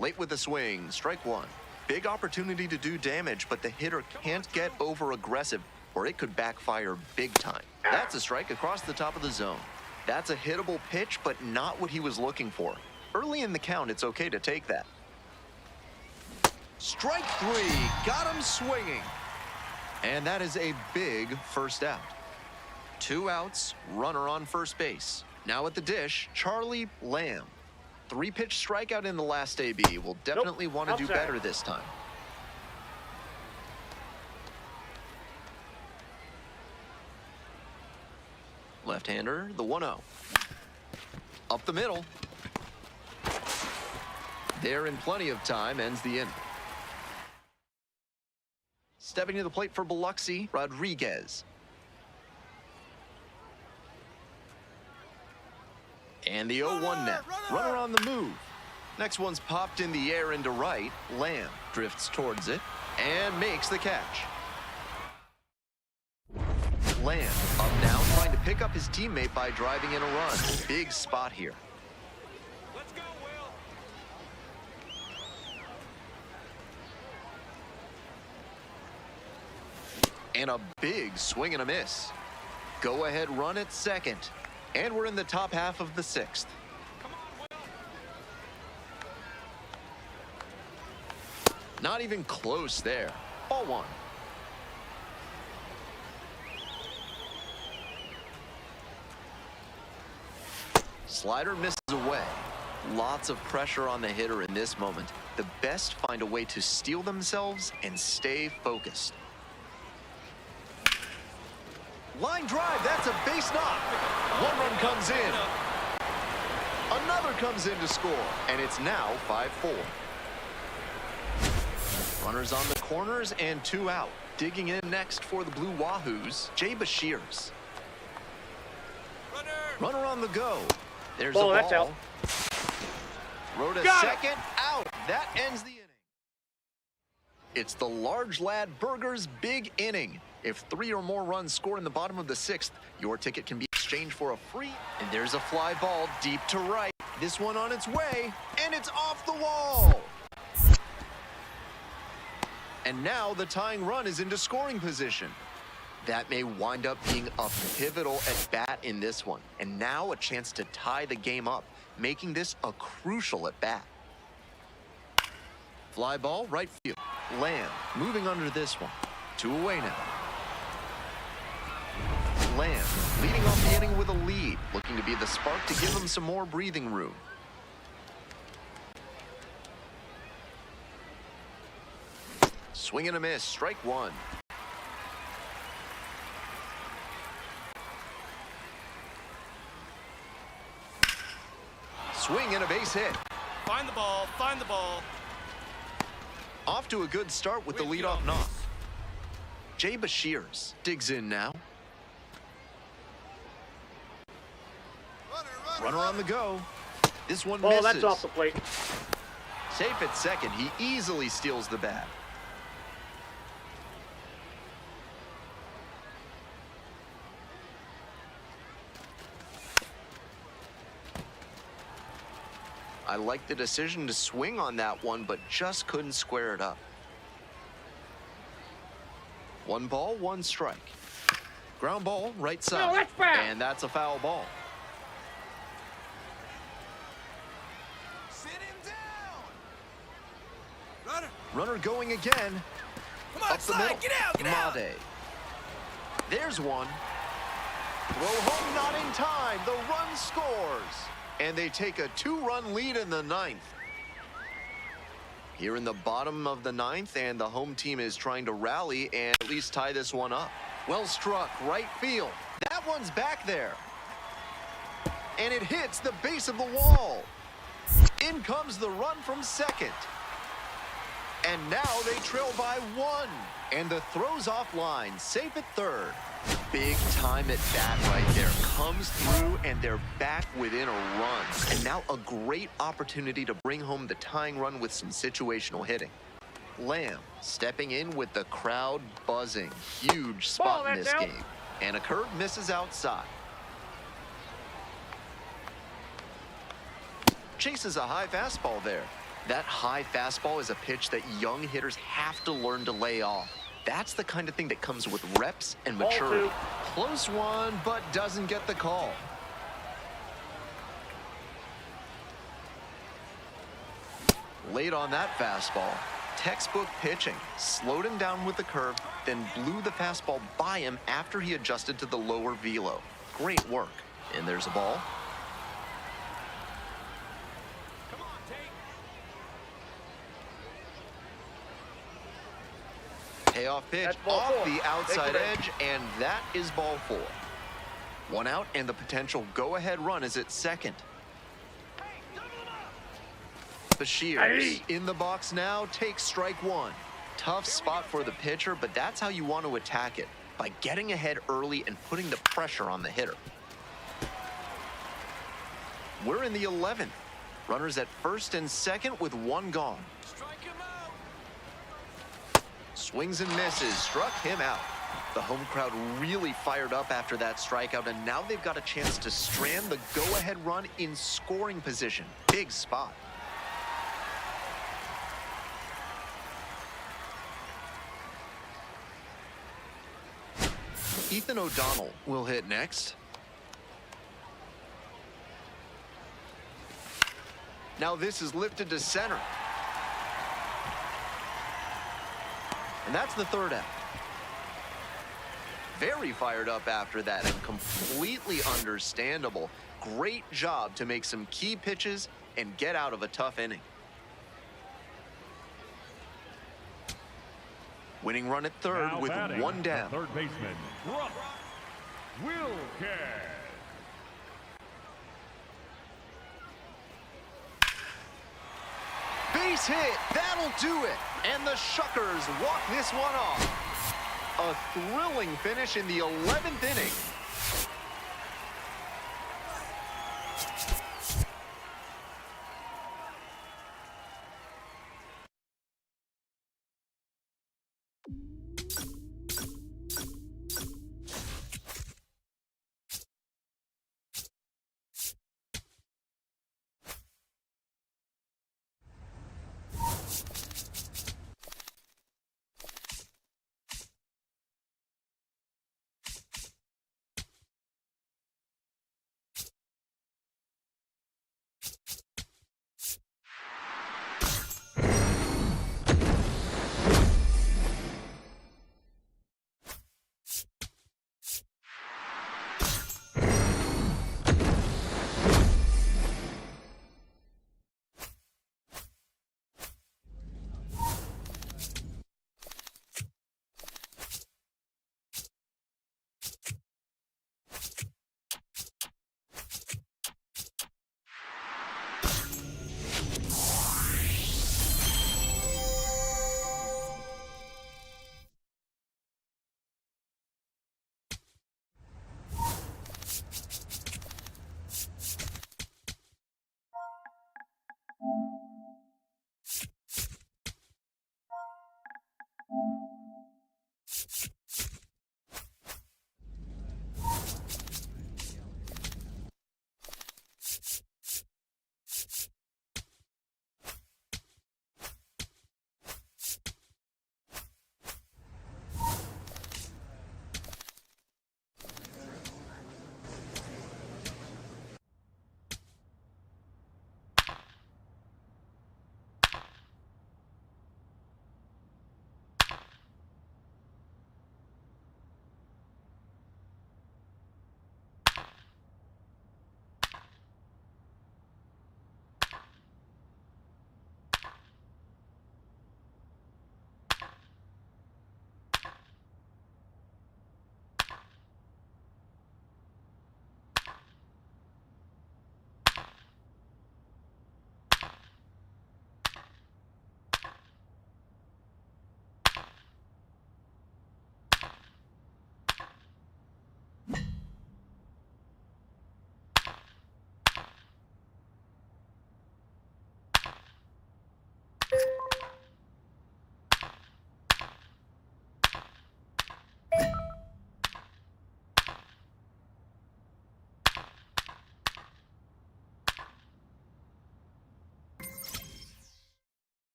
S2: Late with the swing, strike 1. Big opportunity to do damage, but the hitter can't get over aggressive or it could backfire big time. That's a strike across the top of the zone. That's a hittable pitch, but not what he was looking for. Early in the count, it's okay to take that. Strike 3, got him swinging. And that is a big first out. 2 outs, runner on first base. Now at the dish, Charlie Lamb. 3-pitch strikeout in the last AB. Will definitely want to do better this time. Left-hander, the 1-0. Up the middle. There in plenty of time, ends the inning. Stepping to the plate for Biloxi, Rodriguez. And the 0-1 net. Runner on the move. Next one's popped in the air into right. Lamb drifts towards it and makes the catch. Lamb up now, trying to pick up his teammate by driving in a run. Big spot here.
S4: Let's go, Will.
S2: And a big swing and a miss. Go ahead run at second. And we're in the top half of the 6th.
S4: Come on, Will.
S2: Not even close there. Ball 1. Slider misses away. Lots of pressure on the hitter in this moment. The best find a way to steel themselves and stay focused. Line drive, that's a base knock. 1 run comes in. Another comes in to score, and it's now 5-4. Runners on the corners and 2 out. Digging in next for the Blue Wahoos, Jay Bashirs. Runner on the go. There's a ball.
S9: That's out.
S2: Throw to second, out. That ends the inning. It's the large lad Burger's big inning. If 3 or more runs score in the bottom of the 6th, your ticket can be extra exchange for a free. And there's a fly ball deep to right. This one on its way, and it's off the wall. And now the tying run is into scoring position. That may wind up being a pivotal at bat in this one. And now a chance to tie the game up, making this a crucial at bat. Fly ball, right field. Lamb moving under this one. 2 away now. Lamb leading off the inning with a lead, looking to be the spark to give him some more breathing room. Swing and a miss, strike 1. Swing and a base hit.
S3: Find the ball, find the ball.
S2: Off to a good start with the leadoff knock. Jay Bashirs digs in now. Runner on the go. This one misses.
S9: That's off the plate.
S2: Safe at second, he easily steals the bat. I like the decision to swing on that one, but just couldn't square it up. 1 ball, 1 strike. Ground ball, right side.
S9: No, that's foul.
S2: And that's a foul ball.
S3: Sit him down.
S2: Runner going again.
S3: Come on,
S2: Up the middle.
S3: get out, get out.
S2: Made. There's one. Throw home, not in time. The run scores. And they take a 2-run lead in the 9th. Here in the bottom of the 9th, and the home team is trying to rally and at least tie this one up. Well struck, right field. That one's back there. And it hits the base of the wall. In comes the run from second. And now they trail by 1. And the throw's offline, safe at third. Big time at bat right there. Comes through, and they're back within a run. And now a great opportunity to bring home the tying run with some situational hitting. Lamb stepping in with the crowd buzzing. Huge spot in this game. And a curve misses outside. Chases a high fastball there. That high fastball is a pitch that young hitters have to learn to lay off. That's the kind of thing that comes with reps and maturity. Close one, but doesn't get the call. Late on that fastball. Textbook pitching. Slowed him down with the curve, then blew the fastball by him after he adjusted to the lower velo. Great work. And there's a ball.
S4: Come on, Tate.
S2: Payoff pitch
S9: ball
S2: off
S9: 4.
S2: the outside
S9: Take it.
S2: edge, and that is ball 4. 1 out, and the potential go-ahead run is at second. Bashirs in the box now, takes strike 1. Tough spot for the pitcher, but that's how you want to attack it, by getting ahead early and putting the pressure on the hitter. We're in the 11th. Runners at first and second with 1 gone.
S4: Strike him out.
S2: Swings and misses, struck him out. The home crowd really fired up after that strikeout, and now they've got a chance to strand the go-ahead run in scoring position. Big spot. Ethan O'Donnell will hit next. Now this is lifted to center. And that's the 3rd out. Very fired up after that and completely understandable. Great job to make some key pitches and get out of a tough inning. Winning run at third
S10: Now
S2: with
S10: batting,
S2: 1 down.
S10: Third baseman, Wilkes.
S2: Base hit, that'll do it. And the Shuckers walk this one off. A thrilling finish in the 11th inning.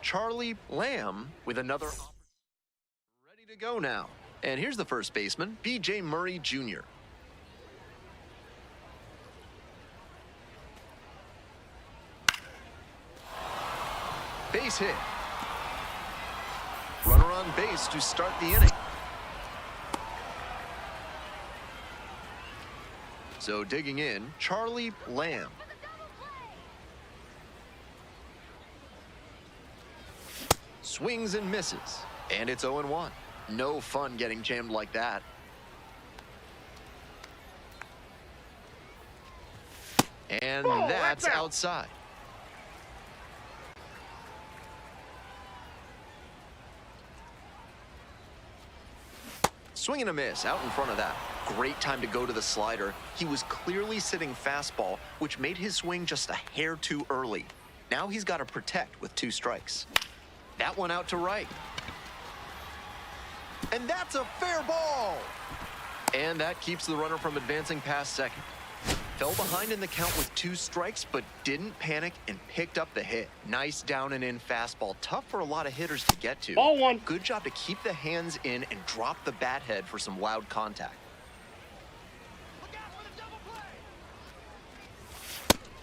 S2: Charlie Lamb with another ready to go now. And here's the first baseman, B.J. Murray Jr. Base hit. Runner on base to start the inning. So digging in, Charlie Lamb. Swings and misses. And it's 0-1. No fun getting jammed like that. And that's outside. Swing and a miss out in front of that. Great time to go to the slider. He was clearly sitting fastball, which made his swing just a hair too early. Now he's got to protect with 2 strikes. That one out to right. And that's a fair ball. And that keeps the runner from advancing past second. Fell behind in the count with 2 strikes, but didn't panic and picked up the hit. Nice down and in fastball. Tough for a lot of hitters to get to.
S9: Ball 1.
S2: Good job to keep the hands in and drop the bat head for some loud contact.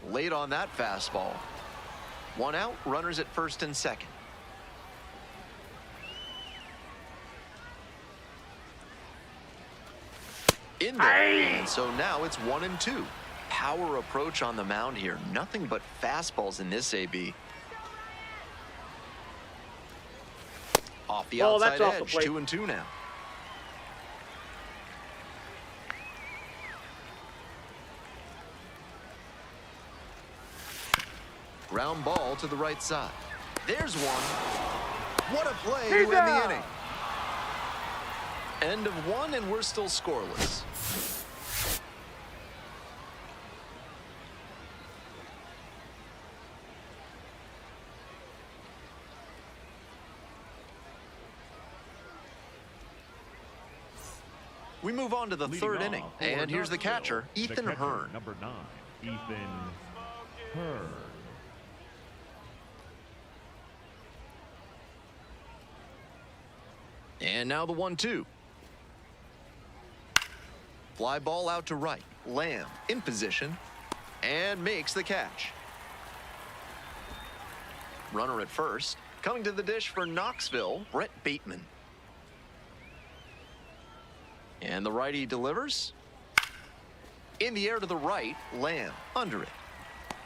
S2: Late on that fastball. 1 out, runners at first and second. In there, and so now it's 1-2. Power approach on the mound here. Nothing but fastballs in this AB. Off the outside edge, 2-2 now. Ground ball to the right side. There's one. What a play to end the inning. End of 1, and we're still scoreless. We move on to the third inning, and here's the catcher, Ethan Hearn.
S10: Number 9, Ethan Hearn.
S2: And now the 1-2. Fly ball out to right. Lamb in position and makes the catch. Runner at first. Coming to the dish for Knoxville, Brett Bateman. And the righty delivers. In the air to the right, Lamb under it.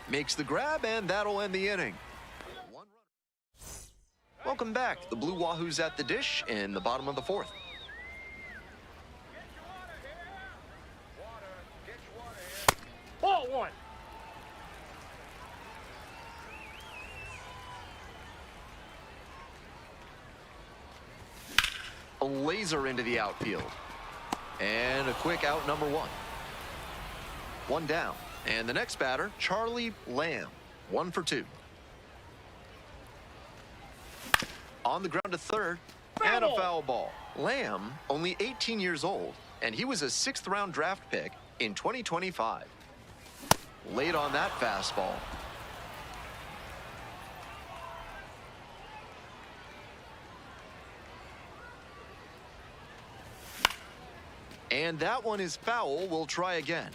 S2: Makes the grab, and that'll end the inning. Welcome back. The Blue Wahoos at the dish in the bottom of the 4th.
S9: Ball 1.
S2: A laser into the outfield. And a quick out, number 1. 1 down. And the next batter, Charlie Lamb. 1 for 2. On the ground to third, and a foul ball. Lamb, only 18 years old, and he was a 6th-round draft pick in 2025. Late on that fastball. And that one is foul. We'll try again.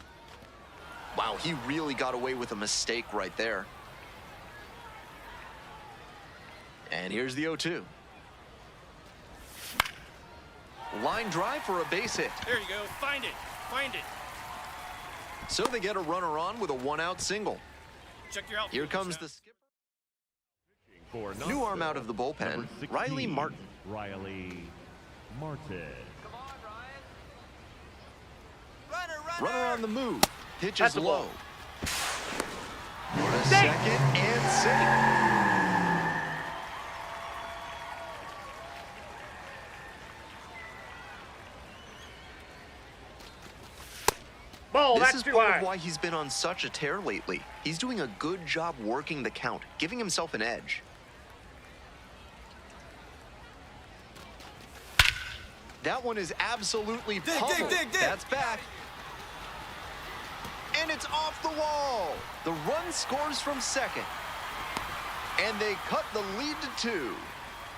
S2: Wow, he really got away with a mistake right there. And here's the 0-2. Line drive for a base hit.
S4: There you go. Find it. Find it.
S2: So they get a runner on with a 1-out single.
S4: Check your outfield.
S2: Here comes the skipper. New arm out of the bullpen,
S10: 16,
S2: Riley Martin.
S10: Riley Martin.
S2: Runner on the move. Pitch is
S9: That's a
S2: low.
S9: ball.
S2: For a second and safe.
S9: Ball,
S2: This
S9: that's
S2: is
S9: too
S2: part
S9: high.
S2: of why he's been on such a tear lately. He's doing a good job working the count, giving himself an edge. That one is absolutely pummeled. That's back. And it's off the wall. The run scores from second. And they cut the lead to 2.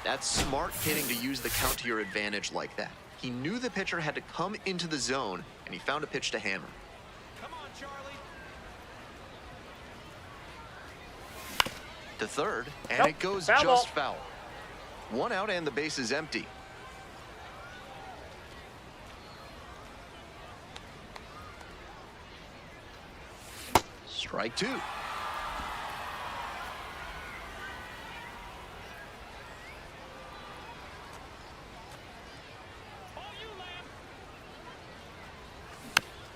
S2: That's smart hitting to use the count to your advantage like that. He knew the pitcher had to come into the zone, and he found a pitch to hammer.
S3: Come on, Charlie.
S2: To third, and
S9: Nope.
S2: it goes
S9: Foul
S2: just
S9: ball.
S2: foul. 1 out and the base is empty. Strike 2.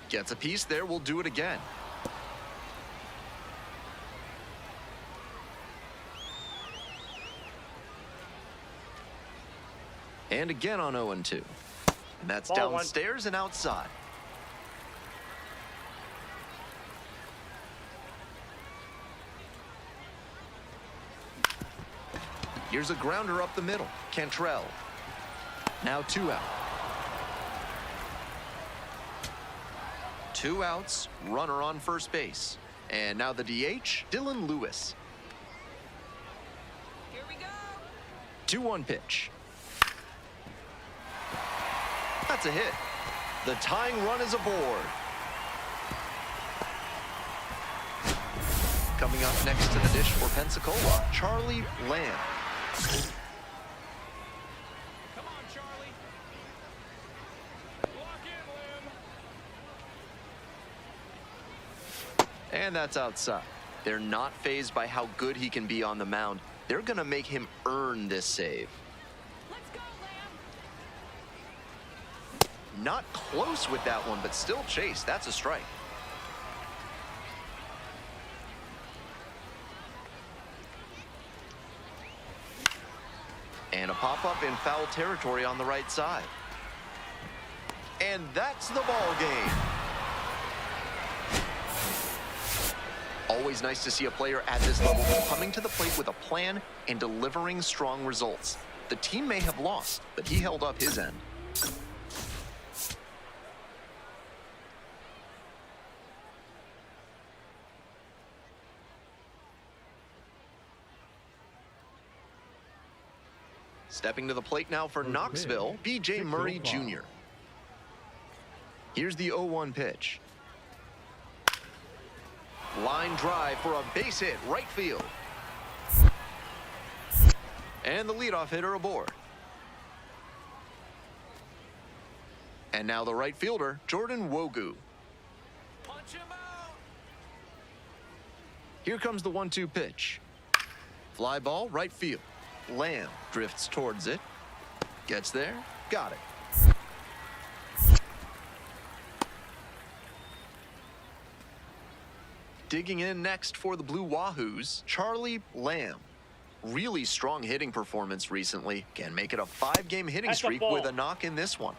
S2: Gets a piece there, we'll do it again. And again on 0-2. And that's
S9: Ball 1.
S2: downstairs and outside. Here's a grounder up the middle. Cantrell. Now 2 out. 2 outs, runner on first base. And now the DH, Dylan Lewis.
S5: Here we go.
S2: 2-1 pitch. That's a hit. The tying run is aboard. Coming up next to the dish for Pensacola, Charlie Lamb.
S3: Come on, Charlie. Lock in, Lim.
S2: And that's outside. They're not fazed by how good he can be on the mound. They're going to make him earn this save.
S5: Let's go, Lamb.
S2: Not close with that one, but still chase. That's a strike. And a pop-up in foul territory on the right side. And that's the ball game. Always nice to see a player at this level coming to the plate with a plan and delivering strong results. The team may have lost, but he held up his end. Stepping to the plate now for Knoxville, B.J. Murray Jr. Here's the 0-1 pitch. Line drive for a base hit, right field. And the leadoff hitter aboard. And now the right fielder, Jordan Wogu.
S3: Punch him out.
S2: Here comes the 1-2 pitch. Fly ball, right field. Lamb drifts towards it. Gets there. Got it. Digging in next for the Blue Wahoos, Charlie Lamb. Really strong hitting performance recently. Can make it a 5-game hitting
S9: That's a
S2: streak
S9: ball.
S2: with a knock in this one.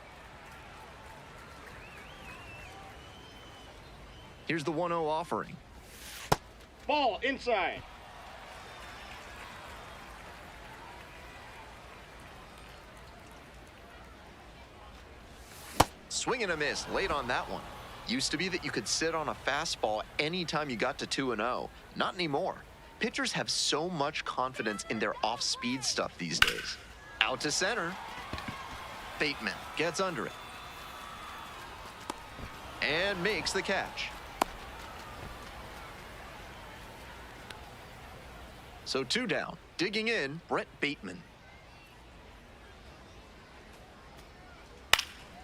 S2: Here's the 1-0 offering.
S9: Ball inside.
S2: Swing and a miss late on that one. Used to be that you could sit on a fastball anytime you got to 2-0. Not anymore. Pitchers have so much confidence in their off-speed stuff these days. Out to center. Bateman gets under it. And makes the catch. So 2 down. Digging in, Brett Bateman.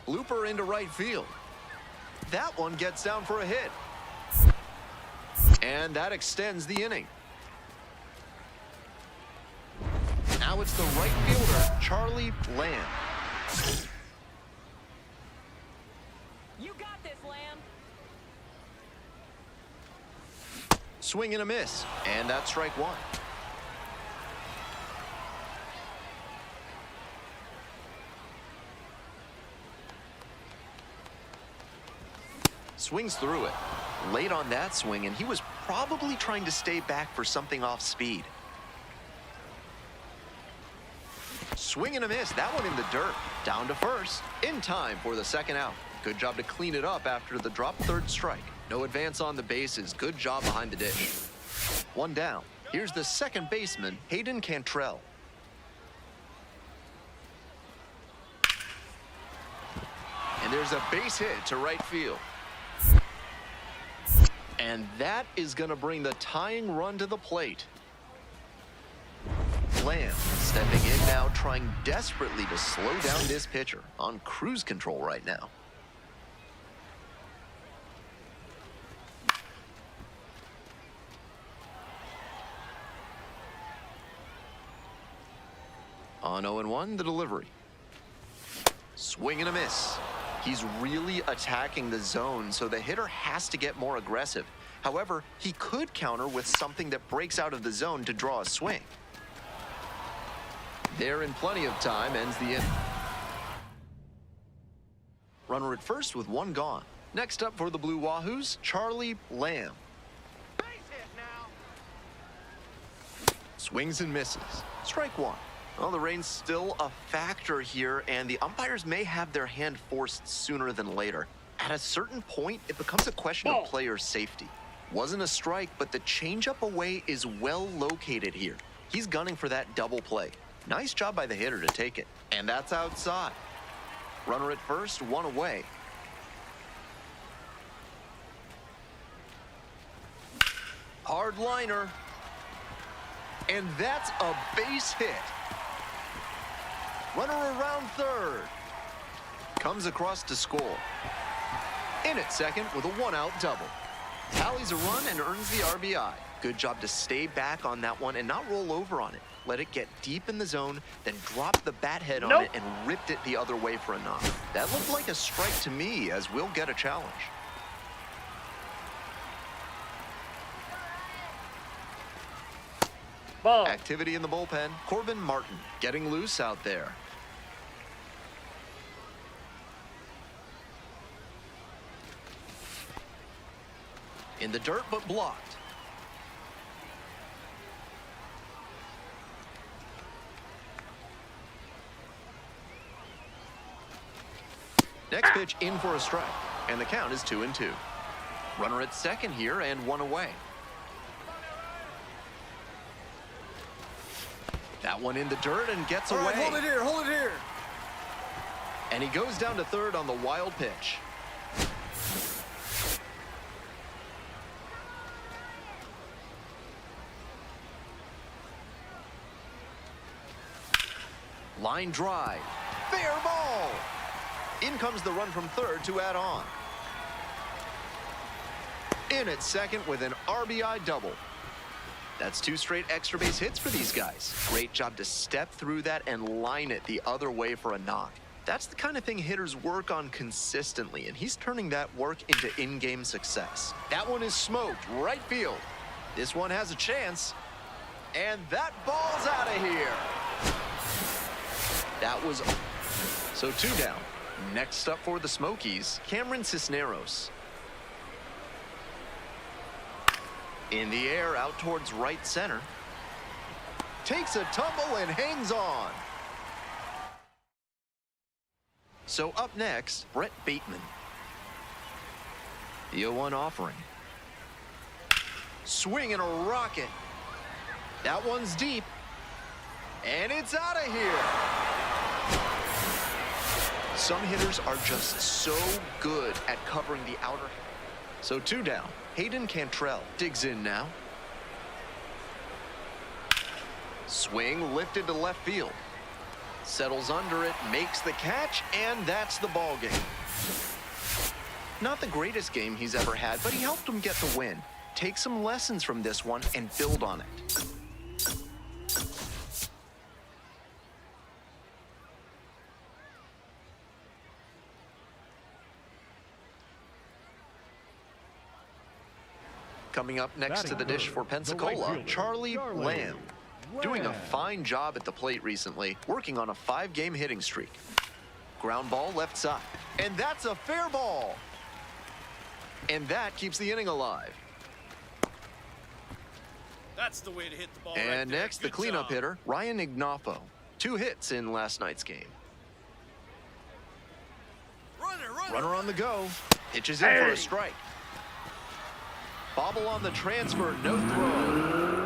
S2: Looper into right field. That one gets down for a hit. And that extends the inning. Now it's the right fielder, Charlie Lamb.
S5: You got this, Lamb.
S2: Swing and a miss. And that's strike 1. Swings through it. Late on that swing, and he was probably trying to stay back for something off speed. Swing and a miss. That one in the dirt. Down to first. In time for the 2nd out. Good job to clean it up after the drop 3rd strike. No advance on the bases. Good job behind the dish. 1 down. Here's the second baseman, Hayden Cantrell. And there's a base hit to right field. And that is going to bring the tying run to the plate. Lamb stepping in now, trying desperately to slow down this pitcher on cruise control right now. On 0-1, the delivery. Swing and a miss. He's really attacking the zone, so the hitter has to get more aggressive. However, he could counter with something that breaks out of the zone to draw a swing. There in plenty of time, ends the inning. Runner at first with one gone. Next up for the Blue Wahoos, Charlie Lamb.
S3: Base hit now.
S2: Swings and misses. Strike one. Well, the rain's still a factor here, and the umpires may have their hand forced sooner than later. At a certain point, it becomes a question of player safety. Wasn't a strike, but the changeup away is well located here. He's gunning for that double play. Nice job by the hitter to take it. And that's outside. Runner at first, one away. Hard liner. And that's a base hit. Runner around third. Comes across to score. In at second with a one-out double. Tallies a run and earns the RBI. Good job to stay back on that one and not roll over on it. Let it get deep in the zone, then drop the bat head on it and ripped it the other way for a knock. That looked like a strike to me, as we'll get a challenge.
S9: Ball.
S2: Activity in the bullpen. Corbin Martin getting loose out there. In the dirt, but blocked. Next pitch in for a strike, and the count is 2-2. Runner at second here and one away. That one in the dirt and gets away.
S3: All right, hold it here, hold it here.
S2: And he goes down to third on the wild pitch. Line drive. Fair ball. In comes the run from third to add on. In at second with an RBI double. That's two straight extra base hits for these guys. Great job to step through that and line it the other way for a knock. That's the kind of thing hitters work on consistently, and he's turning that work into in-game success. That one is smoked right field. This one has a chance, and that ball's out of here. That was so two down. Next up for the Smokies, Cameron Cisneros. In the air, out towards right center. Takes a tumble and hangs on. So up next, Brett Bateman. The 0-1 offering. Swing and a rocket. That one's deep. And it's out of here. Some hitters are just so good at covering the outer. So two down. Hayden Cantrell digs in now. Swing lifted to left field. Settles under it, makes the catch, and that's the ball game. Not the greatest game he's ever had, but he helped him get the win. Take some lessons from this one and build on it. Coming up next to the dish for Pensacola, Charlie Lamb. Doing a fine job at the plate recently, working on a 5-game hitting streak. Ground ball left side. And that's a fair ball. And that keeps the inning alive.
S4: That's the way to hit the ball.
S2: And
S4: right there.
S2: next, the
S4: Good
S2: cleanup
S4: job.
S2: hitter, Ryan Ignoffo. 2 hits in last night's game. Runner on the go. Pitches in for a strike. Bobble on the transfer, no throw.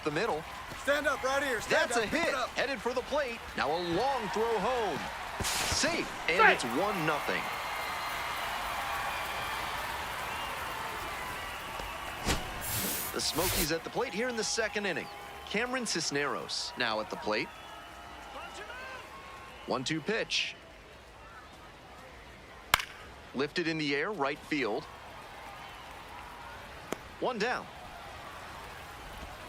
S2: up the middle.
S3: Stand up right here.
S2: That's a hit. Headed for the plate. Now a long throw home. Safe. And it's 1-0. The Smokies at the plate here in the second inning. Cameron Cisneros now at the plate. 1-2 pitch. Lifted in the air, right field. 1 down.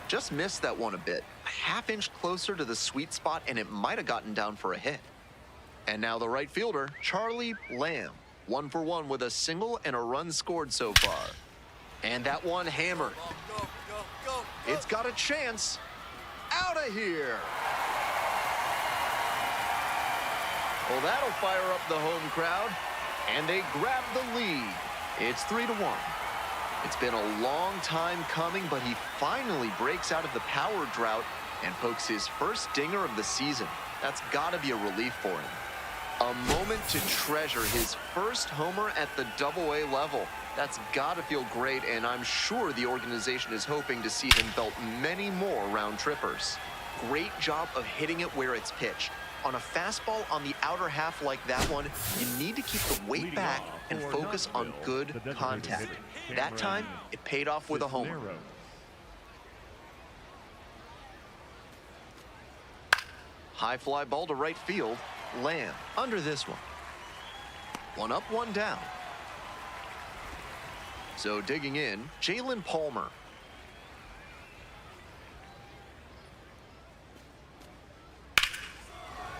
S2: Just missed that one a bit. A half-inch closer to the sweet spot, and it might have gotten down for a hit. And now the right fielder, Charlie Lamb. 1 for 1 with a single and a run scored so far. And that one hammered.
S3: Go.
S2: It's got a chance. Out of here. Well, that'll fire up the home crowd. And they grab the lead. It's 3-1. It's been a long time coming, but he finally breaks out of the power drought and pokes his first dinger of the season. That's got to be a relief for him. A moment to treasure, his first homer at the Double-A level. That's got to feel great, and I'm sure the organization is hoping to see him belt many more round trippers. Great job of hitting it where it's pitched. On a fastball on the outer half like that one, you need to keep the weight back and focus on good contact. That time, it paid off with a homer. High fly ball to right field. Lamb under this one. 1 up, 1 down. So digging in, Jalen Palmer.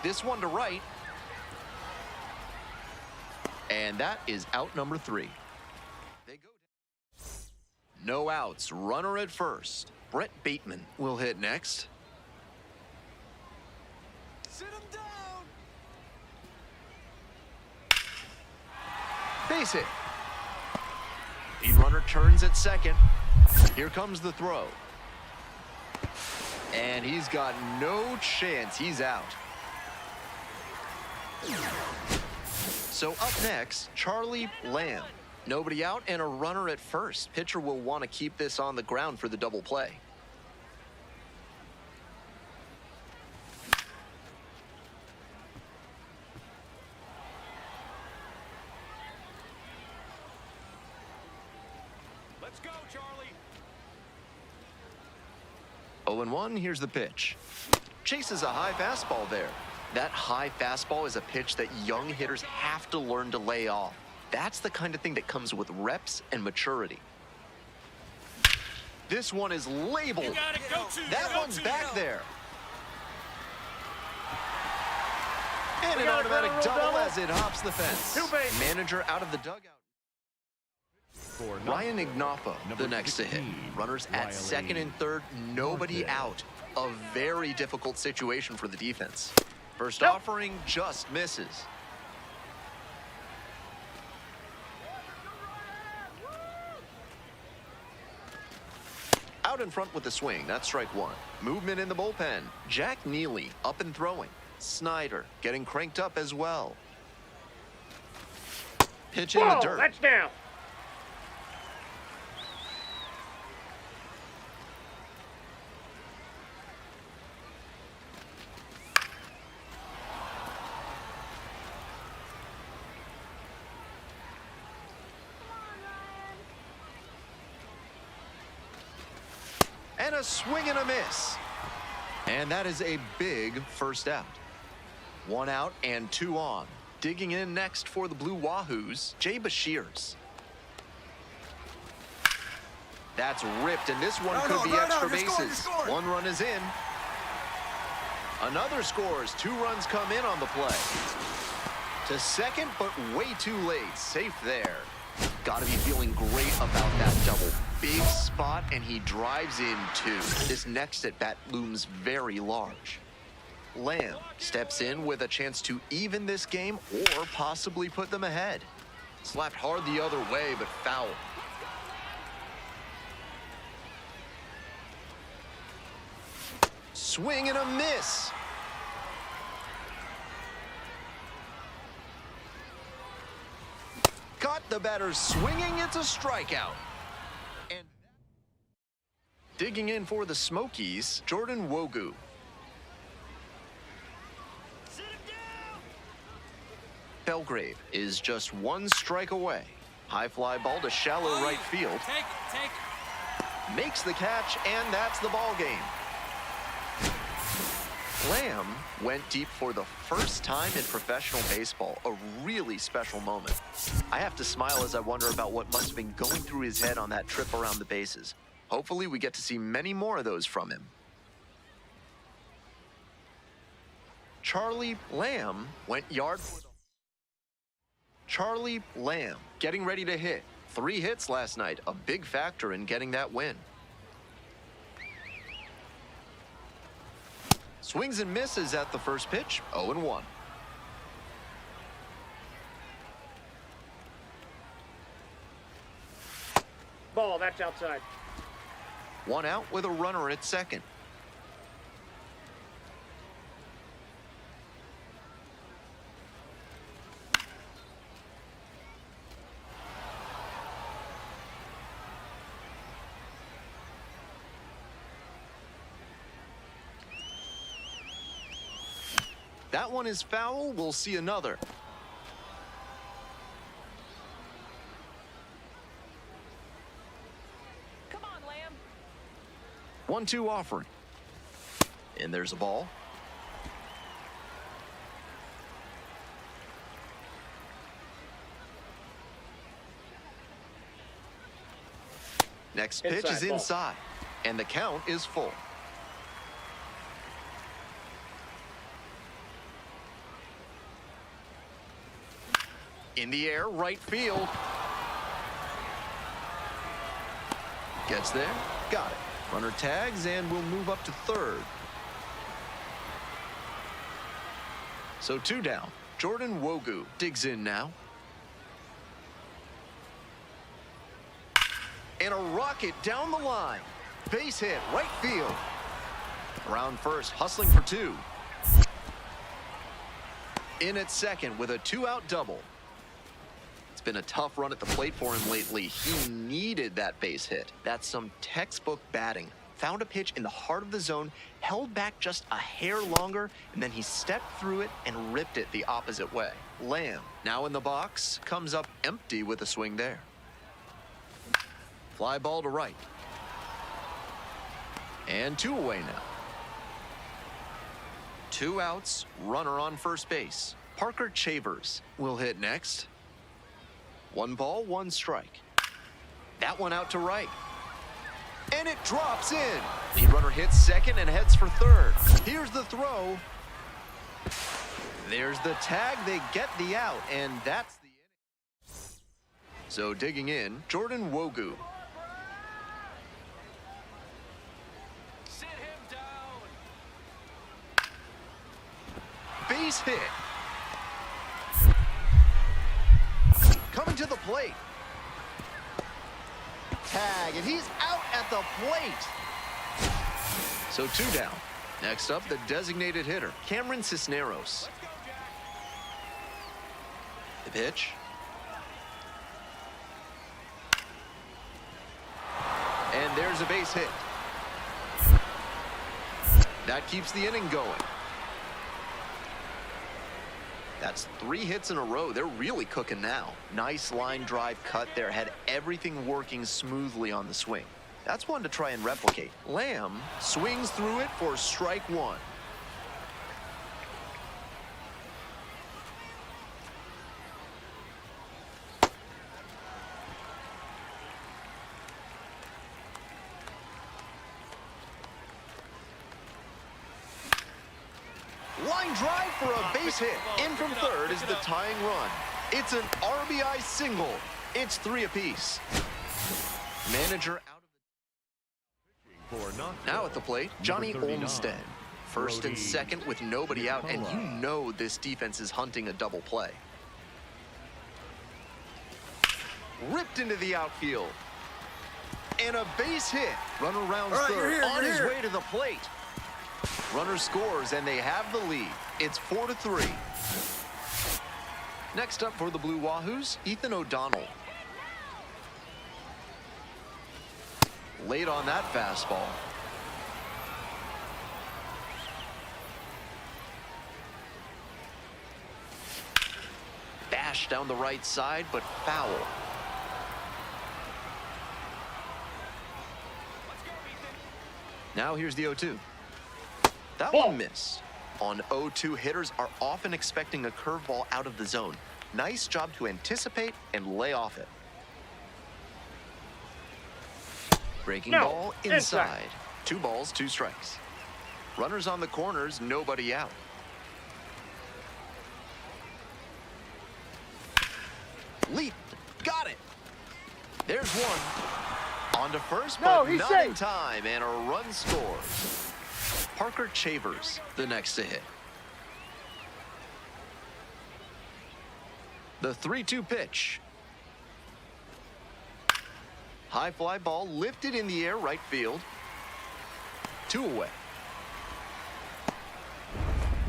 S2: This one to right. And that is out number 3. They go down. No outs, runner at first. Brett Bateman will hit next.
S3: Sit him down.
S2: Base hit. The runner turns at second. Here comes the throw. And he's got no chance. He's out. So up next, Charlie Lamb. Nobody out and a runner at first. Pitcher will want to keep this on the ground for the double play.
S4: Let's go, Charlie.
S2: 0-1, here's the pitch. Chases a high fastball there. That high fastball is a pitch that young hitters have to learn to lay off. That's the kind of thing that comes with reps and maturity. This one is labeled. That one's back there. And an automatic double as it hops the fence. Manager out of the dugout. Ryan Ignafa, the next to hit. Runners at second and third, nobody out. A very difficult situation for the defense. First offering just misses. Out in front with the swing, that's strike 1. Movement in the bullpen. Jack Neely up and throwing. Snyder getting cranked up as well. Pitch in the dirt.
S9: That's down.
S2: And a swing and a miss. And that is a big first out. 1 out and 2 on. Digging in next for the Blue Wahoos, Jay Bashirs. That's ripped, and this one could be extra bases. 1 run is in. Another scores. 2 runs come in on the play. To second, but way too late. Safe there. Got to be feeling great about that double. Big spot, and he drives in 2. This next at bat looms very large. Lamb steps in with a chance to even this game or possibly put them ahead. Slapped hard the other way, but foul. Swing and a miss. Got the batter swinging. It's a strikeout. And Digging in for the Smokies, Jordan Wogu. Belgrave is just one strike away. High fly ball to shallow right field.
S4: Take it.
S2: Makes the catch, and that's the ball game. Lamb went deep for the first time in professional baseball, a really special moment. I have to smile as I wonder about what must have been going through his head on that trip around the bases. Hopefully we get to see many more of those from him. Charlie Lamb went yard for the... Charlie Lamb getting ready to hit. 3 hits last night, a big factor in getting that win. Swings and misses at the first pitch, 0-1.
S9: Ball, that's outside.
S2: 1 out with a runner at second. That one is foul. We'll see another.
S5: Come on, Lamb.
S2: 1-2 offering. And there's a ball. Next pitch is
S9: Ball.
S2: inside. And the count is full. In the air, right field. Gets there, got it. Runner tags and will move up to third. So 2 down. Jordan Wogu digs in now. And a rocket down the line. Base hit, right field. Around first, hustling for 2. In at second with a 2-out double. It's been a tough run at the plate for him lately. He needed that base hit. That's some textbook batting. Found a pitch in the heart of the zone, held back just a hair longer, and then he stepped through it and ripped it the opposite way. Lamb, now in the box, comes up empty with a swing there. Fly ball to right. And 2 away now. 2 outs, runner on first base. Parker Chavers will hit next. 1 ball, 1 strike. That one out to right. And it drops in. Lead runner hits second and heads for third. Here's the throw. There's the tag. They get the out, and that's the inning. So digging in, Jordan Wogu.
S4: Sit him down.
S2: Base hit. Coming to the plate. Tag, and he's out at the plate. So 2 down. Next up, the designated hitter, Cameron Cisneros. The pitch. And there's a base hit. That keeps the inning going. That's 3 hits in a row. They're really cooking now. Nice line drive cut there. Had everything working smoothly on the swing. That's one to try and replicate. Lamb swings through it for strike 1. Line drive for a base hit. In from third is the tying run. It's an RBI single. It's 3 apiece. Manager out of the... Now at the plate, Johnny Olmstead. First and second with nobody out, and you know this defense is hunting a double play. Ripped into the outfield. And a base hit. Runner rounds third, on his way to the plate. Runner scores, and they have the lead. It's 4-3. Next up for the Blue Wahoos, Ethan O'Donnell. Late on that fastball. Bash down the right side, but foul. Now here's the 0-2. That one missed. On 0-2, hitters are often expecting a curveball out of the zone. Nice job to anticipate and lay off it. Breaking ball inside. 2 balls, 2 strikes. Runners on the corners, nobody out. Leap, got it. There's one. On to first, but not in time, and a run scores. Parker Chavers, the next to hit. The 3-2 pitch. High fly ball lifted in the air, right field. 2 away.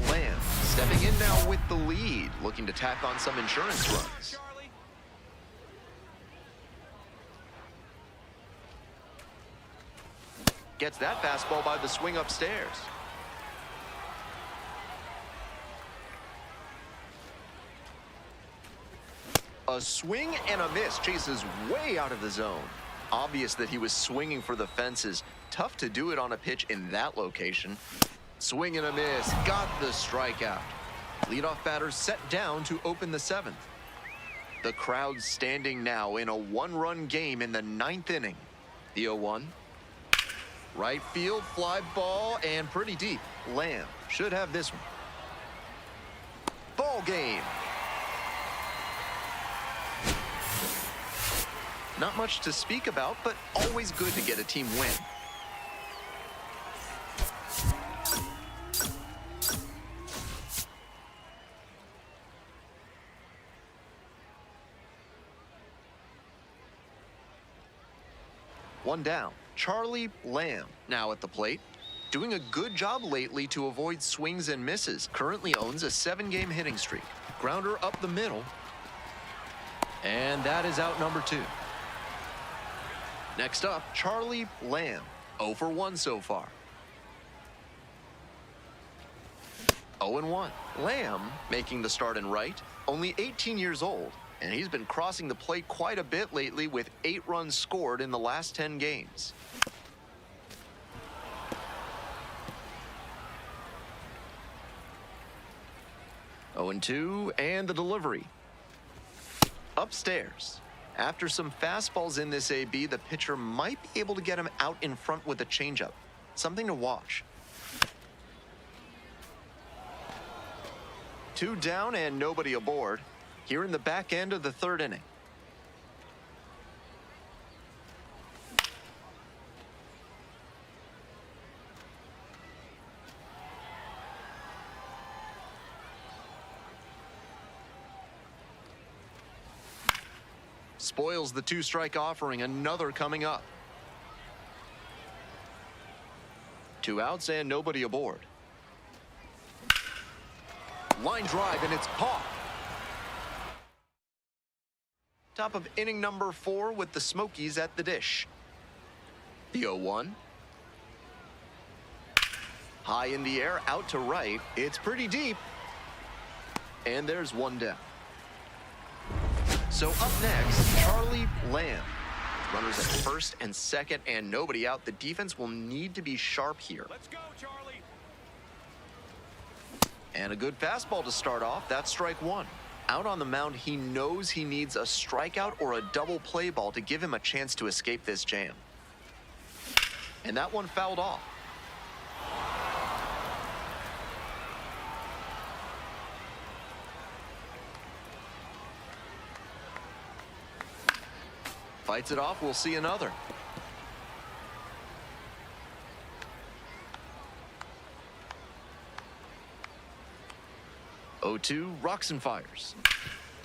S2: Lamb stepping in now with the lead, looking to tack on some insurance runs. Gets that fastball by the swing upstairs. A swing and a miss. Chases way out of the zone. Obvious that he was swinging for the fences. Tough to do it on a pitch in that location. Swing and a miss. Got the strikeout. Leadoff batter set down to open the 7th. The crowd standing now in a 1-run game in the 9th inning. The 0-1. Right field, fly ball, and pretty deep. Lamb should have this one. Ball game. Not much to speak about, but always good to get a team win. One down. Charlie Lamb now at the plate. Doing a good job lately to avoid swings and misses. Currently owns a 7-game hitting streak. Grounder up the middle. And that is out number 2. Next up, Charlie Lamb. 0 for 1 so far. 0-1. Lamb making the start in right. Only 18 years old. And he's been crossing the plate quite a bit lately with 8 runs scored in the last 10 games. Oh, 0-2, and the delivery. Upstairs. After some fastballs in this AB, the pitcher might be able to get him out in front with a changeup. Something to watch. 2 down and nobody aboard. Here in the back end of the 3rd inning. Spoils the 2-strike offering, another coming up. 2 outs and nobody aboard. Line drive, and it's caught. Top of inning number 4 with the Smokies at the dish. The 0-1. High in the air, out to right. It's pretty deep. And there's 1 down. So up next, Charlie Lamb. Runners at first and second and nobody out. The defense will need to be sharp here.
S4: Let's go, Charlie.
S2: And a good fastball to start off. That's strike 1. Out on the mound, he knows he needs a strikeout or a double play ball to give him a chance to escape this jam. And that one fouled off. Fights it off, we'll see another. Oh-2, rocks and fires.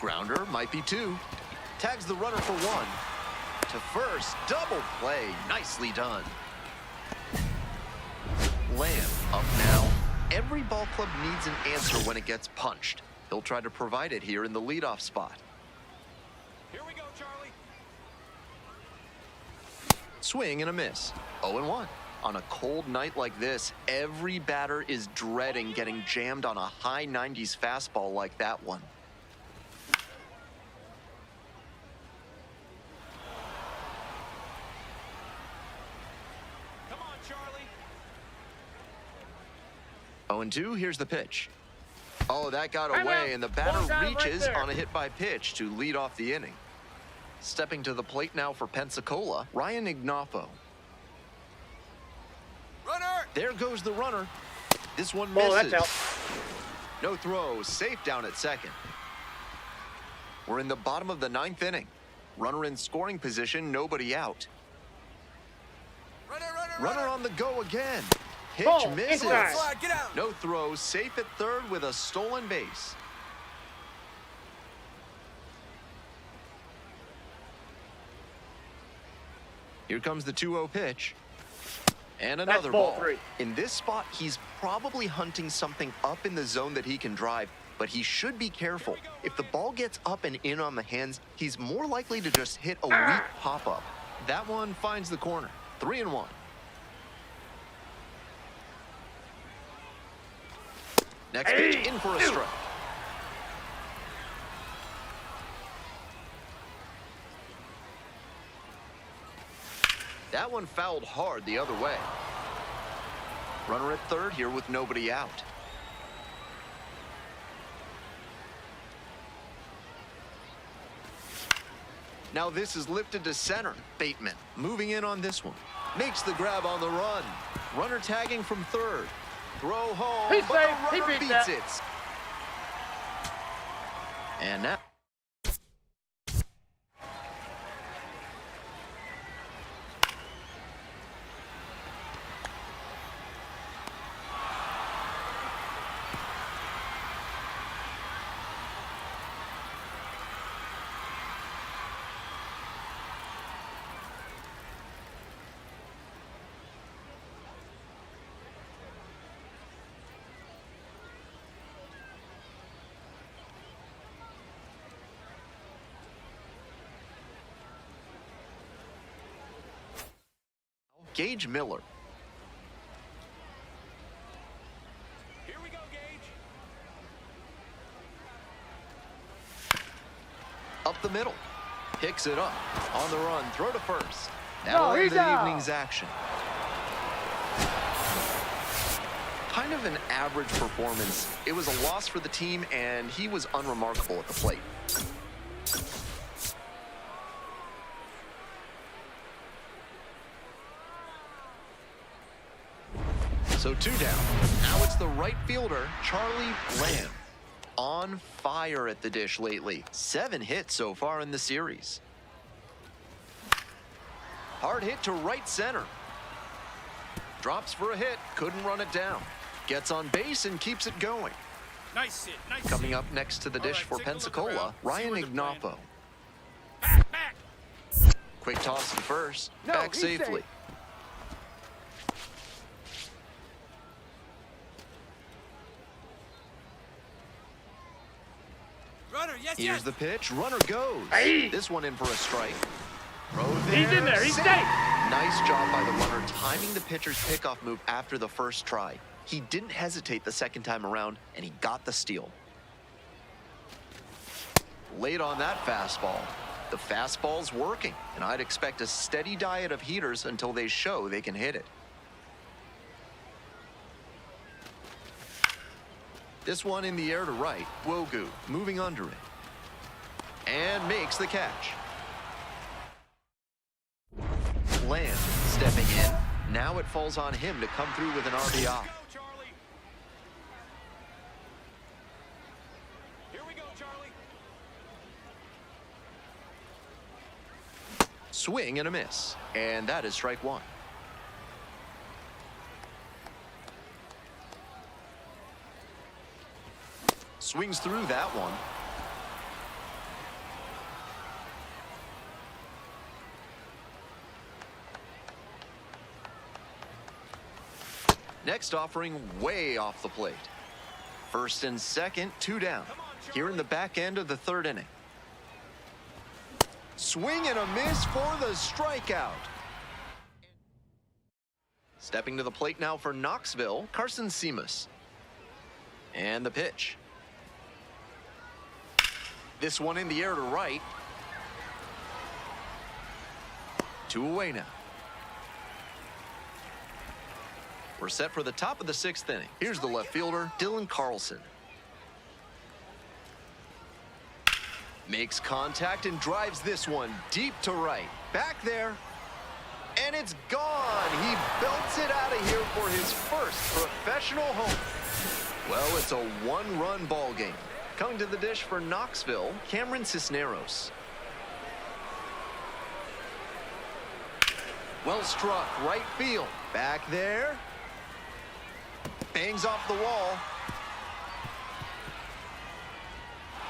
S2: Grounder might be 2. Tags the runner for 1. To first, double play, nicely done. Lamb up now. Every ball club needs an answer when it gets punched. He'll try to provide it here in the leadoff spot.
S4: Here we go, Charlie.
S2: Swing and a miss. 0-1. On a cold night like this, every batter is dreading getting jammed on a high 90s fastball like that one.
S4: Come on, Charlie.
S2: 0-2, here's the pitch. Oh, that got
S9: Time
S2: away,
S9: out.
S2: and the batter
S9: Ball down right
S2: reaches
S9: there.
S2: on a hit by pitch to lead off the inning. Stepping to the plate now for Pensacola, Ryan Ignapo.
S3: Runner!
S2: There goes the runner. This one
S9: Ball,
S2: misses.
S9: that's out.
S2: No throw, safe down at second. We're in the bottom of the 9th inning. Runner in scoring position, nobody out. Runner on the go again. Pitch
S9: Ball,
S2: misses.
S9: inside.
S3: Get out!
S2: No throw, safe at third with a stolen base. Here comes the 2-0 pitch. And another
S9: ball
S2: ball.
S9: 3.
S2: In this spot, he's probably hunting something up in the zone that he can drive, but he should be careful. If the ball gets up and in on the hands, he's more likely to just hit a weak pop-up. That one finds the corner. 3-1. Next pitch in for a strike. That one fouled hard the other way. Runner at third here with nobody out. Now this is lifted to center. Bateman moving in on this one. Makes the grab on the run. Runner tagging from third. Throw home,
S9: He's
S2: but
S9: safe.
S2: the
S9: He
S2: runner
S9: beat
S2: beats
S9: that.
S2: it. And now. Gage Miller.
S4: Here we go, Gage.
S2: Up the middle. Picks it up. On the run. Throw to first.
S9: No,
S2: That'll end
S9: he's
S2: the
S9: out.
S2: evening's action. Kind of an average performance. It was a loss for the team, and he was unremarkable at the plate. So 2 down. Now it's the right fielder, Charlie Lamb. On fire at the dish lately. 7 hits so far in the series. Hard hit to right center. Drops for a hit, couldn't run it down. Gets on base and keeps it going.
S3: Nice hit, nice
S2: Coming
S3: hit.
S2: up next to the
S3: All
S2: dish
S3: right,
S2: for
S3: take a look
S2: Pensacola,
S3: around, see
S2: Ryan
S3: what they're playing.
S2: Ignapo.
S3: Back, back.
S2: Quick toss to first,
S9: No,
S2: back
S9: he's
S2: safely.
S9: safe.
S3: Runner, yes,
S2: Here's
S3: yes.
S2: the pitch, runner goes.
S9: Hey.
S2: This one in for a strike. Throw
S9: He's in there. He's
S2: safe.
S9: safe.
S2: Nice job by the runner timing the pitcher's pickoff move after the first try. He didn't hesitate the second time around, and he got the steal. Late on that fastball. The fastball's working, and I'd expect a steady diet of heaters until they show they can hit it. This one in the air to right. Wogu moving under it. And makes the catch. Lamb stepping in. Now it falls on him to come through with an RBI.
S4: Go, Charlie. Here we go, Charlie.
S2: Swing and a miss. And that is strike 1. Swings through that one. Next offering way off the plate. First and second, 2 down. Here in the back end of the 3rd inning. Swing and a miss for the strikeout. Stepping to the plate now for Knoxville, Carson Seamus. And the pitch. This one in the air to right. 2 away now. We're set for the top of the 6th inning. Here's the left fielder, Dylan Carlson. Makes contact and drives this one deep to right. Back there. And it's gone. He belts it out of here for his first professional home. Well, it's a 1-run ball game. Coming to the dish for Knoxville, Cameron Cisneros. Well struck, right field. Back there. Bangs off the wall.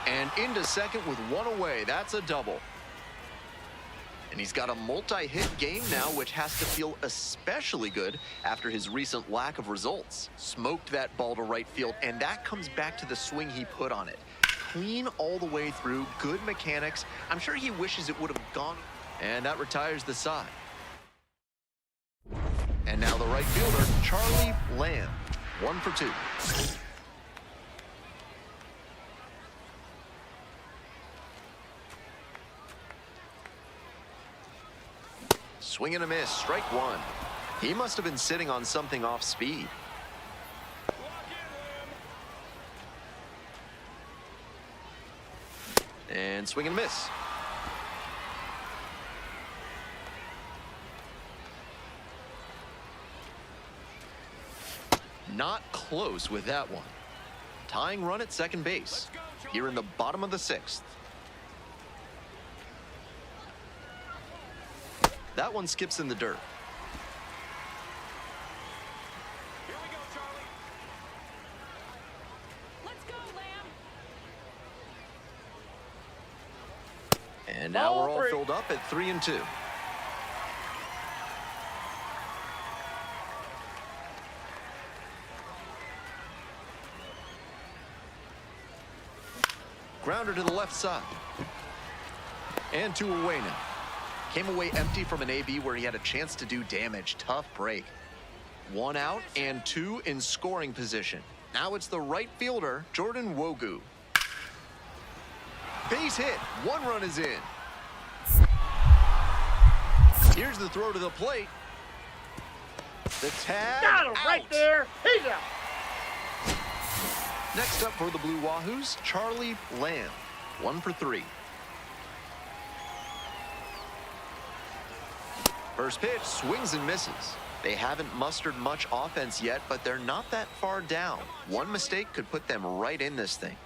S2: And into second with 1 away. That's a double. And he's got a multi-hit game now, which has to feel especially good after his recent lack of results. Smoked that ball to right field, and that comes back to the swing he put on it. Clean all the way through, good mechanics. I'm sure he wishes it would have gone. And that retires the side. And now the right fielder, Charlie Lamb. 1 for 2. Swing and a miss, strike 1. He must have been sitting on something off speed. And swing and a miss. Not close with that one. Tying run at second base. Here in the bottom of the 6th. That one skips in the dirt.
S4: Here we go, Charlie.
S5: Let's go, Lamb.
S2: And now we're all
S9: 3.
S2: filled up at 3 and 2. Grounder to the left side. And 2 away now. Came away empty from an AB where he had a chance to do damage. Tough break. 1 out and 2 in scoring position. Now it's the right fielder, Jordan Wogu. Base hit. 1 run is in. Here's the throw to the plate. The tag.
S9: Got him right
S2: out.
S9: there. He's out.
S2: Next up for the Blue Wahoos, Charlie Lamb. 1 for 3. First pitch, swings and misses. They haven't mustered much offense yet, but they're not that far down. One mistake could put them right in this thing.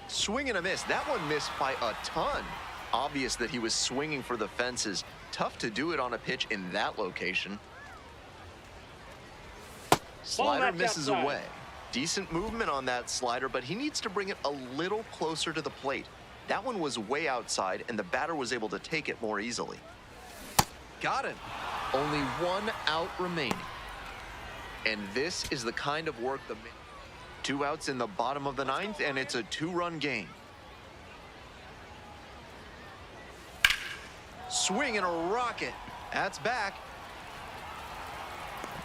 S2: Swing and a miss. That one missed by a ton. Obvious that he was swinging for the fences. Tough to do it on a pitch in that location. Slider misses away. Decent movement on that slider, but he needs to bring it a little closer to the plate. That one was way outside, and the batter was able to take it more easily. Got him. Only 1 out remaining. And this is the kind of work the 2 outs in the bottom of the 9th, and it's a 2-run game. Swing and a rocket. That's back.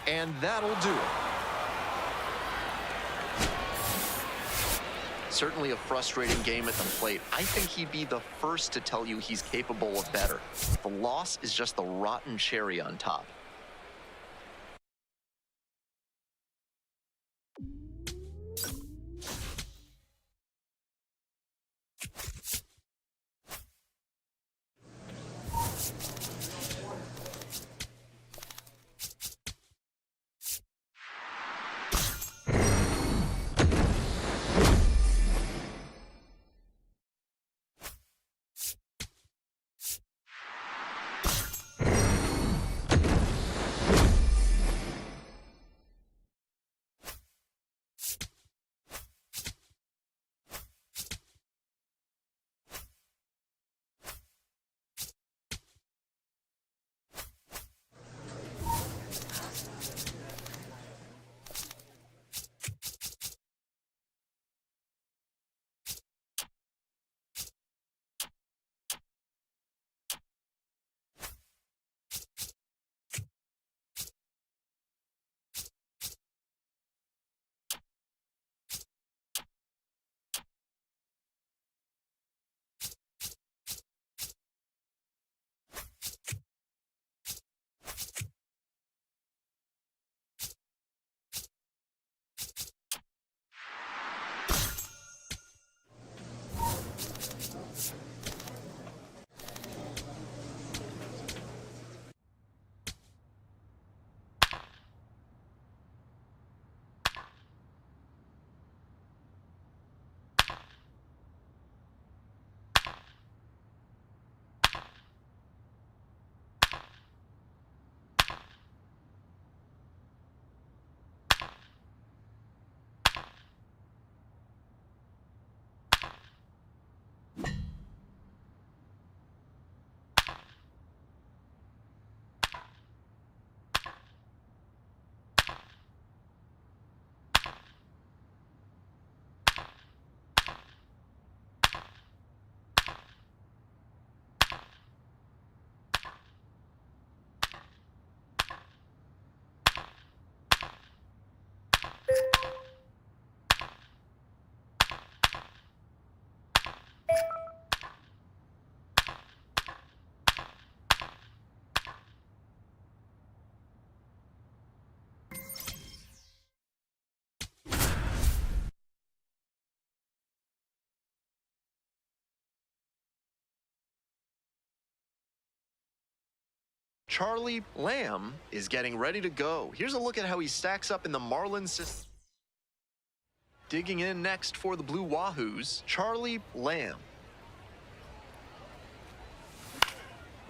S2: And that'll do it. Certainly a frustrating game at the plate. I think he'd be the first to tell you he's capable of better. The loss is just the rotten cherry on top. Charlie Lamb is getting ready to go. Here's a look at how he stacks up in the Marlins system. Digging in next for the Blue Wahoos, Charlie Lamb.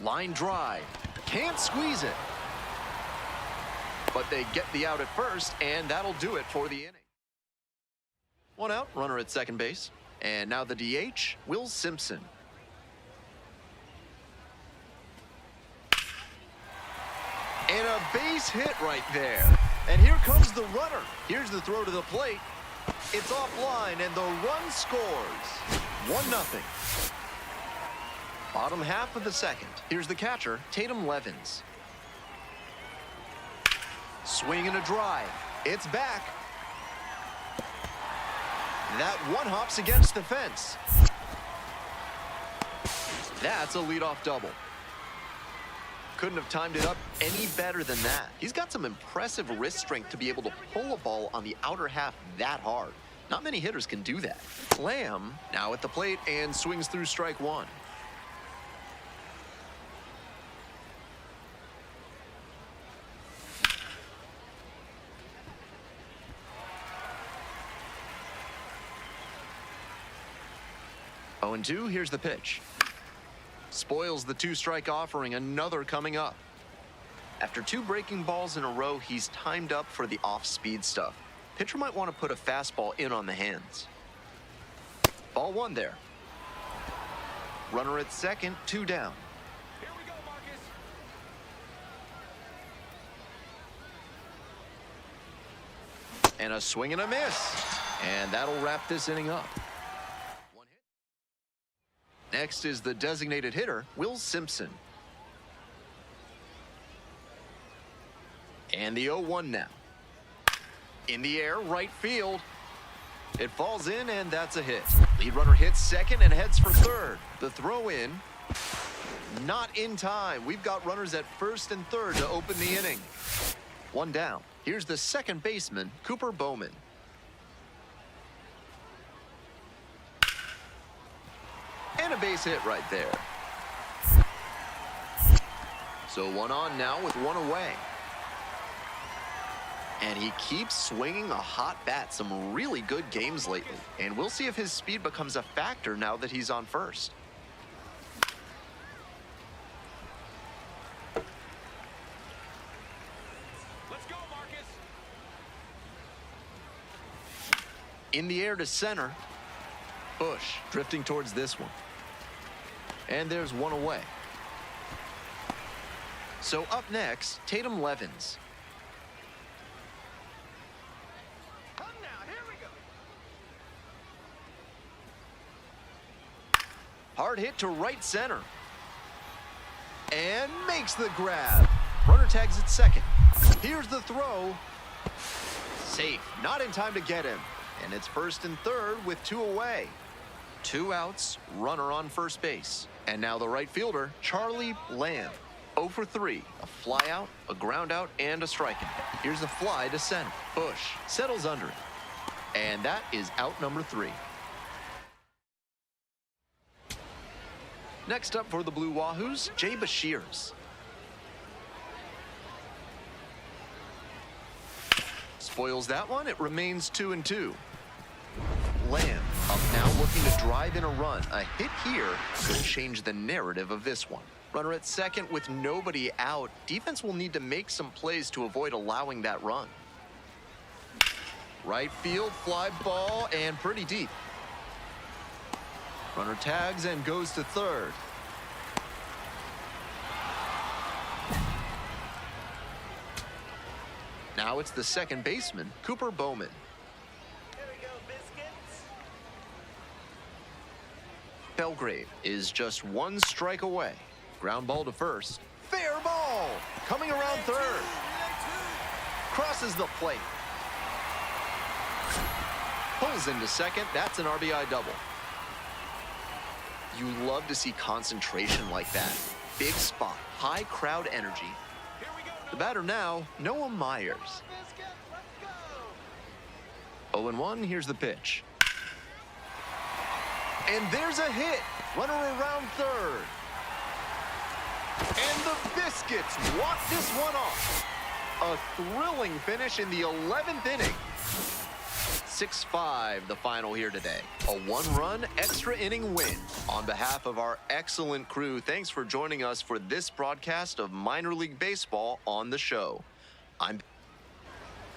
S2: Line drive. Can't squeeze it. But they get the out at first, and that'll do it for the inning. One out, runner at second base. And now the DH, Will Simpson. And a base hit right there. And here comes the runner. Here's the throw to the plate. It's offline, and the run scores. 1-0. Bottom half of the second. Here's the catcher, Tatum Levins. Swing and a drive. It's back. That one hops against the fence. That's a leadoff double. Couldn't have timed it up any better than that. He's got some impressive wrist strength to be able to pull a ball on the outer half that hard. Not many hitters can do that. Lamb now at the plate and swings through strike one. Oh, and 2, here's the pitch. Spoils the 2-strike offering, another coming up. After 2 breaking balls in a row, he's timed up for the off-speed stuff. Pitcher might want to put a fastball in on the hands. Ball 1 there. Runner at second, 2 down.
S4: Here we go, Marcus.
S2: And a swing and a miss. And that'll wrap this inning up. Next is the designated hitter, Will Simpson. And the 0-1 now. In the air, right field. It falls in, and that's a hit. Lead runner hits second and heads for third. The throw in, not in time. We've got runners at first and third to open the inning. 1 down. Here's the second baseman, Cooper Bowman. And a base hit right there. So 1 on now with 1 away. And he keeps swinging a hot bat. Some really good games lately. And we'll see if his speed becomes a factor now that he's on first.
S4: Let's go, Marcus.
S2: In the air to center. Bush drifting towards this one. And there's 1 away. So up next, Tatum Levins.
S3: Come now, here we go.
S2: Hard hit to right center. And makes the grab. Runner tags at second. Here's the throw. Safe. Not in time to get him. And it's first and third with 2 away. 2 outs, runner on first base. And now the right fielder, Charlie Lamb. 0 for 3, a fly out, a ground out, and a strikeout. Here's a fly to center. Bush settles under it. And that is out number 3. Next up for the Blue Wahoos, Jay Bashirs. Spoils that one, it remains 2-2. Lamb up now looking to drive in a run. A hit here could change the narrative of this one. Runner at second with nobody out. Defense will need to make some plays to avoid allowing that run. Right field, fly ball, and pretty deep. Runner tags and goes to third. Now it's the second baseman, Cooper Bowman. Belgrave is just 1 strike away. Ground ball to first. Fair ball! Coming around third. Crosses the plate. Pulls into second. That's an RBI double. You love to see concentration like that. Big spot, high crowd energy. The batter now, Noah Myers. 0-1, here's the pitch. And there's a hit. Runner around third. And the Biscuits walk this one off. A thrilling finish in the 11th inning. 6-5 the final here today. A one-run extra inning win. On behalf of our excellent crew, thanks for joining us for this broadcast of Minor League Baseball on the show.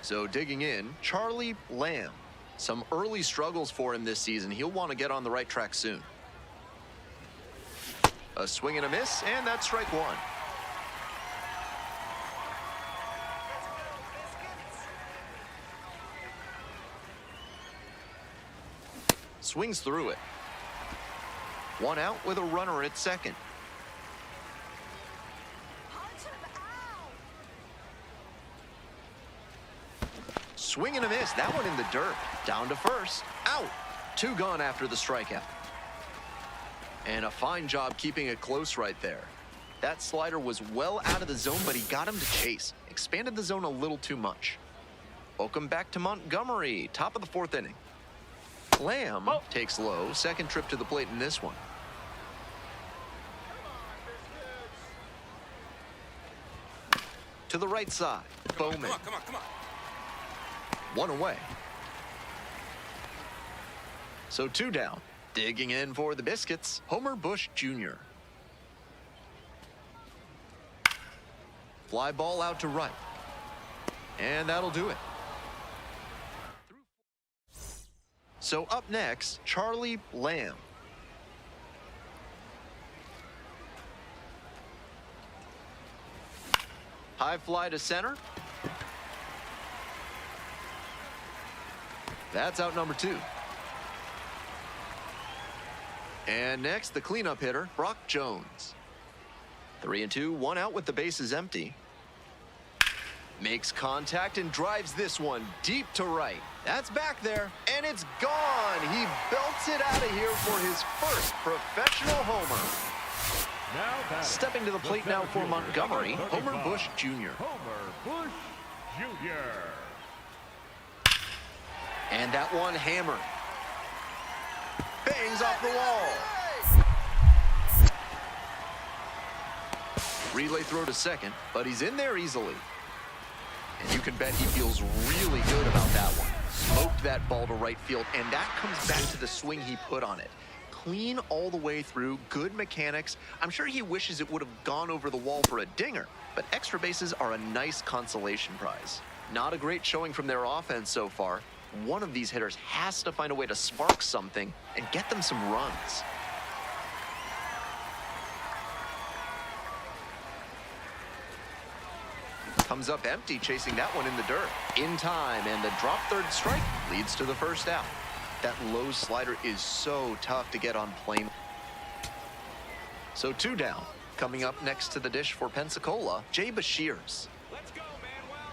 S2: So digging in, Charlie Lamb. Some early struggles for him this season. He'll want to get on the right track soon. A swing and a miss, and that's strike one. Swings through it. One out with a runner at second. Swing and a miss. That one in the dirt. Down to first. Out. Two gone after the strikeout. And a fine job keeping it close right there. That slider was well out of the zone, but he got him to chase. Expanded the zone a little too much. Welcome back to Montgomery. Top of the fourth inning. Lamb takes low. Second trip to the plate in this one. To the right side. Bowman.
S3: Come on.
S2: One away. So two down. Digging in for the Biscuits, Homer Bush Jr. Fly ball out to right. And that'll do it. So up next, Charlie Lamb. High fly to center. That's out number two. And next, the cleanup hitter, Brock Jones. 3-2, one out with the bases empty. Makes contact and drives this one deep to right. That's back there, and it's gone. He belts it out of here for his first professional homer.
S10: Now
S2: Stepping to the plate now for Montgomery, Homer Bush Jr.
S10: Homer Bush Jr.
S2: And that one hammered. Bangs off the wall. Relay throw to second, but he's in there easily. And you can bet he feels really good about that one. Smoked that ball to right field, and that comes back to the swing he put on it. Clean all the way through, good mechanics. I'm sure he wishes it would have gone over the wall for a dinger, but extra bases are a nice consolation prize. Not a great showing from their offense so far. One of these hitters has to find a way to spark something and get them some runs. Comes up empty, chasing that one in the dirt. In time, and the drop third strike leads to the first out. That low slider is so tough to get on plane. So two down. Coming up next to the dish for Pensacola, Jay Bashirs.
S4: Let's go, Manuel.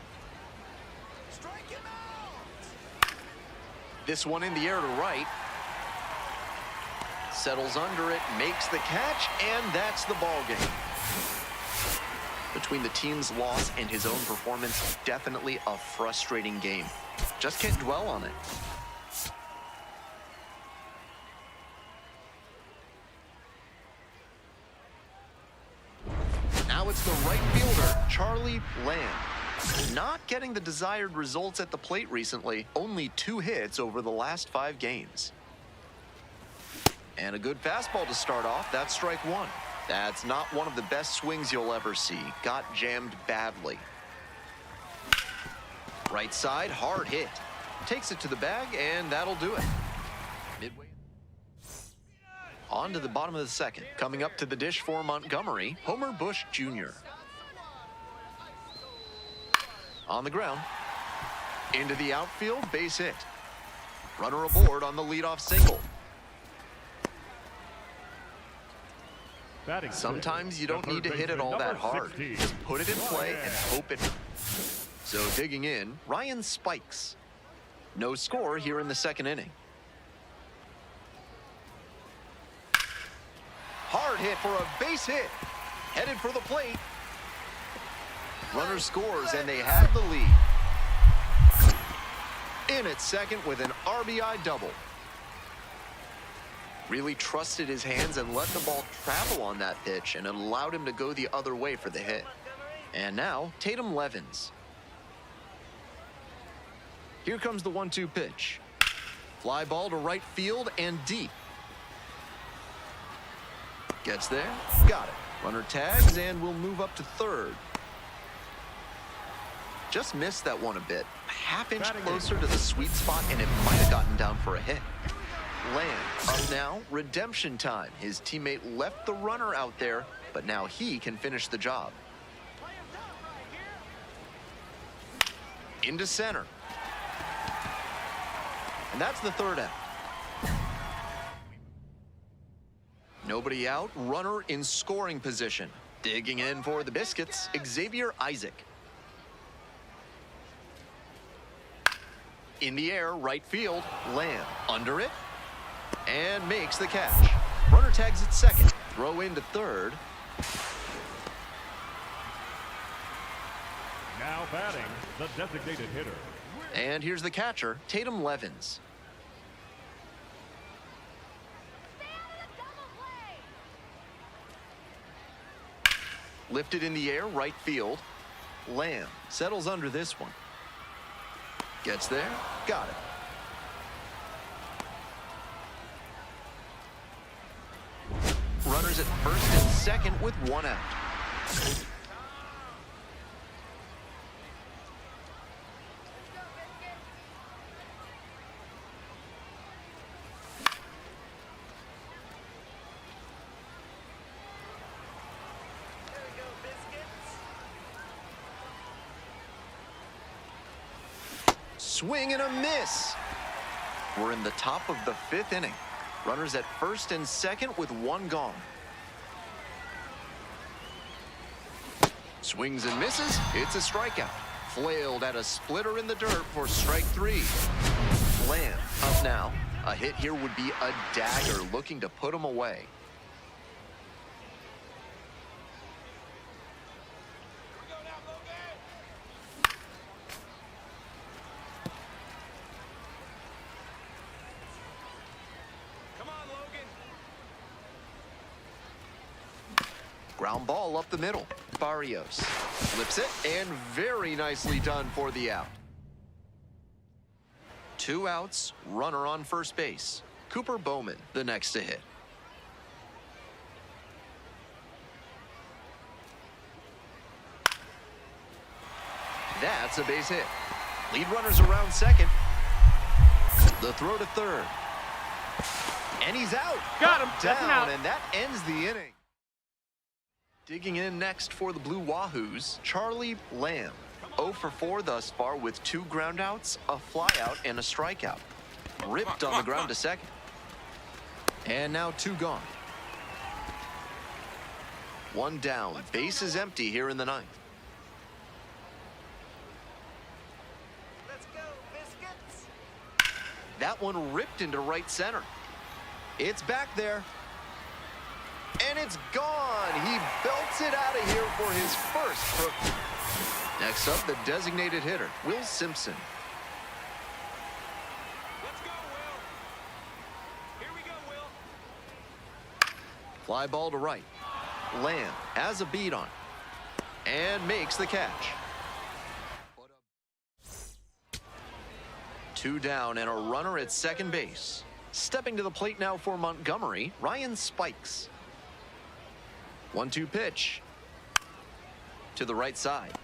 S3: Strike him out!
S2: This one in the air to right. Settles under it, makes the catch, and that's the ball game. Between the team's loss and his own performance, definitely a frustrating game. Just can't dwell on it. Now it's the right fielder, Charlie Lamb. Not getting the desired results at the plate recently. Only 2 hits over the last 5 games. And a good fastball to start off. That's strike one. That's not one of the best swings you'll ever see. Got jammed badly. Right side, hard hit. Takes it to the bag, and that'll do it. Midway. On to the bottom of the second. Coming up to the dish for Montgomery, Homer Bush Jr. On the ground. Into the outfield, base hit. Runner aboard on the leadoff single. Sometimes you don't need to hit it all that hard. Just put it in play and hope it. So digging in, Ryan Spikes. No score here in the second inning. Hard hit for a base hit. Headed for the plate. Runner scores, and they have the lead. In at second with an RBI double. Really trusted his hands and let the ball travel on that pitch, and it allowed him to go the other way for the hit. And now, Tatum Levens. Here comes the 1-2 pitch. Fly ball to right field and deep. Gets there, got it. Runner tags and will move up to third. Just missed that one a bit. A half-inch closer to the sweet spot, and it might have gotten down for a hit. Lamb up now, redemption time. His teammate left the runner out there, but now he can finish the job. Into center. And that's the third out. Nobody out, runner in scoring position. Digging in for the Biscuits, Xavier Isaac. In the air, right field, Lamb under it, and makes the catch. Runner tags at second, throw into third.
S10: Now batting, the designated hitter.
S2: And here's the catcher, Tatum Levens. Lifted in the air, right field. Lamb settles under this one. Gets there, got it. Runners at first and second with one out. Swing and a miss. We're in the top of the fifth inning. Runners at first and second with one gone. Swings and misses. It's a strikeout. Flailed at a splitter in the dirt for strike three. Lamb up now. A hit here would be a dagger, looking to put him away. Ground ball up the middle. Barrios flips it, and very nicely done for the out. 2 outs, runner on first base. Cooper Bowman, the next to hit. That's a base hit. Lead runners around second. The throw to third. And he's out.
S9: Got him. That's an out.
S2: Down, and that ends the inning. Digging in next for the Blue Wahoos, Charlie Lamb. 0 for 4 thus far with 2 groundouts, a flyout, and a strikeout. Ripped on the ground to second. And now 2 gone. 1 down. Base is empty here in the 9th. Let's go, Biscuits. That one ripped into right center. It's back there. And it's gone. He belts it out of here for his first. Next up, the designated hitter, Will Simpson.
S4: Let's go, Will. Here we go, Will.
S2: Fly ball to right. Lamb has a beat on it and makes the catch. 2 down and a runner at second base. Stepping to the plate now for Montgomery, Ryan Spikes. 1-2 pitch to the right side.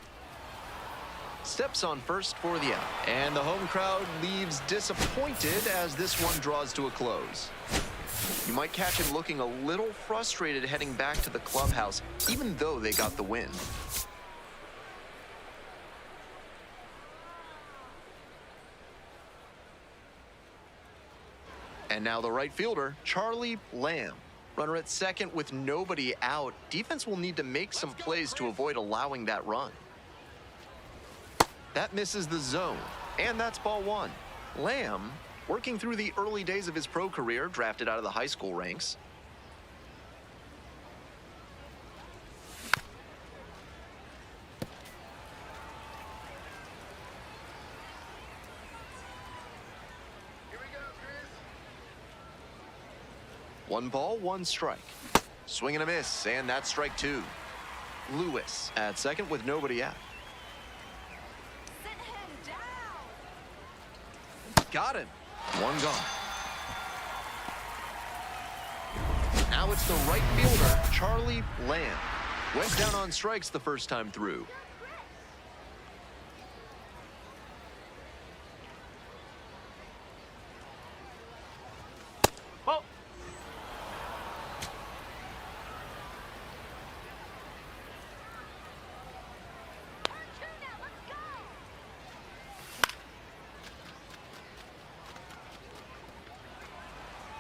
S2: Steps on first for the out. And the home crowd leaves disappointed as this one draws to a close. You might catch him looking a little frustrated heading back to the clubhouse, even though they got the win. And now the right fielder, Charlie Lamb. Runner at second with nobody out. Defense will need to make some plays to avoid allowing that run. That misses the zone, and that's ball 1. Lamb, working through the early days of his pro career, drafted out of the high school ranks. 1 ball, 1 strike. Swing and a miss, and that's strike 2. Lewis at second with nobody out.
S5: Sit him down.
S2: Got him. 1 gone. Now it's the right fielder, Charlie Lamb. Went down on strikes the first time through.
S9: Oh.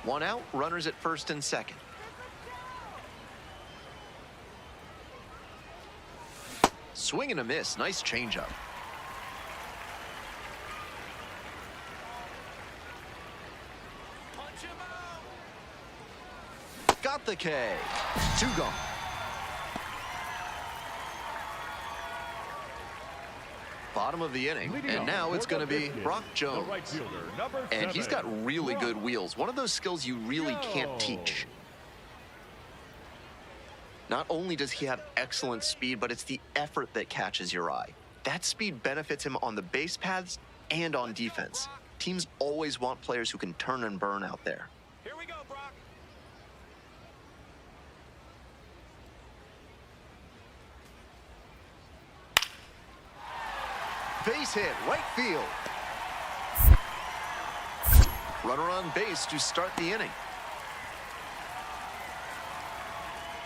S2: One out, runners at first and second. Swing and a miss, nice changeup.
S4: Punch him out.
S2: Got the K. 2 gone. Bottom of the inning,
S10: Leading
S2: and
S10: off
S2: now
S10: for
S2: it's going to
S10: the
S2: be
S10: biscuit,
S2: Brock
S10: the
S2: Jones.
S10: right fielder, number
S2: And he's
S10: 7,
S2: got really good
S10: Brock
S2: wheels. One of those skills you really can't teach. Not only does he have excellent speed, but it's the effort that catches your eye. That speed benefits him on the base paths and on defense. Teams always want players who can turn and burn out there.
S4: Here we go, Brock.
S2: Base hit, right field. Runner on base to start the inning.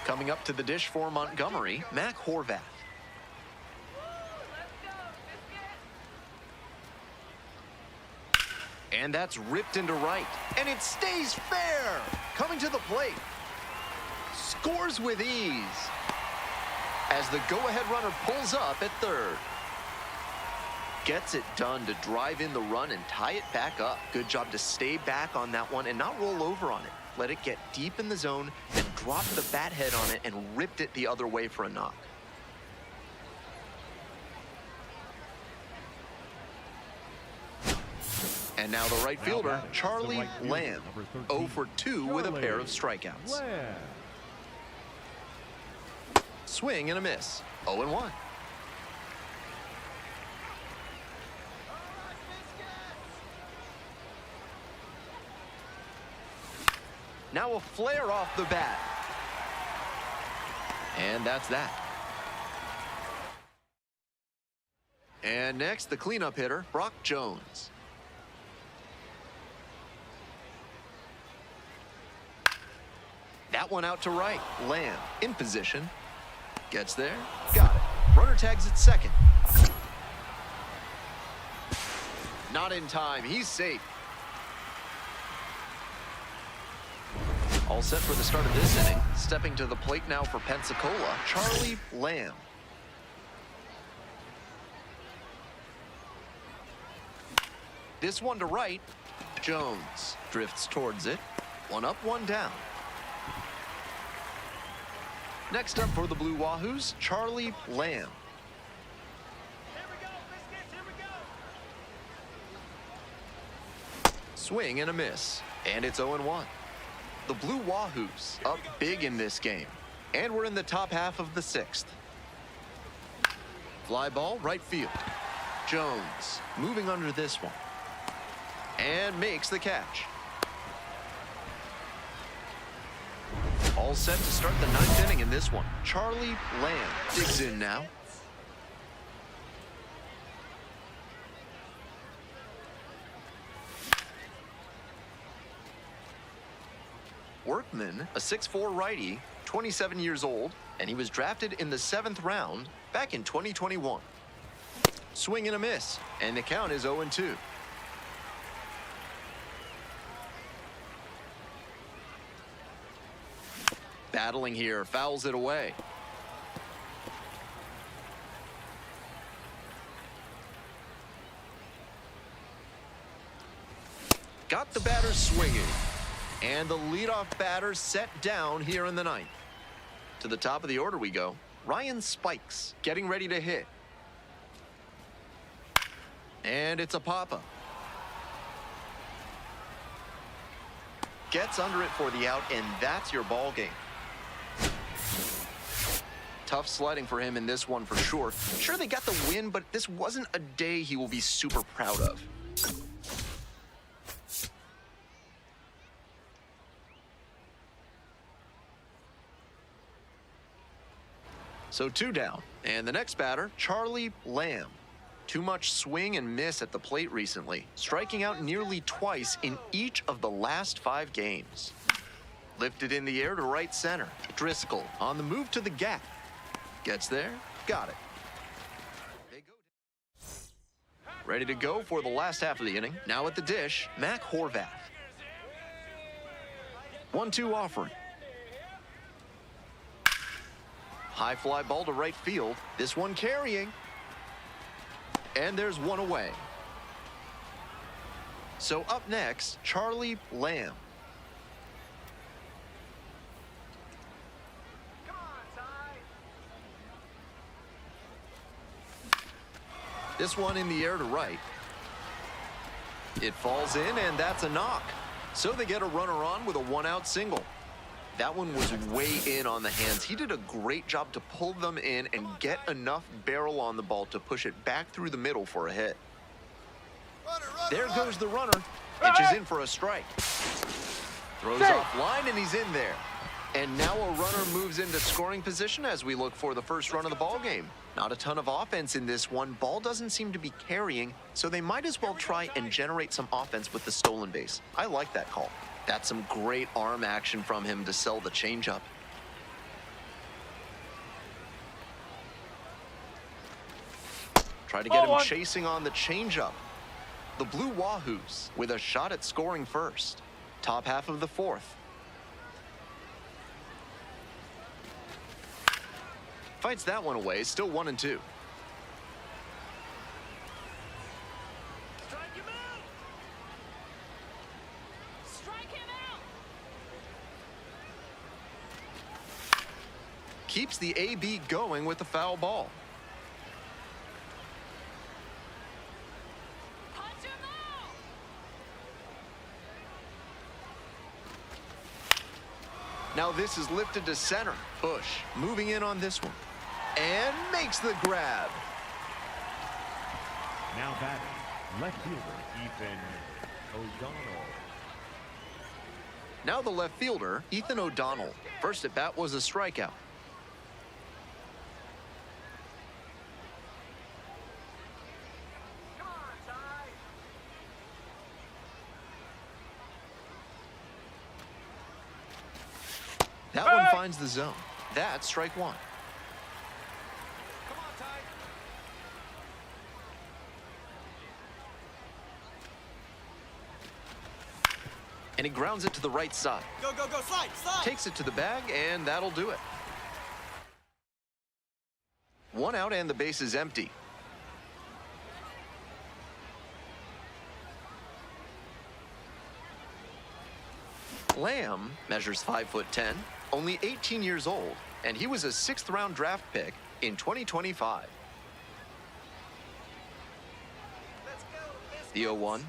S2: Coming up to the dish for Montgomery, Mac Horvath. And that's ripped into right. And it stays fair. Coming to the plate. Scores with ease. As the go-ahead runner pulls up at third. Gets it done to drive in the run and tie it back up. Good job to stay back on that one and not roll over on it. Let it get deep in the zone and drop the bat head on it and ripped it the other way for a knock. And now the right fielder, Charlie Lamb, 0 for 2 with a pair of strikeouts.
S10: Lamb.
S2: Swing and a miss, 0-1. Now a flare off the bat. And that's that. And next, the cleanup hitter, Brock Jones. That one out to right. Lamb in position. Gets there. Got it. Runner tags at second. Not in time. He's safe. All set for the start of this inning. Stepping to the plate now for Pensacola, Charlie Lamb. This one to right. Jones drifts towards it. 1 up, 1 down. Next up for the Blue Wahoos, Charlie Lamb.
S4: Here we go, biscuits. Here we go.
S2: Swing and a miss. And it's 0-1. The Blue Wahoos up big in this game. And we're in the top half of the 6th. Fly ball, right field. Jones moving under this one. And makes the catch. All set to start the 9th inning in this one. Charlie Lamb digs in now. Workman, a 6'4" righty, 27 years old, and he was drafted in the 7th round back in 2021. Swing and a miss, and the count is 0-2. Battling here, fouls it away. Got the batter swinging. And the leadoff batter set down here in the 9th. To the top of the order we go. Ryan Spikes getting ready to hit. And it's a pop-up. Gets under it for the out, and that's your ball game. Tough sledding for him in this one for sure. Sure, they got the win, but this wasn't a day he will be super proud of. So 2 down, and the next batter, Charlie Lamb. Too much swing and miss at the plate recently, striking out nearly twice in each of the last 5 games. Lifted in the air to right center. Driscoll on the move to the gap. Gets there, got it. They go. Ready to go for the last half of the inning. Now at the dish, Mac Horvath. 1-2 offering. High fly ball to right field. This one carrying. And there's one away. So up next, Charlie Lamb. This one in the air to right. It falls in, and that's a knock. So they get a runner on with a 1-out single. That one was way in on the hands. He did a great job to pull them in and get enough barrel on the ball to push it back through the middle for a hit. There goes the runner. Pitches in for a strike. Throws off line, and he's in there. And now a runner moves into scoring position as we look for the first run of the ball game. Not a ton of offense in this one. Ball doesn't seem to be carrying, so they might as well try and generate some offense with the stolen base. I like that call. That's some great arm action from him to sell the changeup. Try to get him chasing on the changeup. The Blue Wahoos with a shot at scoring first. Top half of the 4th. Fights that one away, still 1-2. Keeps the AB going with the foul ball. Now this is lifted to center. Bush moving in on this one. And makes the grab.
S10: Now batting, left fielder Ethan O'Donnell.
S2: Now the left fielder, Ethan O'Donnell. First at bat was a strikeout. That one finds the zone. That's strike 1. And he grounds it to the right side.
S3: Go, go, go, slide, slide.
S2: Takes it to the bag, and that'll do it. 1 out, and the base is empty. Lamb measures 5'10", only 18 years old, and he was a 6th-round draft pick in 2025. The 0-1.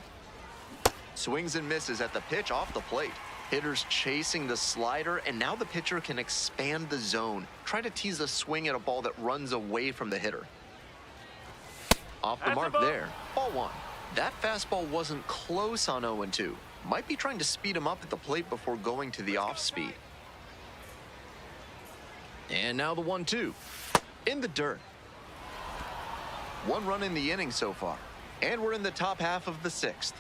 S2: Swings and misses at the pitch off the plate. Hitters chasing the slider, and now the pitcher can expand the zone. Try to tease a swing at a ball that runs away from the hitter. Off the mark there. Ball 1. That fastball wasn't close on 0-2. Might be trying to speed him up at the plate before going to the off speed. And now the 1-2. In the dirt. 1 run in the inning so far. And we're in the top half of the 6th.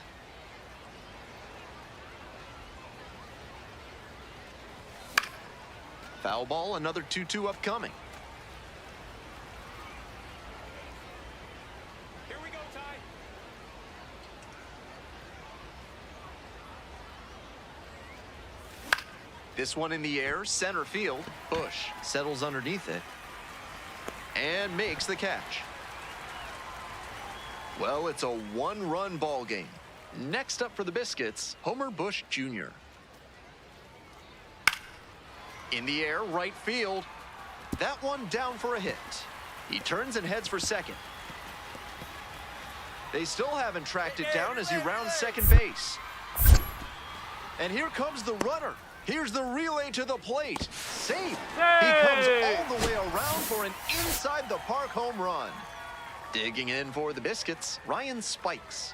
S2: Foul ball, another 2-2 upcoming.
S4: Here we go, Ty.
S2: This one in the air, center field. Bush settles underneath it and makes the catch. Well, it's a 1-run ball game. Next up for the Biscuits, Homer Bush Jr. In the air, right field. That one down for a hit. He turns and heads for second. They still haven't tracked it down as he rounds second base. And here comes the runner. Here's the relay to the plate. Safe. He comes all the way around for an inside the park home run. Digging in for the Biscuits, Ryan Spikes.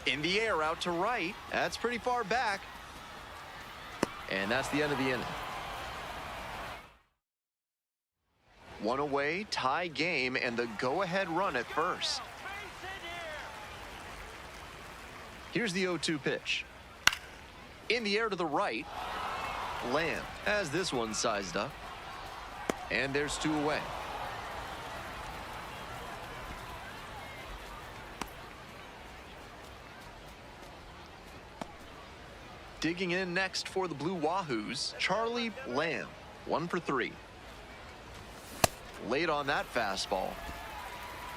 S2: In the air out to right. That's pretty far back. And that's the end of the inning. One away, tie game, and the go-ahead run at first. Here's the 0-2 pitch. In the air to the right. Lamb has this one sized up. And there's 2 away. Digging in next for the Blue Wahoos, Charlie Lamb, 1 for 3. Late on that fastball.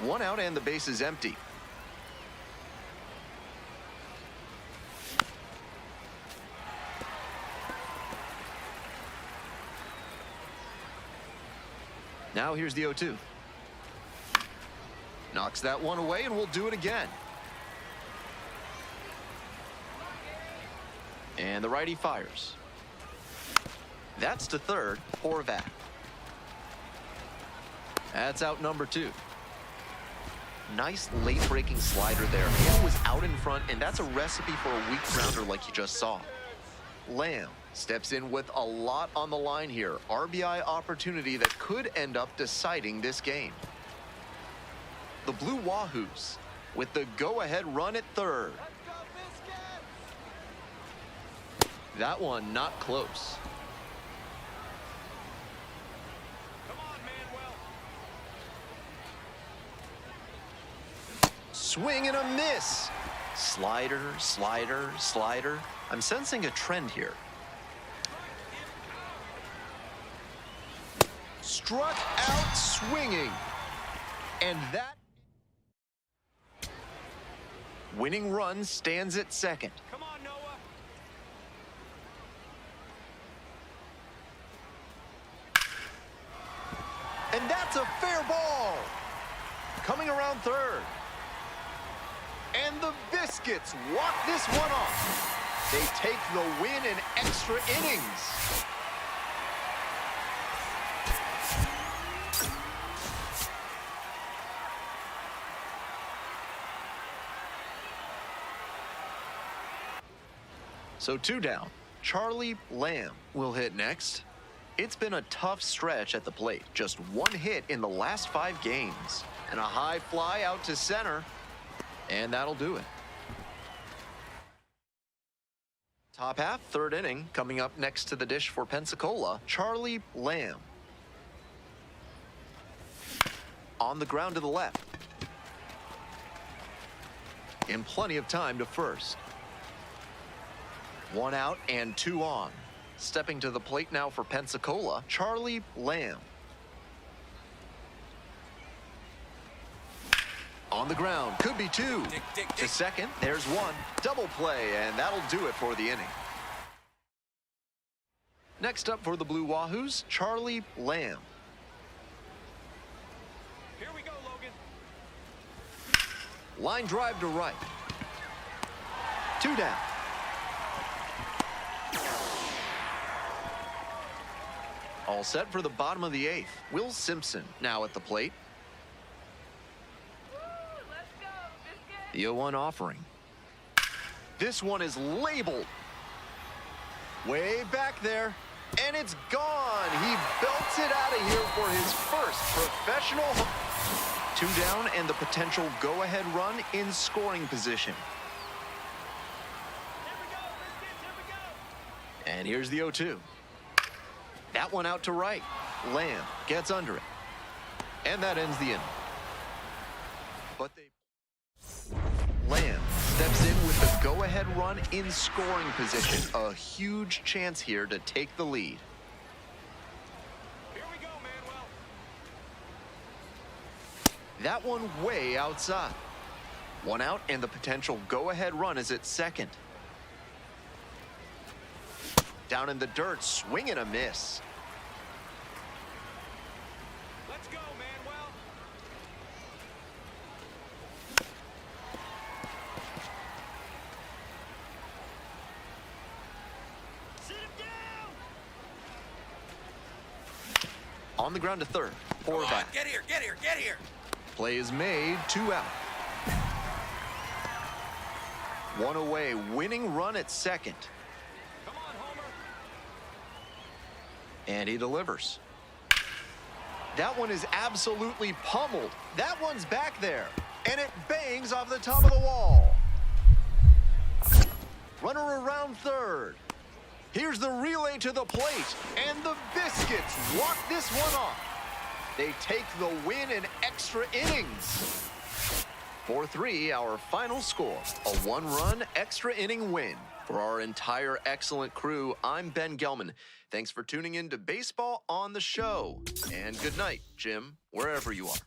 S2: 1 out and the base is empty. Now here's the 0-2. Knocks that one away and we'll do it again. And the righty fires. That's to third, Horvat. That's out number 2. Nice late-breaking slider there. It was out in front, and that's a recipe for a weak grounder like you just saw. Lamb steps in with a lot on the line here. RBI opportunity that could end up deciding this game. The Blue Wahoos with the go-ahead run at third. That one not close. Swing and a miss. Slider, slider, slider. I'm sensing a trend here. Struck out swinging. And that winning run stands at second.
S4: Come on, Noah.
S2: And that's a fair ball. Coming around third. And the Biscuits walk this one off. They take the win in extra innings. So 2 down. Charlie Lamb will hit next. It's been a tough stretch at the plate. Just 1 hit in the last 5 games. And a high fly out to center. And that'll do it. Top half, 3rd inning. Coming up next to the dish for Pensacola, Charlie Lamb. On the ground to the left. In plenty of time to first. 1 out and 2 on. Stepping to the plate now for Pensacola, Charlie Lamb. On the ground, could be 2. To second, there's 1. Double play, and that'll do it for the inning. Next up for the Blue Wahoos, Charlie Lamb.
S4: Here we go, Logan.
S2: Line drive to right. 2 down. All set for the bottom of the 8th. Will Simpson now at the plate. The 0-1 offering. This one is labeled. Way back there. And it's gone. He belts it out of here for his first professional. 2 down and the potential go-ahead run in scoring position. And here's the 0-2. That one out to right. Lamb gets under it. And that ends the inning. But Lamb steps in with the go-ahead run in scoring position. A huge chance here to take the lead.
S4: Here we go, Manuel.
S2: That one way outside. 1 out and the potential go-ahead run is at second. Down in the dirt, swing and a miss.
S4: Let's go, Manuel.
S2: On the ground to third. Horvath.
S4: Get here, get here, get here.
S2: Play is made, 2 out. 1 away, winning run at second.
S4: Come on, Homer.
S2: And he delivers. That one is absolutely pummeled. That one's back there. And it bangs off the top of the wall. Runner around third. Here's the relay to the plate. And the Biscuits walk this one off. They take the win in extra innings. 4-3, our final score. A 1-run extra inning win. For our entire excellent crew, I'm Ben Gelman. Thanks for tuning in to Baseball on the Show. And good night, Jim, wherever you are.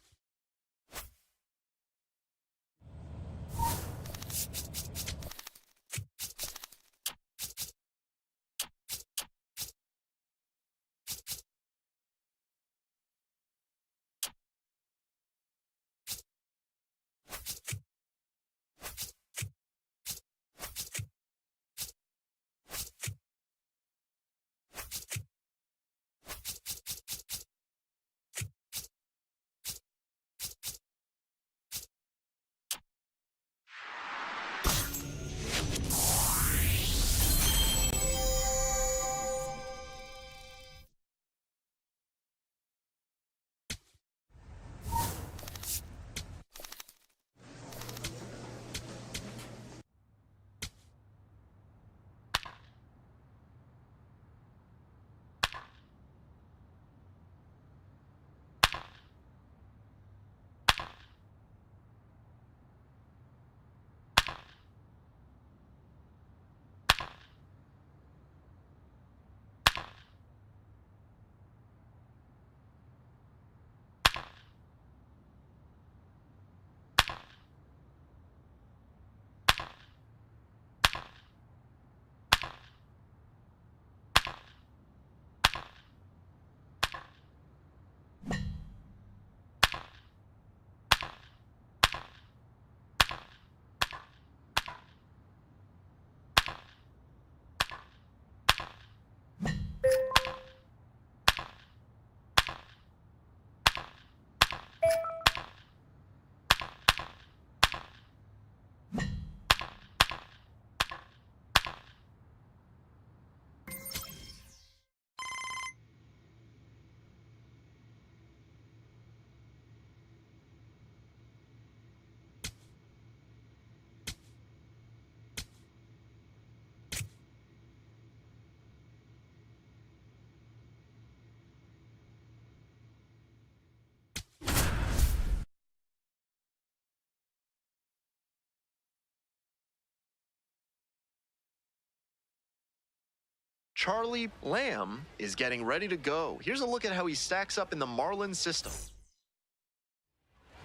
S2: Charlie Lamb is getting ready to go. Here's a look at how he stacks up in the Marlins system.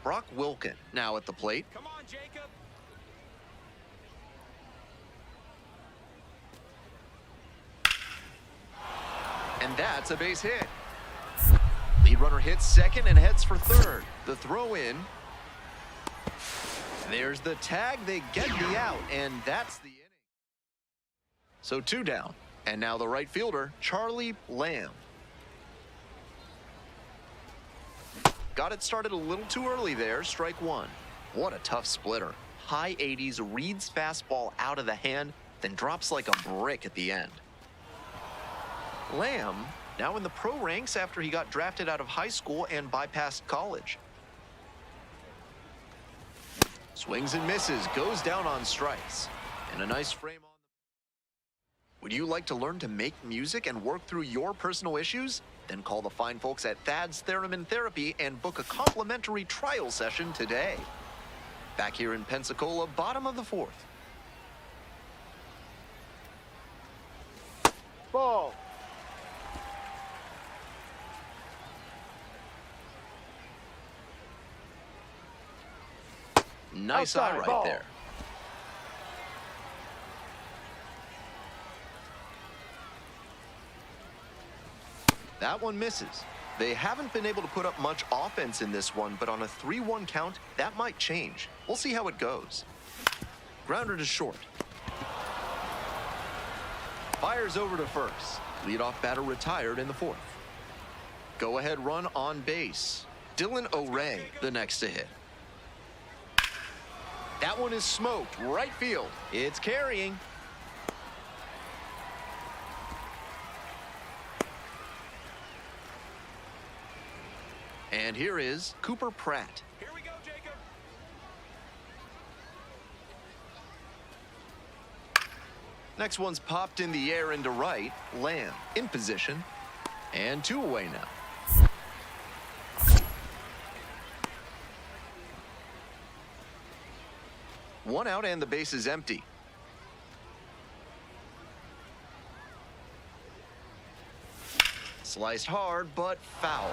S2: Brock Wilken now at the plate.
S4: Come on, Jacob.
S2: And that's a base hit. Lead runner hits second and heads for third. The throw in. There's the tag. They get the out, and that's the inning. So 2 down. And now the right fielder, Charlie Lamb. Got it started a little too early there, strike 1. What a tough splitter. High 80s, reads fastball out of the hand, then drops like a brick at the end. Lamb now in the pro ranks after he got drafted out of high school and bypassed college. Swings and misses, goes down on strikes. And a nice frame on. Would you like to learn to make music and work through your personal issues? Then call the fine folks at Thad's Theremin Therapy and book a complimentary trial session today. Back here in Pensacola, bottom of the 4th.
S9: Ball.
S2: Nice
S9: Outside
S2: eye right
S9: ball.
S2: there. That one misses. They haven't been able to put up much offense in this one, but on a 3-1 count, that might change. We'll see how it goes. Grounder to short. Fires over to first. Leadoff batter retired in the 4th. Go-ahead run on base. Dylan O'Ray, the next to hit. That one is smoked, right field. It's carrying. And here is Cooper Pratt.
S4: Here we go, Jacob.
S2: Next one's popped in the air into right. Lamb in position. And 2 away now. One out and the base is empty. Sliced hard, but foul.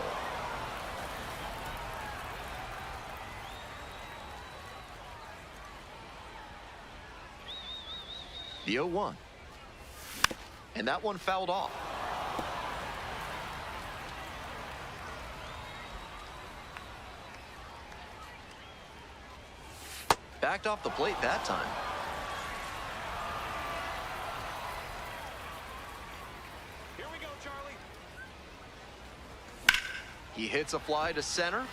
S2: The 0-1. And that one fouled off. Backed off the plate that time.
S4: Here we go, Charlie.
S2: He hits a fly to center.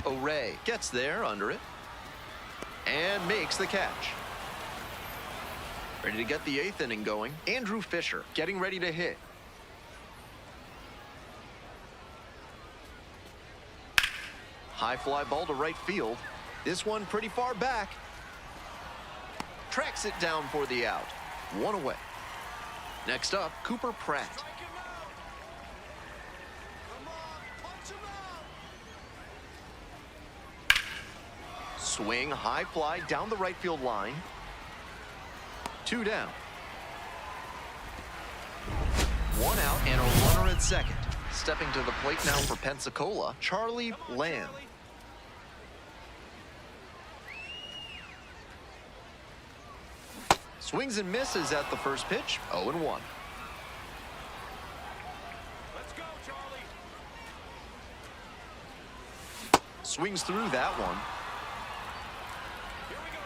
S2: O'Ray gets there under it and makes the catch. Ready to get the 8th inning going. Andrew Fisher getting ready to hit. High fly ball to right field. This one pretty far back. Tracks it down for the out. 1 away. Next up, Cooper Pratt.
S4: Strike him out. Come on, punch him out.
S2: Swing, high fly down the right field line. 2 down. 1 out and a runner at second. Stepping to the plate now for Pensacola, Charlie Lamb. Swings and misses at the first pitch, 0-1.
S4: Let's go, Charlie.
S2: Swings through that one.
S4: Here we go,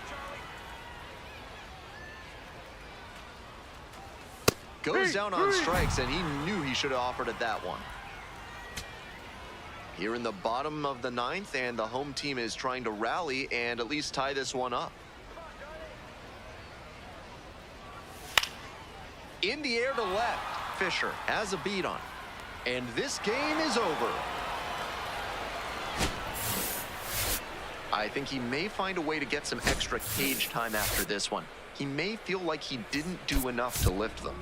S4: Charlie.
S2: Goes down on strikes, and he knew he should have offered it that one. Here in the bottom of the 9th, and the home team is trying to rally and at least tie this one up. In the air to left, Fisher has a beat on it. And this game is over. I think he may find a way to get some extra cage time after this one. He may feel like he didn't do enough to lift them.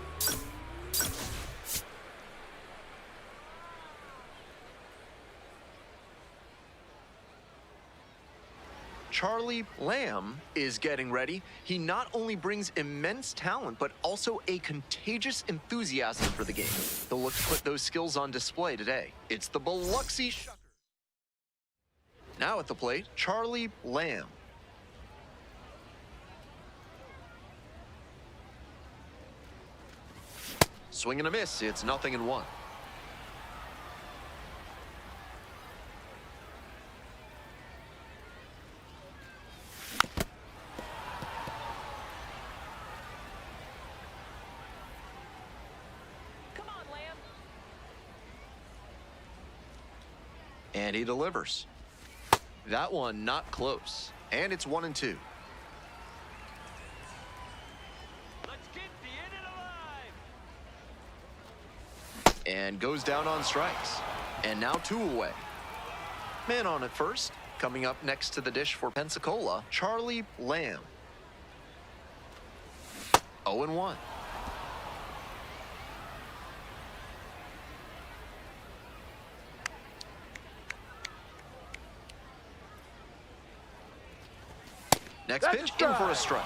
S2: Charlie Lamb is getting ready. He not only brings immense talent, but also a contagious enthusiasm for the game. They'll look to put those skills on display today. It's the Biloxi Shuckers. Now at the plate, Charlie Lamb. Swing and a miss. It's 0-1. And he delivers. That one not close. And it's 1-2.
S4: Let's get the inning alive.
S2: And goes down on strikes. And now 2 away. Man on at first. Coming up next to the dish for Pensacola, Charlie Lamb. 0-1. Next pitch, in for a strike.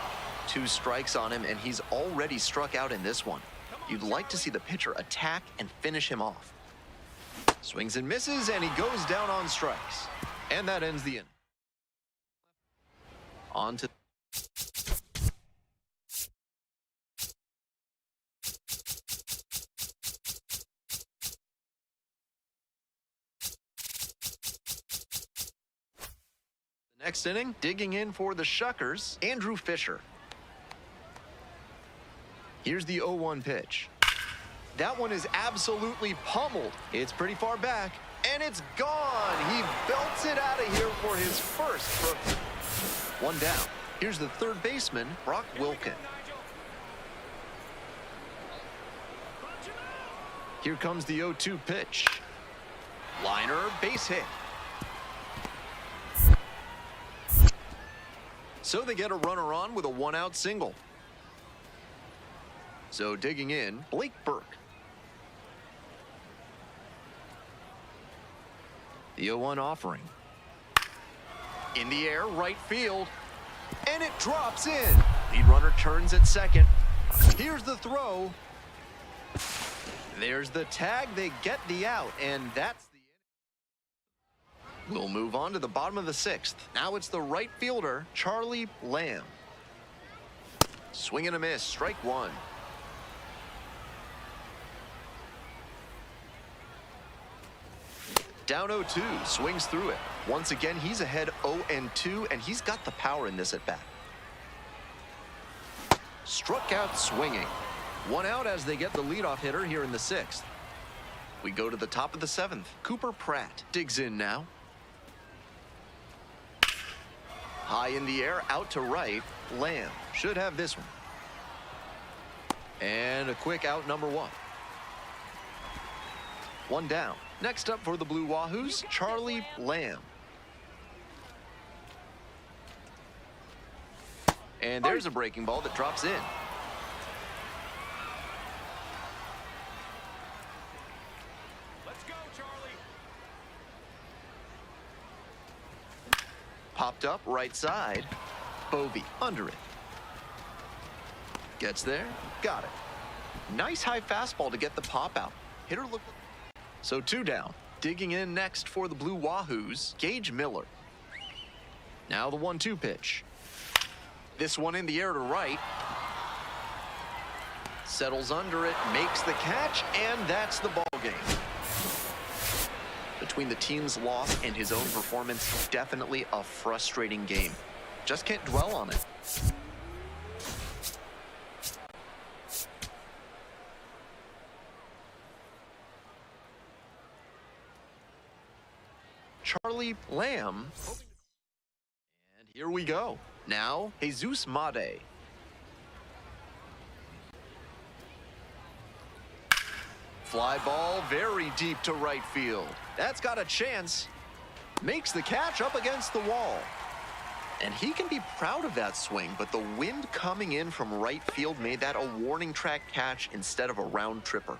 S2: 2 strikes on him, and he's already struck out in this one. You'd like to see the pitcher attack and finish him off. Swings and misses, and he goes down on strikes. And that ends the inning. On to... Next inning, digging in for the Shuckers, Andrew Fisher. Here's the 0-1 pitch. That one is absolutely pummeled. It's pretty far back, And it's gone. He belts it out of here for his first. One down. Here's the third baseman, Brock Wilken. Here comes the 0-2 pitch. Liner, base hit. So they get a runner on with a one-out single. So digging in, Blake Burke. The 0-1 offering. In the air, right field. And it drops in. Lead runner turns at second. Here's the throw. There's the tag. They get the out, and that's the inning. We'll move on to the bottom of the sixth. Now it's the right fielder, Charlie Lamb. Swing and a miss, strike one. Down 0-2, swings through it. Once again, he's ahead 0-2, and he's got the power in this at bat. Struck out swinging. One out as they get the leadoff hitter here in the sixth. We go to the top of the seventh. Cooper Pratt digs in now. High in the air, out to right. Lamb should have this one. And a quick out, number one. One down. Next up for the Blue Wahoos, Charlie Lamb. And there's a breaking ball that drops in.
S4: Let's go, Charlie.
S2: Popped up right side. Bovee under it. Gets there. Got it. Nice high fastball to get the pop out. Hitter looked. So two down. Digging in next for the Blue Wahoos, Gage Miller. Now the 1-2 pitch. This one in the air to right. Settles under it, makes the catch, and that's the ball game. Between the team's loss and his own performance, definitely a frustrating game. Just can't dwell on it. Charlie Lamb. And here we go. Now, Jesus Made. Fly ball very deep to right field. That's got a chance. Makes the catch up against the wall. And he can be proud of that swing, but the wind coming in from right field made that a warning track catch instead of a round tripper.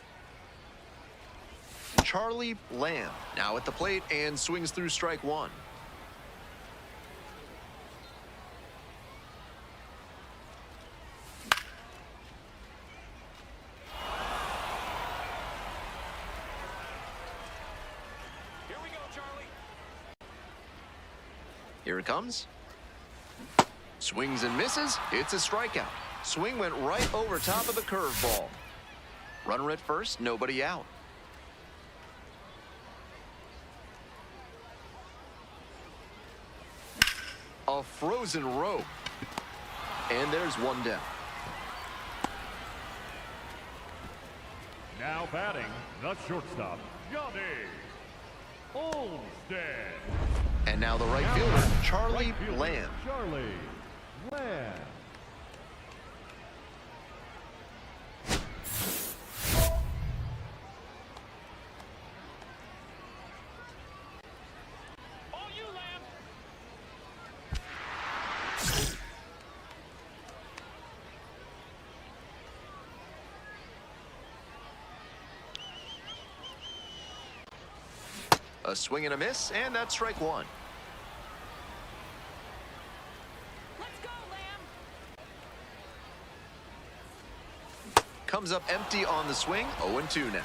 S2: Charlie Lamb now at the plate and swings through strike one.
S4: Here we go, Charlie.
S2: Here it comes. Swings and misses. It's a strikeout. Swing went right over top of the curveball. Runner at first, nobody out. A frozen rope. And there's one down.
S10: Now batting, the shortstop, Johnny Olmstead.
S2: And now the right fielder, Charlie Lamb.
S10: Charlie Lamb.
S4: All you, Lamb.
S2: A swing and a miss, and that's strike one.
S5: Let's go, Lamb.
S2: Comes up empty on the swing, 0-2 now.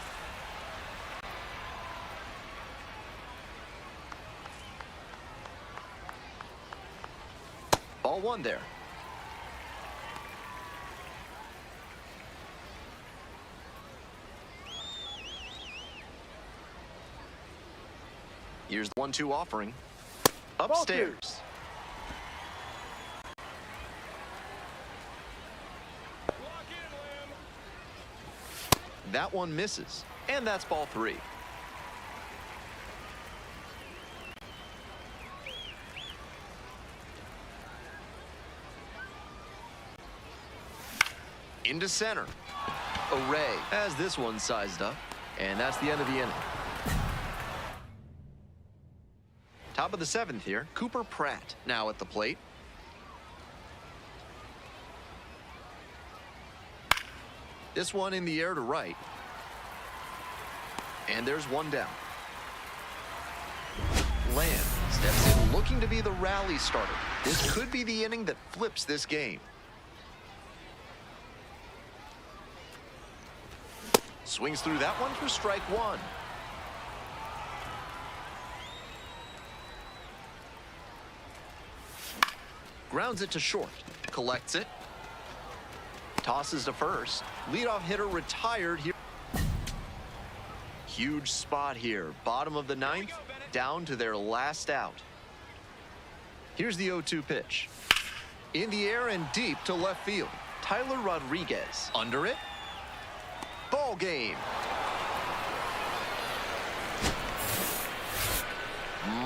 S2: Ball one there. Here's the 1-2 offering. Upstairs.
S4: Lock in, Lamb.
S2: That one misses, and that's ball three. Into center. Array has this one sized up. And that's the end of the inning. Top of the 7th here. Cooper Pratt now at the plate. This one in the air to right. And there's one down. Lamb steps in looking to be the rally starter. This could be the inning that flips this game. Swings through that one for strike one. Grounds it to short. Collects it. Tosses to first. Leadoff hitter retired here. Huge spot here. Bottom of the 9th. Down to their last out. Here's the 0-2 pitch. In the air and deep to left field. Tyler Rodriguez. Under it. Ball game.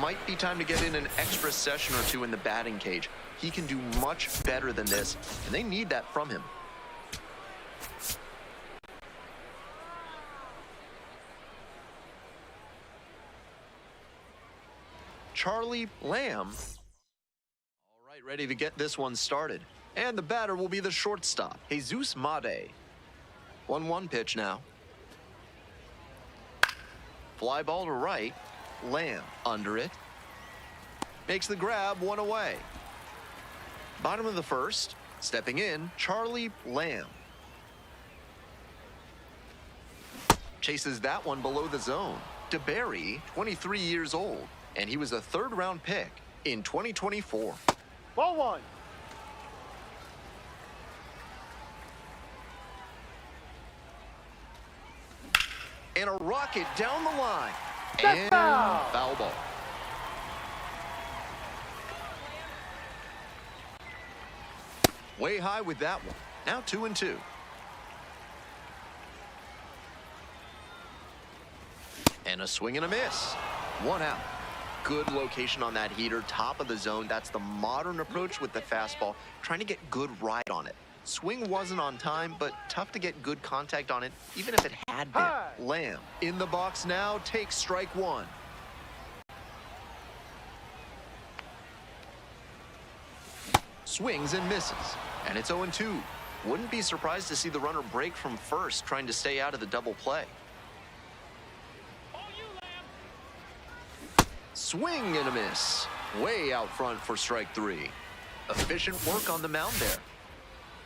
S2: Might be time to get in an extra session or two in the batting cage. He can do much better than this, and they need that from him. Charlie Lamb. All right, ready to get this one started. And the batter will be the shortstop, Jesus Made. 1-1 pitch now. Fly ball to right. Lamb under it. Makes the grab, one away. Bottom of the 1st. Stepping in, Charlie Lamb. Chases that one below the zone. DeBerry, 23 years old. And he was a 3rd-round pick in 2024.
S9: Ball one.
S2: And a rocket down the line.
S9: That's
S2: And
S9: foul.
S2: foul ball. Way high with that one. Now 2-2. And a swing and a miss. One out. Good location on that heater. Top of the zone. That's the modern approach with the fastball. Trying to get good ride on it. Swing wasn't on time, but tough to get good contact on it, even if it had been.
S9: Hi.
S2: Lamb in the box now, takes strike one. Swings and misses, and it's 0-2. Wouldn't be surprised to see the runner break from first, trying to stay out of the double play. Swing and a miss. Way out front for strike three. Efficient work on the mound there.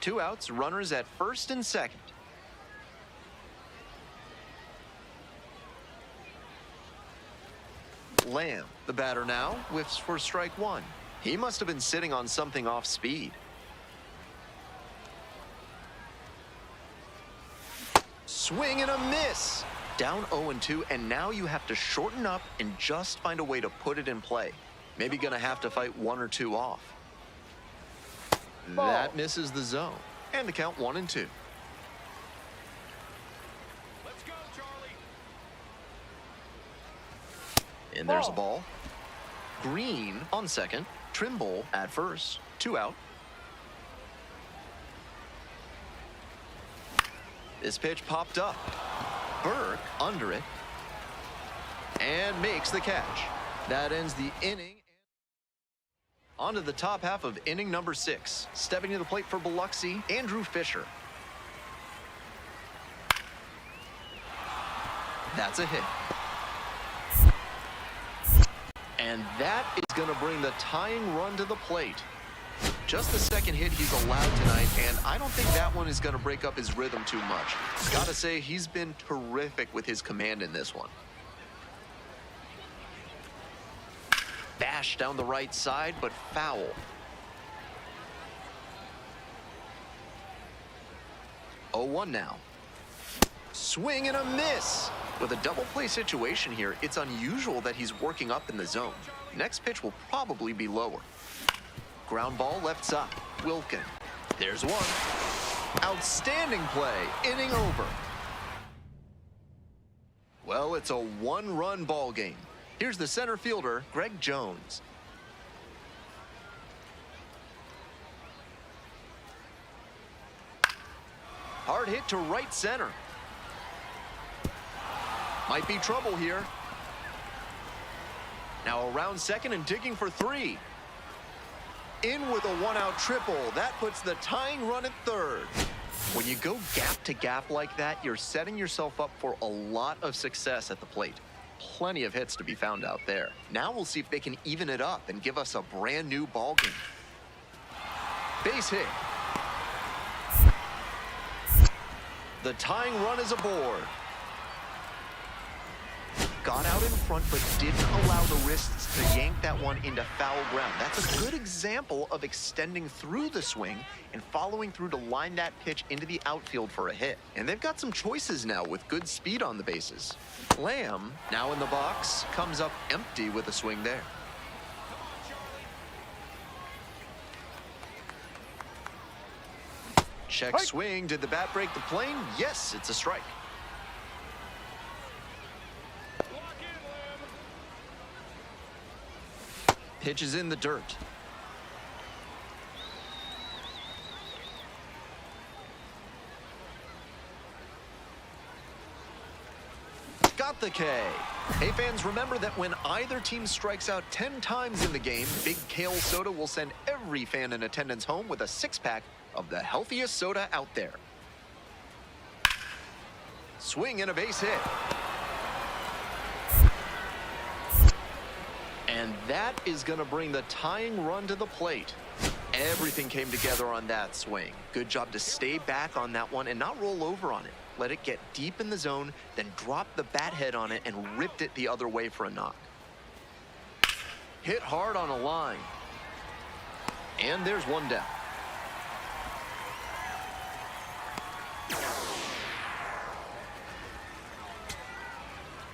S2: 2 outs, runners at first and second. Lamb, the batter now, whiffs for strike one. He must have been sitting on something off speed. Swing and a miss. Down 0-2, and now you have to shorten up and just find a way to put it in play. Maybe gonna have to fight 1 or 2 off.
S9: Ball.
S2: That misses the zone. And the count 1-2.
S4: Let's go, Charlie.
S2: And there's a ball. Green on second. Trimble at first. 2 out. This pitch popped up. Burke under it. And makes the catch. That ends the inning. On to the top half of inning number 6. Stepping to the plate for Biloxi, Andrew Fisher. That's a hit. And that is going to bring the tying run to the plate. Just the second hit he's allowed tonight, and I don't think that one is going to break up his rhythm too much. Gotta say, he's been terrific with his command in this one. Bash down the right side, but foul. Oh, 1 now. Swing and a miss. With a double play situation here, it's unusual that he's working up in the zone. Next pitch will probably be lower. Ground ball left side. Wilkin. There's one. Outstanding play. Inning over. Well, it's a 1-run ball game. Here's the center fielder, Greg Jones. Hard hit to right center. Might be trouble here. Now around second and digging for 3. In with a one-out triple. That puts the tying run at third. When you go gap to gap like that, you're setting yourself up for a lot of success at the plate. Plenty of hits to be found out there. Now we'll see if they can even it up and give us a brand new ball game. Base hit. The tying run is aboard. Got out in front, but didn't allow the wrists to yank that one into foul ground. That's a good example of extending through the swing and following through to line that pitch into the outfield for a hit. And they've got some choices now with good speed on the bases. Lamb, now in the box, comes up empty with a swing there. Check swing. Did the bat break the plane? Yes, it's a strike. Pitch is in the dirt. Got the K. Hey fans, remember that when either team strikes out 10 times in the game, Big Kale Soda will send every fan in attendance home with a 6-pack of the healthiest soda out there. Swing and a base hit. And that is going to bring the tying run to the plate. Everything came together on that swing. Good job to stay back on that one and not roll over on it. Let it get deep in the zone, then drop the bat head on it and ripped it the other way for a knock. Hit hard on a line. And there's one down.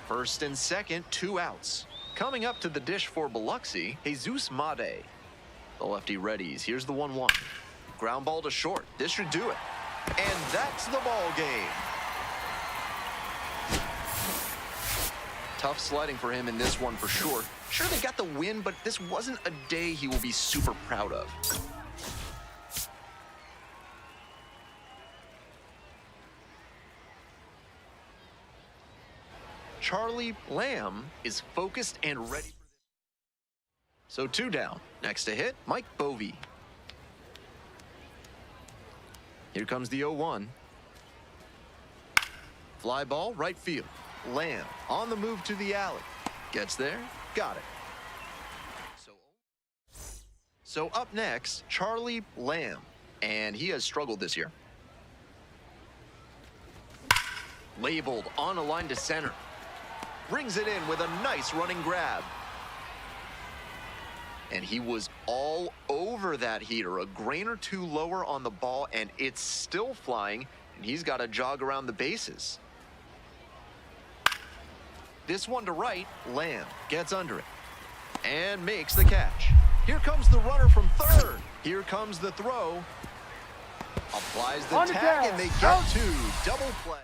S2: First and second, 2 outs. Coming up to the dish for Biloxi, Jesus Made. The lefty readies. Here's the 1-1. Ground ball to short. This should do it. And that's the ball game. Tough sledding for him in this one for sure. Sure, they got the win, but this wasn't a day he will be super proud of. Charlie Lamb is focused and ready for this. So 2 down. Next to hit, Mike Bovee. Here comes the 0-1. Fly ball, right field. Lamb on the move to the alley. Gets there, got it. So up next, Charlie Lamb. And he has struggled this year. Labeled on a line to center. Brings it in with a nice running grab. And he was all over that heater. A grain or 2 lower on the ball, and it's still flying, and he's got to jog around the bases. This one to right, Lamb gets under it and makes the catch. Here comes the runner from third. Here comes the throw. Applies the tag, and they get 2. Double play.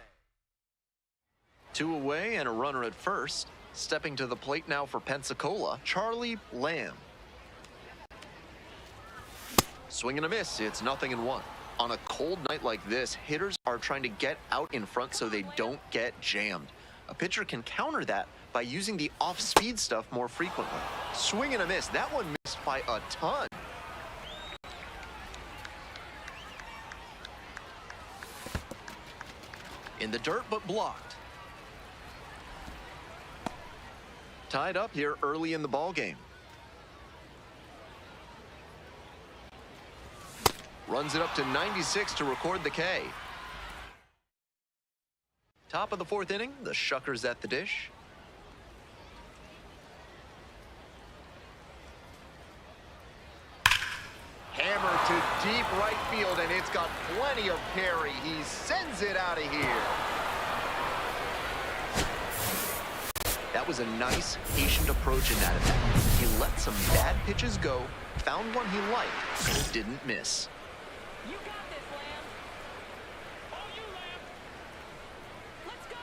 S2: 2 away and a runner at first. Stepping to the plate now for Pensacola, Charlie Lamb. Swing and a miss. It's 0-1. On a cold night like this, hitters are trying to get out in front so they don't get jammed. A pitcher can counter that by using the off-speed stuff more frequently. Swing and a miss. That one missed by a ton. In the dirt, but blocked. Tied up here early in the ball game. Runs it up to 96 to record the K. Top of the 4th inning, the Shuckers at the dish. Hammer to deep right field, and it's got plenty of carry. He sends it out of here. That was a nice, patient approach in that attack. He let some bad pitches go, found one he liked, and didn't miss.
S5: You got this, Lamb. Oh, you, Lamb. Let's go,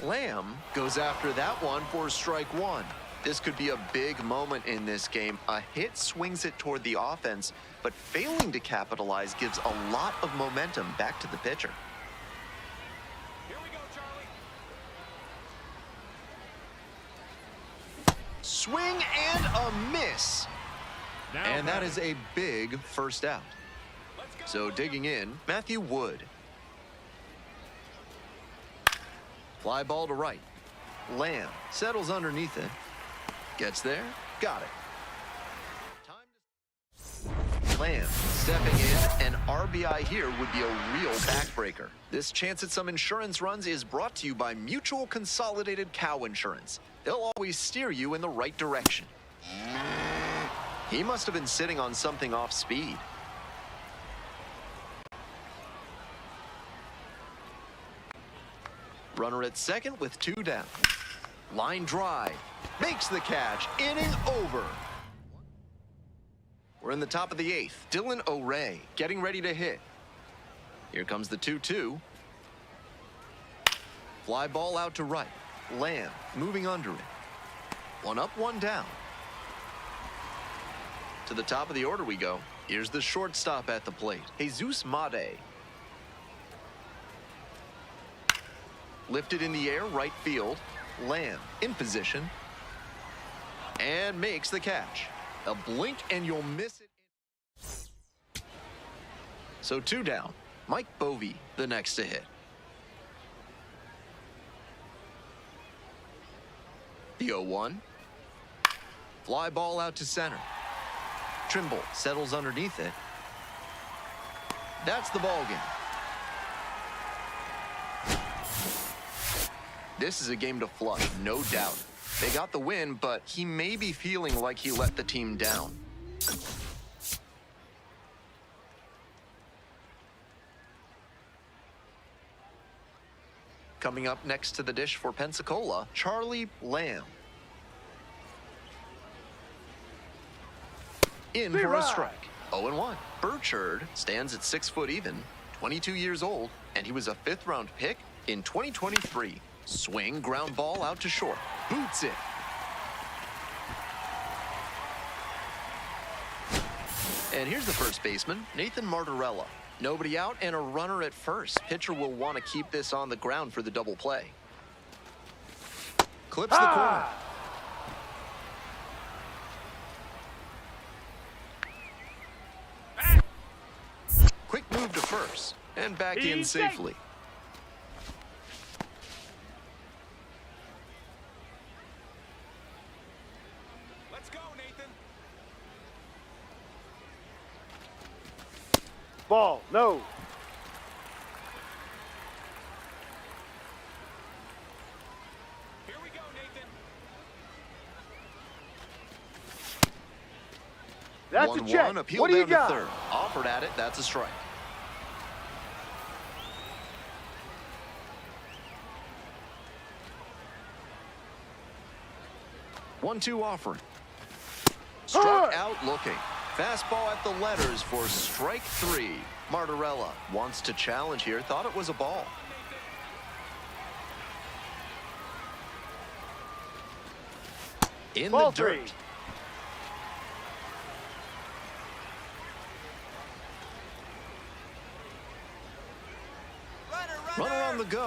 S5: Lamb.
S2: Lamb goes after that one for strike 1. This could be a big moment in this game. A hit swings it toward the offense, but failing to capitalize gives a lot of momentum back to the pitcher.
S4: Here we go, Charlie.
S2: Swing and a miss.
S10: Now
S2: And that
S10: batting.
S2: is a big first out. So digging in, Matthew Wood. Fly ball to right. Lamb settles underneath it. Gets there. Got it. Lamb stepping in. An RBI here would be a real backbreaker. This chance at some insurance runs is brought to you by Mutual Consolidated Cow Insurance. They'll always steer you in the right direction. He must have been sitting on something off speed. Runner at second with 2 down. Line drive. Makes the catch. Inning over. We're in the top of the 8th. Dylan O'Ray getting ready to hit. Here comes the 2-2. Fly ball out to right. Lamb moving under it. 1 up, 1 down. To the top of the order we go. Here's the shortstop at the plate, Jesus Made. Lifted in the air, right field. Lamb in position. And makes the catch. A blink and you'll miss it. So 2 down. Mike Bovee, the next to hit. The 0-1. Fly ball out to center. Trimble settles underneath it. That's the ball game. This is a game to flush, no doubt. They got the win, but he may be feeling like he let the team down. Coming up next to the dish for Pensacola, Charlie Lamb. In for a strike. 0-1. Burchard stands at 6 foot even, 22 years old, and he was a 5th round pick in 2023. Swing, ground ball out to short. Boots it. And here's the first baseman, Nathan Martorella. Nobody out and a runner at first. Pitcher will want to keep this on the ground for the double play. Clips the corner. Quick move to first and back in safely.
S4: Let's go, Nathan.
S9: Ball, no.
S4: Here we go, Nathan.
S9: That's a check.
S2: 1-1, appeal
S9: What do you
S2: down to
S9: got?
S2: third. Offered at it, that's a strike. One-two offering. Struck out looking. Fastball at the letters for strike 3. Martorella wants to challenge here. Thought it was a ball. In
S9: Ball
S2: the dirt.
S9: 3.
S2: Runner on the go.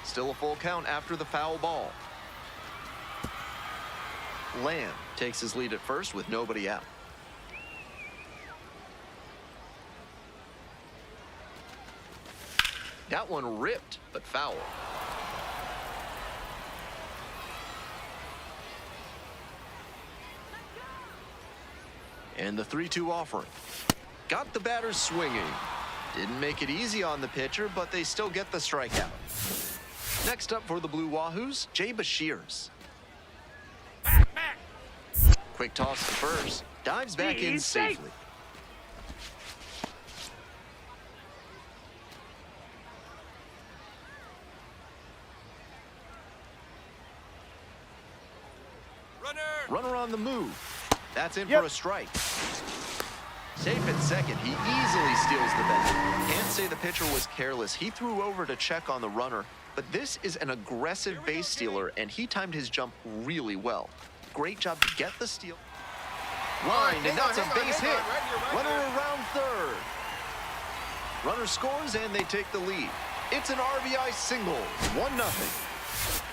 S2: Still a full count after the foul ball. Lamb takes his lead at first with nobody out. That one ripped, but foul. And the 3-2 offering. Got the batter swinging. Didn't make it easy on the pitcher, but they still get the strikeout. Next up for the Blue Wahoos, Jay Bashirs. Quick toss to first. Dives back in safely. Runner on the move. That's in for a strike. Safe at second. He easily steals the bag. Can't say the pitcher was careless. He threw over to check on the runner, But this is an aggressive base stealer, and he timed his jump really well. Great job to get the steal. Lined, and that's a base hit. Runner around third. Runner scores, and they take the lead. It's an RBI single, 1-0.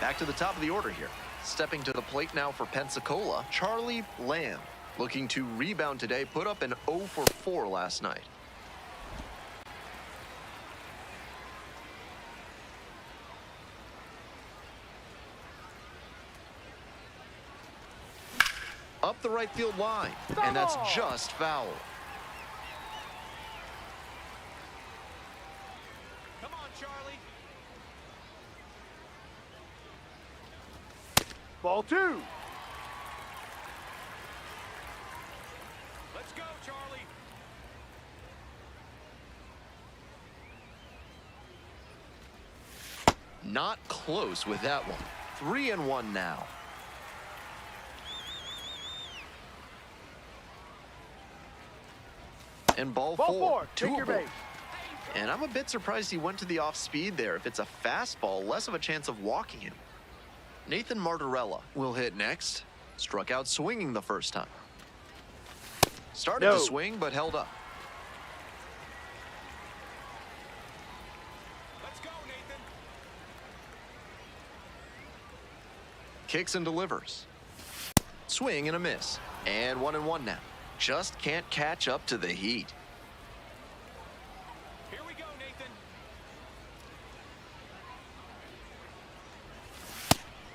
S2: Back to the top of the order here. Stepping to the plate now for Pensacola, Charlie Lamb. Looking to rebound today, put up an 0 for 4 last night. Up the right field line, and that's just foul.
S4: Come on, Charlie.
S9: Ball 2.
S4: Let's go, Charlie.
S2: Not close with that one. 3-1 now. And ball 4.
S9: Take your base.
S2: And I'm a bit surprised he went to the off speed there. If it's a fastball, less of a chance of walking him. Nathan Martorella will hit next. Struck out swinging the first time. Started to swing, but held up.
S4: Let's go, Nathan.
S2: Kicks and delivers. Swing and a miss. And 1-1 now. Just can't catch up to the heat.
S4: Here we go, Nathan.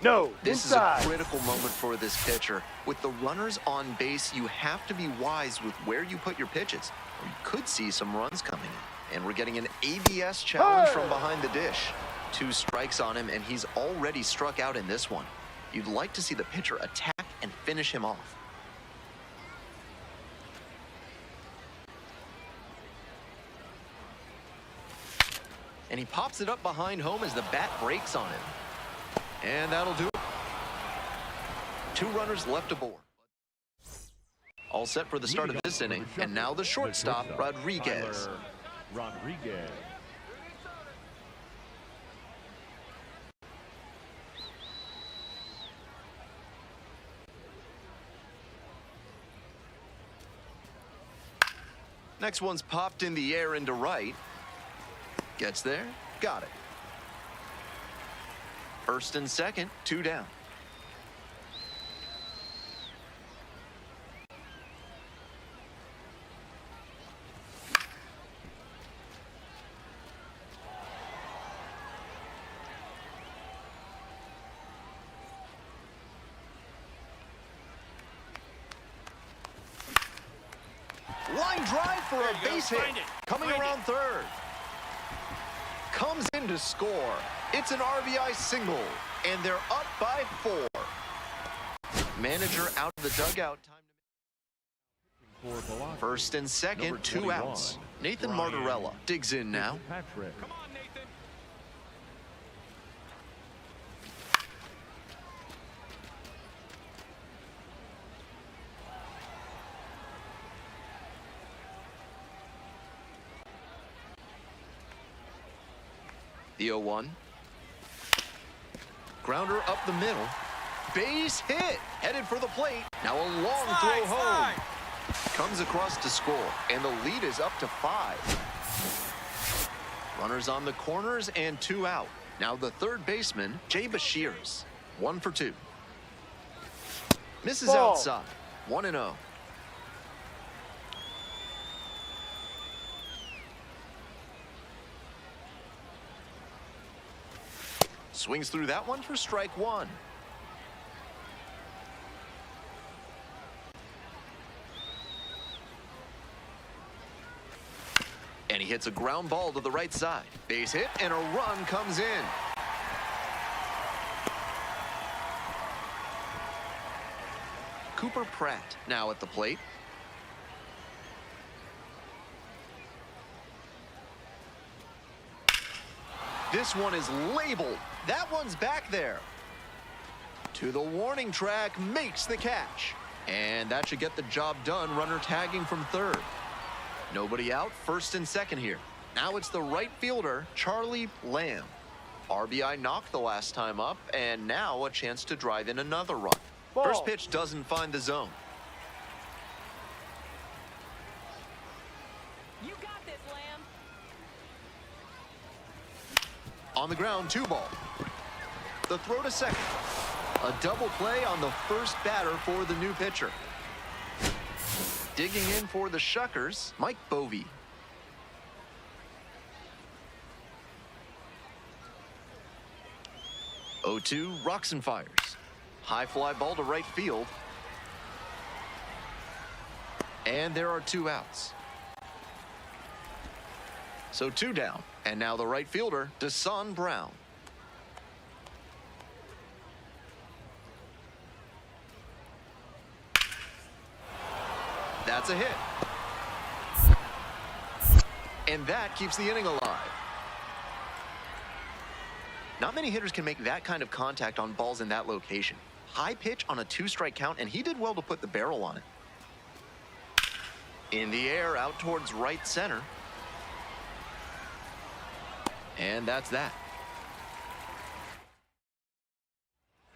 S9: No,
S2: This
S9: inside.
S2: is a critical moment for this pitcher. With the runners on base, you have to be wise with where you put your pitches, or you could see some runs coming in. And we're getting an ABS challenge from behind the dish. 2 strikes on him, and he's already struck out in this one. You'd like to see the pitcher attack and finish him off. And he pops it up behind home as the bat breaks on him. And that'll do it. 2 runners left aboard. All set for the start of this inning. And now the shortstop, Rodriguez.
S10: Rodriguez.
S2: Next one's popped in the air into right. Gets there, got it. First and second, 2 down. Line drive for a base hit. Coming around third. Comes in to score. It's an RBI single, and they're up by 4. Manager out of the dugout. First and second, 2 outs. Nathan Martorella digs in now.
S10: Patrick.
S4: Come on, Nathan.
S2: The 0-1. Grounder up the middle. Base hit. Headed for the plate. Now a long throw home. Comes across to score, and the lead is up to 5. Runners on the corners and 2 out. Now the third baseman, Jay Bashirs. 1 for 2. Misses outside. 1-0. Swings through that one for strike 1. And he hits a ground ball to the right side. Base hit, and a run comes in. Cooper Pratt now at the plate. This one is labeled. That one's back there. To the warning track, makes the catch. And that should get the job done. Runner tagging from third. Nobody out, first and second here. Now it's the right fielder, Charlie Lamb. RBI knocked the last time up, and now a chance to drive in another run.
S9: Ball.
S2: First pitch doesn't find the zone.
S5: You got this, Lamb.
S2: On the ground, 2-ball. The throw to second. A double play on the first batter for the new pitcher. Digging in for the Shuckers, Mike Bovee. (0-2) rocks and fires. High fly ball to right field. And there are 2 outs. So 2 down. And now the right fielder, Deson Brown. That's a hit. And that keeps the inning alive. Not many hitters can make that kind of contact on balls in that location. High pitch on a 2-strike count, and he did well to put the barrel on it. In the air, out towards right center. And that's that.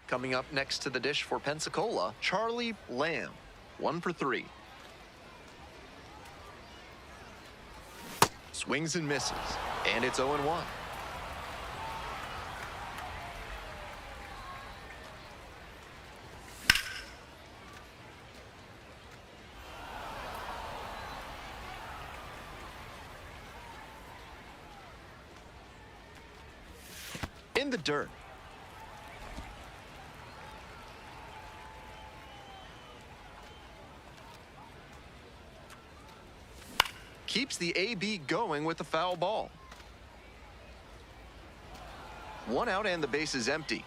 S2: Coming up next to the dish for Pensacola, Charlie Lamb, 1 for 3. Swings and misses, and it's 0-1. In the dirt. Keeps the AB going with the foul ball. 1 out and the base is empty.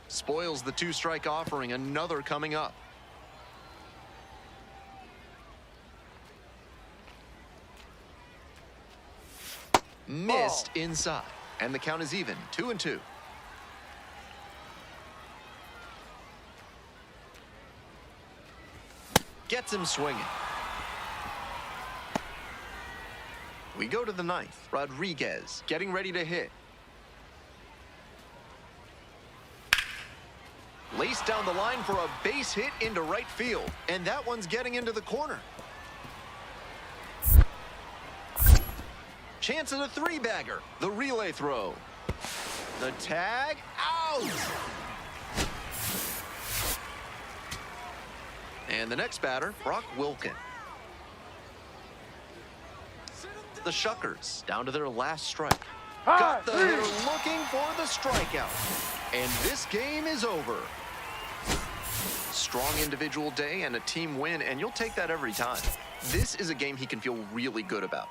S2: Spoils the 2-strike offering, another coming up. Missed inside, and the count is even, 2-2. Gets him swinging. We go to the 9th. Rodriguez getting ready to hit. Laced down the line for a base hit into right field, and that one's getting into the corner. Chance at a 3-bagger. The relay throw. The tag, out! And the next batter, Brock Wilken. The Shuckers down to their last strike. Got the hitter looking for the strikeout. And this game is over. Strong individual day and a team win, and you'll take that every time. This is a game he can feel really good about.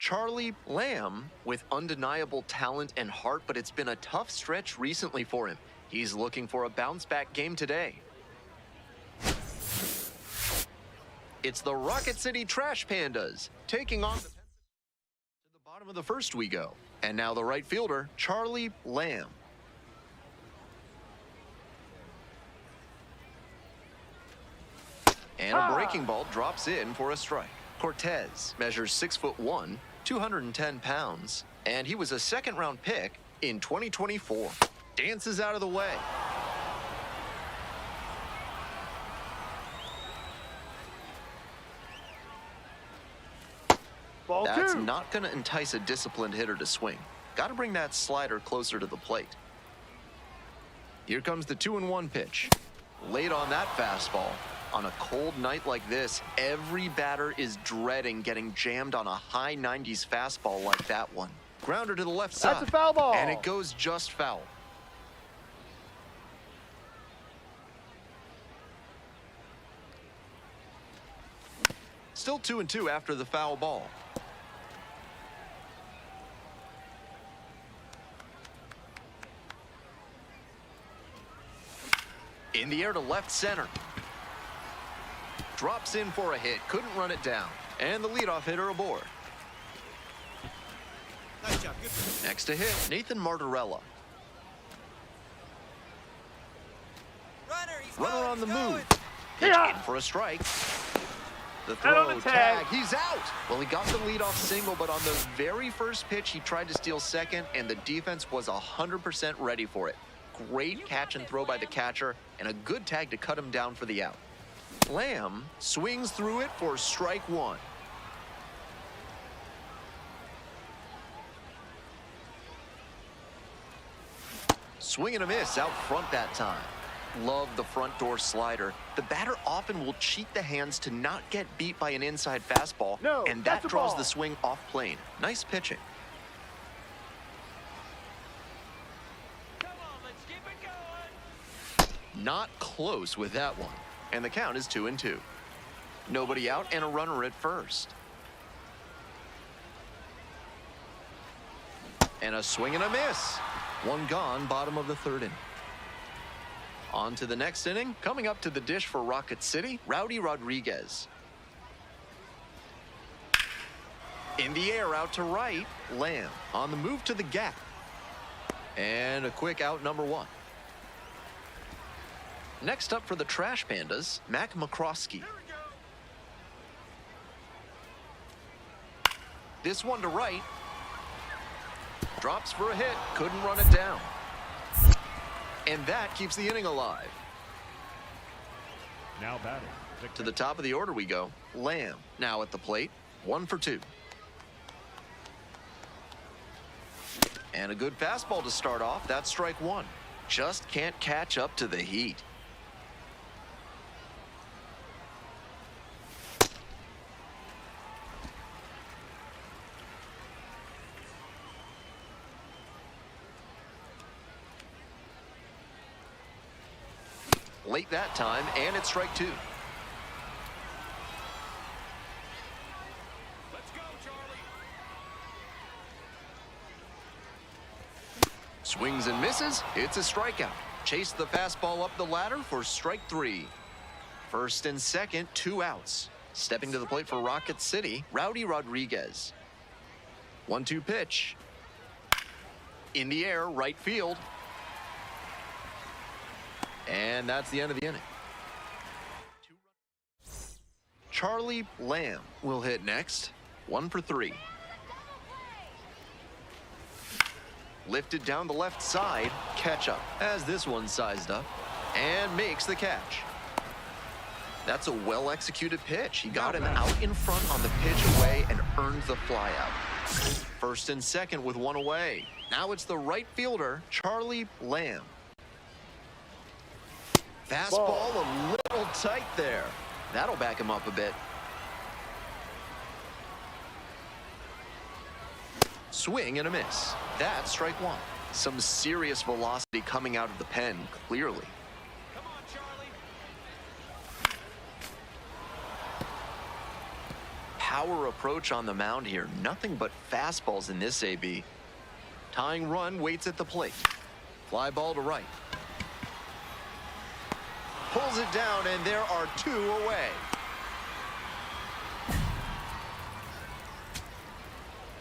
S2: Charlie Lamb with undeniable talent and heart, but it's been a tough stretch recently for him. He's looking for a bounce-back game today. It's the Rocket City Trash Pandas taking on the to the bottom of the first we go. And now the right fielder, Charlie Lamb. And a breaking ball drops in for a strike. Cortez measures 6'1", 210 pounds, and he was a second-round pick in 2024. Dances out of the way.
S9: Ball
S2: That's
S9: 2.
S2: not going to entice a disciplined hitter to swing. Got to bring that slider closer to the plate. Here comes the 2-1 pitch. Late on that fastball. On a cold night like this, every batter is dreading getting jammed on a high 90s fastball like that one. Grounder to the left side.
S9: That's a foul ball.
S2: And it goes just foul. Still 2-2 after the foul ball. In the air to left center. Drops in for a hit, couldn't run it down. And the leadoff hitter aboard.
S3: Nice job. Good for you.
S2: Next to hit, Nathan Martorella. Runner on the move. Pitch in for a strike. The
S9: Out on
S2: throw,
S9: the tag.
S2: he's out. Well, he got the leadoff single, but on the very first pitch, he tried to steal second, and the defense was 100% ready for it. Great catch and throw by the catcher, and a good tag to cut him down for the out. Lamb swings through it for strike one. Swing and a miss out front that time. Love the front door slider. The batter often will cheat the hands to not get beat by an inside fastball,
S9: No,
S2: and that
S9: that's a
S2: draws
S9: ball.
S2: the swing off plane. Nice pitching.
S4: Come on, let's keep it going.
S2: Not close with that one. And the count is 2-2. Nobody out and a runner at first. And a swing and a miss. One gone, bottom of the third inning. On to the next inning. Coming up to the dish for Rocket City, Rowdy Rodriguez. In the air out to right, Lamb. On the move to the gap. And a quick out, number one. Next up for the Trash Pandas, Mac McCroskey. This one to right. Drops for a hit, couldn't run it down. And that keeps the inning alive.
S10: Now batting.
S2: To the top of the order we go. Lamb now at the plate, 1 for 2. And a good fastball to start off. That's strike one. Just can't catch up to the heat. Late that time, and it's strike two.
S4: Let's go, Charlie.
S2: Swings and misses. It's a strikeout. Chase the fastball up the ladder for strike three. First and second, 2 outs. Stepping to the plate for Rocket City, Rowdy Rodriguez. 1-2 pitch. In the air, right field. And that's the end of the inning. Charlie Lamb will hit next. 1 for 3. Lifted down the left side. Catch up as this one sized up and makes the catch. That's a well-executed pitch. He got him out in front on the pitch away and earned the flyout. First and second with one away. Now it's the right fielder, Charlie Lamb. Fastball a little tight there. That'll back him up a bit. Swing and a miss. That's strike one. Some serious velocity coming out of the pen, clearly.
S4: Come on, Charlie.
S2: power approach on the mound here. Nothing but fastballs in this AB. Tying run waits at the plate. Fly ball to right. Pulls it down, and there are 2 away.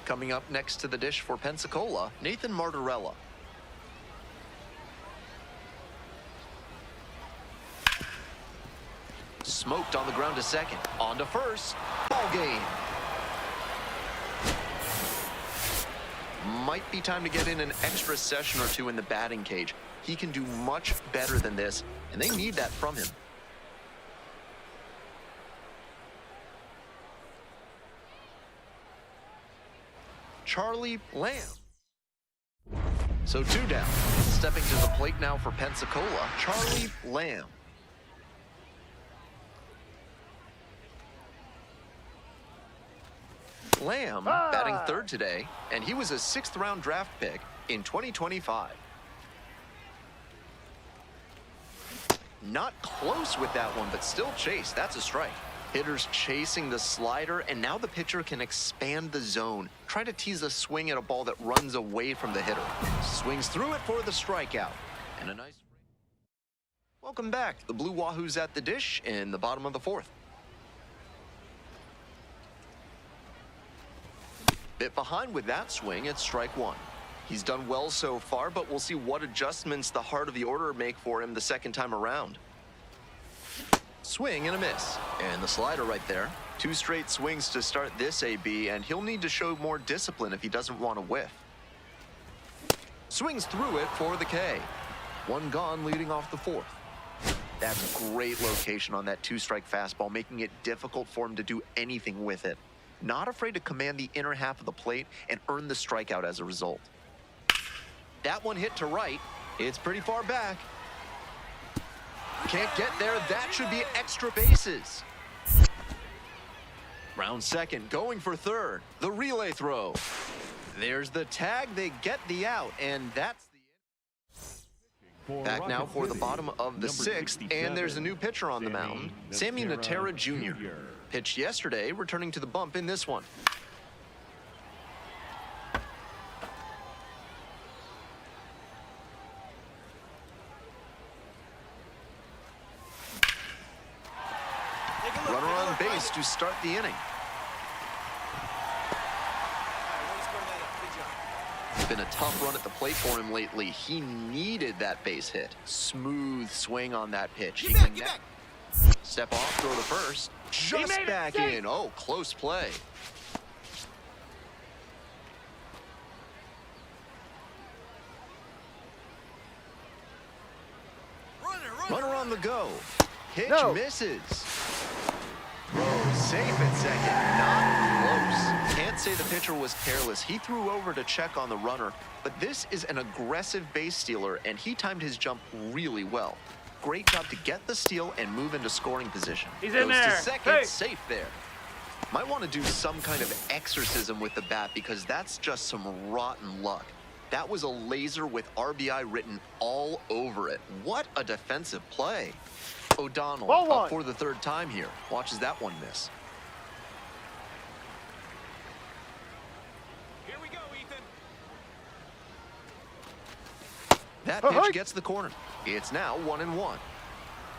S2: Coming up next to the dish for Pensacola, Nathan Martorella. Smoked on the ground to second. On to first. Ball game. Might be time to get in an extra session or 2 in the batting cage. He can do much better than this, and they need that from him. Charlie Lamb. So 2 down. Stepping to the plate now for Pensacola, Charlie Lamb. Lamb batting 3rd today, and he was a 6th-round draft pick in 2025. Not close with that one, but still chased. That's a strike. Hitters chasing the slider, and now the pitcher can expand the zone. Try to tease a swing at a ball that runs away from the hitter. Swings through it for the strikeout. And a nice... Welcome back. The Blue Wahoos at the dish in the bottom of the 4th. Bit behind with that swing at strike 1. He's done well so far, but we'll see what adjustments the heart of the order make for him the second time around. Swing and a miss. And the slider right there. 2 straight swings to start this AB, and he'll need to show more discipline if he doesn't want to whiff. Swings through it for the K. 1 gone leading off the 4th. That's great location on that 2-strike fastball, making it difficult for him to do anything with it. Not afraid to command the inner half of the plate and earn the strikeout as a result. That one hit to right. It's pretty far back. Can't get there. That should be extra bases. Round 2nd, going for 3rd. The relay throw. There's the tag. They get the out, and that's the end. Back now for the bottom of the 6th, and there's a new pitcher on the mound, Sammy Natera Jr. Pitched yesterday, returning to the bump in this one. Runner on base to start the inning. It's been a tough run at the plate for him lately. He needed that base hit. Smooth swing on that pitch. He can step off, throw to first. Just back in. Oh, close play. Runner on the go. Pitch misses. Throw safe at second. Not close. Can't say the pitcher was careless. He threw over to check on the runner, but this is an aggressive base stealer, and he timed his jump really well. Great job to get the steal and move into scoring position.
S9: He's in there.
S2: Goes to second, safe there. Might want to do some kind of exorcism with the bat because that's just some rotten luck. That was a laser with RBI written all over it. What a defensive play. O'Donnell up for the 3rd time here. Watches that one miss.
S4: Here we go, Ethan.
S2: That pitch gets the corner. It's now 1-1.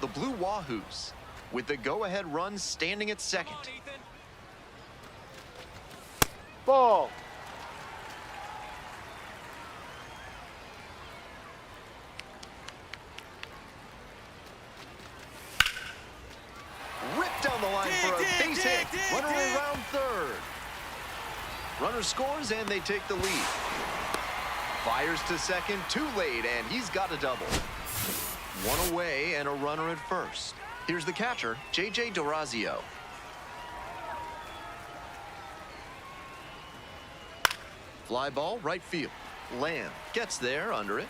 S2: The Blue Wahoos with the go-ahead run standing at second.
S4: Come on, Ethan.
S9: Ball.
S2: Ripped down the line for a base hit. Runner around 3rd. Runner scores, and they take the lead. Fires to second, too late, and he's got a double. 1 away and a runner at first. Here's the catcher, J.J. D'Orazio. Fly ball, right field. Lamb gets there under it.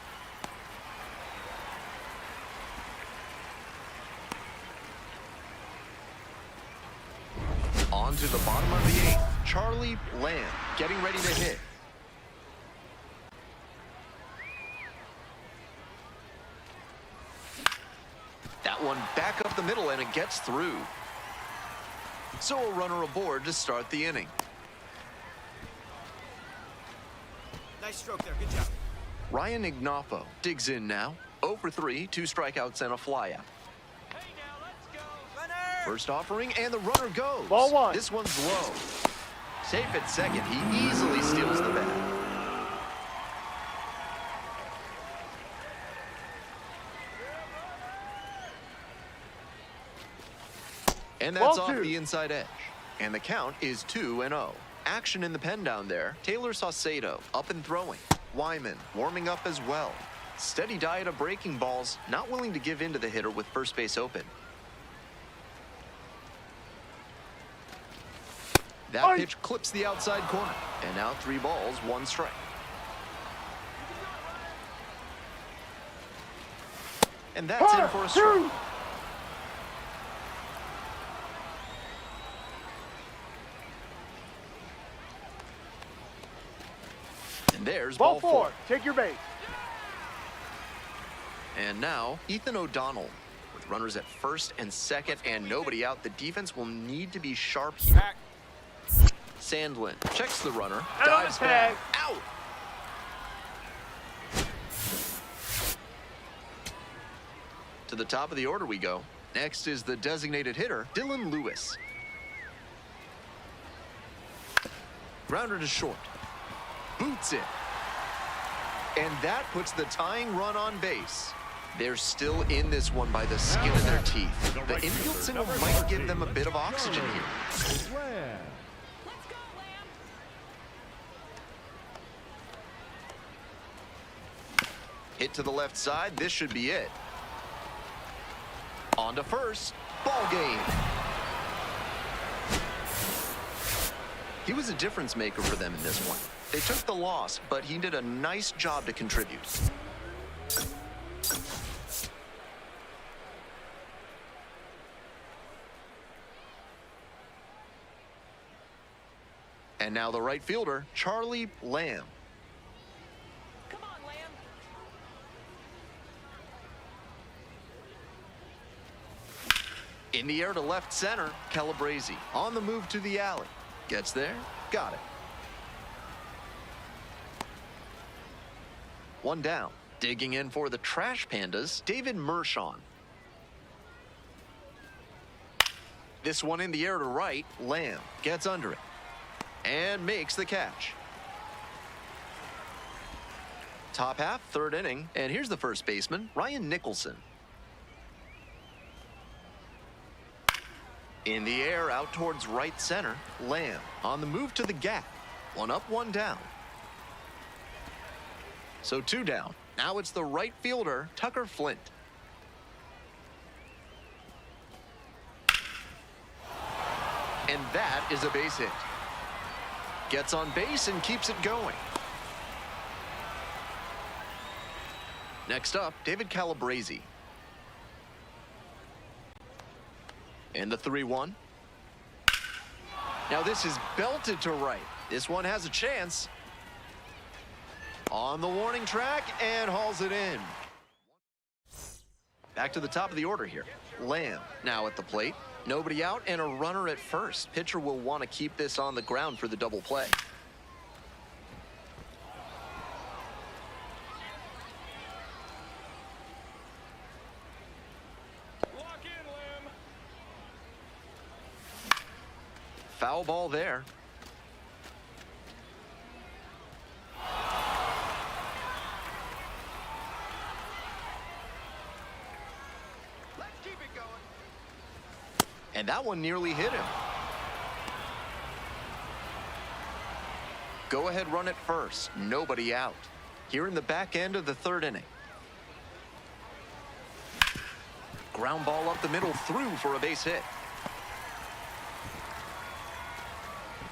S2: On to the bottom of the 8th. Charlie Lamb getting ready to hit. That one back up the middle, and it gets through. So a runner aboard to start the inning.
S3: Nice stroke there. Good job.
S2: Ryan Ignoffo digs in now. 0 for 3, 2 strikeouts and a flyout.
S4: Hey, now let's go.
S3: Runner!
S2: First offering, and the runner goes.
S9: Ball one.
S2: This one's low. Safe at second. He easily steals the bat. And that's
S9: Ball
S2: off
S9: two.
S2: the inside edge. And the count is 2-0. Action in the pen down there. Taylor Saucedo up and throwing. Wyman warming up as well. Steady diet of breaking balls, not willing to give in to the hitter with first base open. That pitch clips the outside corner. And now 3 balls, 1 strike. And that's in for a strike. And there's
S9: Ball
S2: ball
S9: 4.
S2: 4.
S9: Take your base.
S2: And now Ethan O'Donnell with runners at first and second and nobody out. The defense will need to be sharp here.
S3: Back.
S2: Sandlin checks the runner,
S9: Out on
S2: dives
S9: the tag.
S2: back, out. To the top of the order we go. Next is the designated hitter, Dylan Lewis. Grounder to short. Boots it. And that puts the tying run on base. They're still in this one by the skin of their teeth. The infield single might give them a bit of oxygen here.
S10: Slam.
S5: Let's go, Lamb.
S2: Hit to the left side. This should be it. On to first. Ball game. He was a difference maker for them in this one. They took the loss, but he did a nice job to contribute. And now the right fielder, Charlie Lamb.
S4: Come on, Lamb.
S2: In the air to left center, Calabrese. On the move to the alley. Gets there, got it. 1 down. Digging in for the Trash Pandas, David Mershon. This one in the air to right, Lamb gets under it and makes the catch. Top half, 3rd inning, and here's the first baseman, Ryan Nicholson. In the air, out towards right center, Lamb on the move to the gap. 1 up, 1 down. So 2 down. Now it's the right fielder, Tucker Flint. And that is a base hit. Gets on base and keeps it going. Next up, David Calabrese. And the 3-1. Now this is belted to right. This one has a chance. On the warning track and hauls it in. Back to the top of the order here. Lamb now at the plate. Nobody out and a runner at first. Pitcher will want to keep this on the ground for the double play.
S4: Lock in, Lamb.
S2: Foul ball there.
S3: Let's keep it going.
S2: And that one nearly hit him. Go ahead, run it first. Nobody out. Here in the back end of the 3rd inning. Ground ball up the middle, through for a base hit.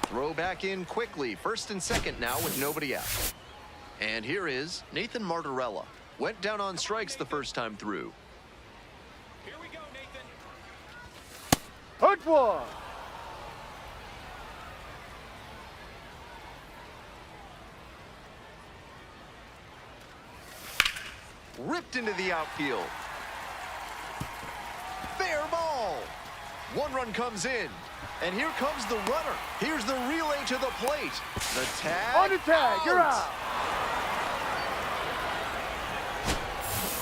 S2: Throw back in quickly. 1st and 2nd now with nobody out. And here is Nathan Martorella. Went down on strikes the first time through.
S4: Here we go, Nathan.
S9: Hook one.
S2: Ripped into the outfield. Fair ball. 1 run comes in. And here comes the runner. Here's the relay to the plate. The tag.
S9: On the tag, you're out.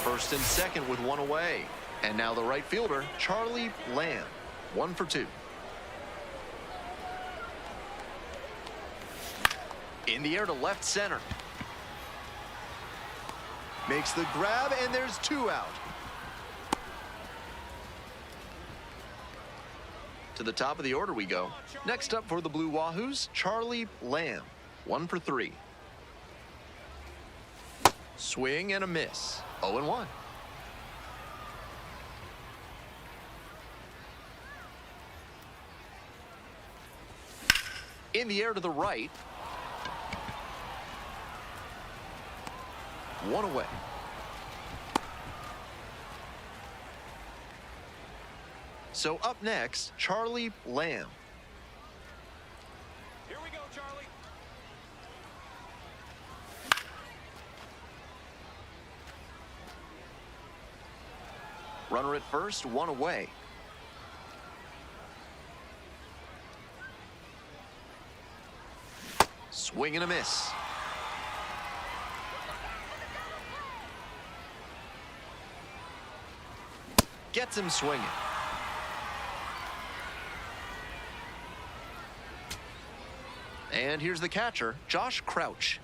S2: First and second with one away. And now the right fielder, Charlie Lamb. 1 for 2. In the air to left center. Makes the grab, and there's 2 out. To the top of the order we go. Next up for the Blue Wahoos, Charlie Lamb. 1 for 3. Swing and a miss. 0-1. In the air to the right. 1 away. So up next, Charlie Lamb.
S4: Here we go, Charlie.
S2: Runner at first, 1 away. Swing and a miss. Gets him swinging. And here's the catcher, Josh Crouch.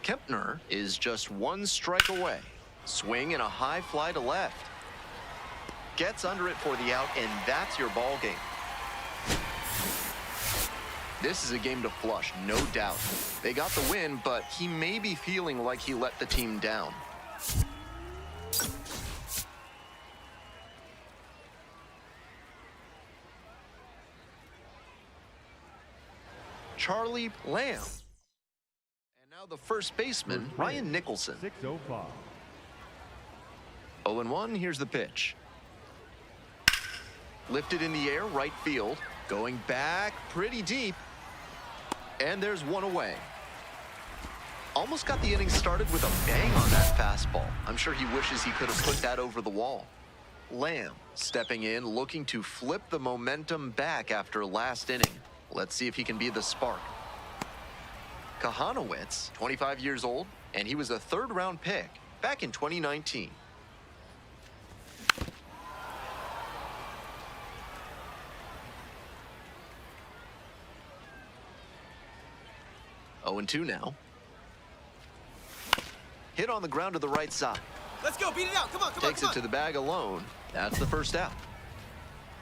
S2: Kempner is just 1 strike away. Swing and a high fly to left. Gets under it for the out, and that's your ball game. This is a game to flush, no doubt. They got the win, but he may be feeling like he let the team down. Charlie Lamb. And now the first baseman, Ryan Nicholson.
S10: 605.
S2: 0-1, here's the pitch. Lifted in the air, right field. Going back pretty deep. And there's 1 away. Almost got the inning started with a bang on that fastball. I'm sure he wishes he could have put that over the wall. Lamb stepping in, looking to flip the momentum back after last inning. Let's see if he can be the spark. Kahanowitz, 25 years old, and he was a 3rd-round pick back in 2019. Oh, and 2 now. Hit on the ground to the right side.
S3: Let's go, beat it out. Come on,
S2: Takes it to the bag alone. That's the first out.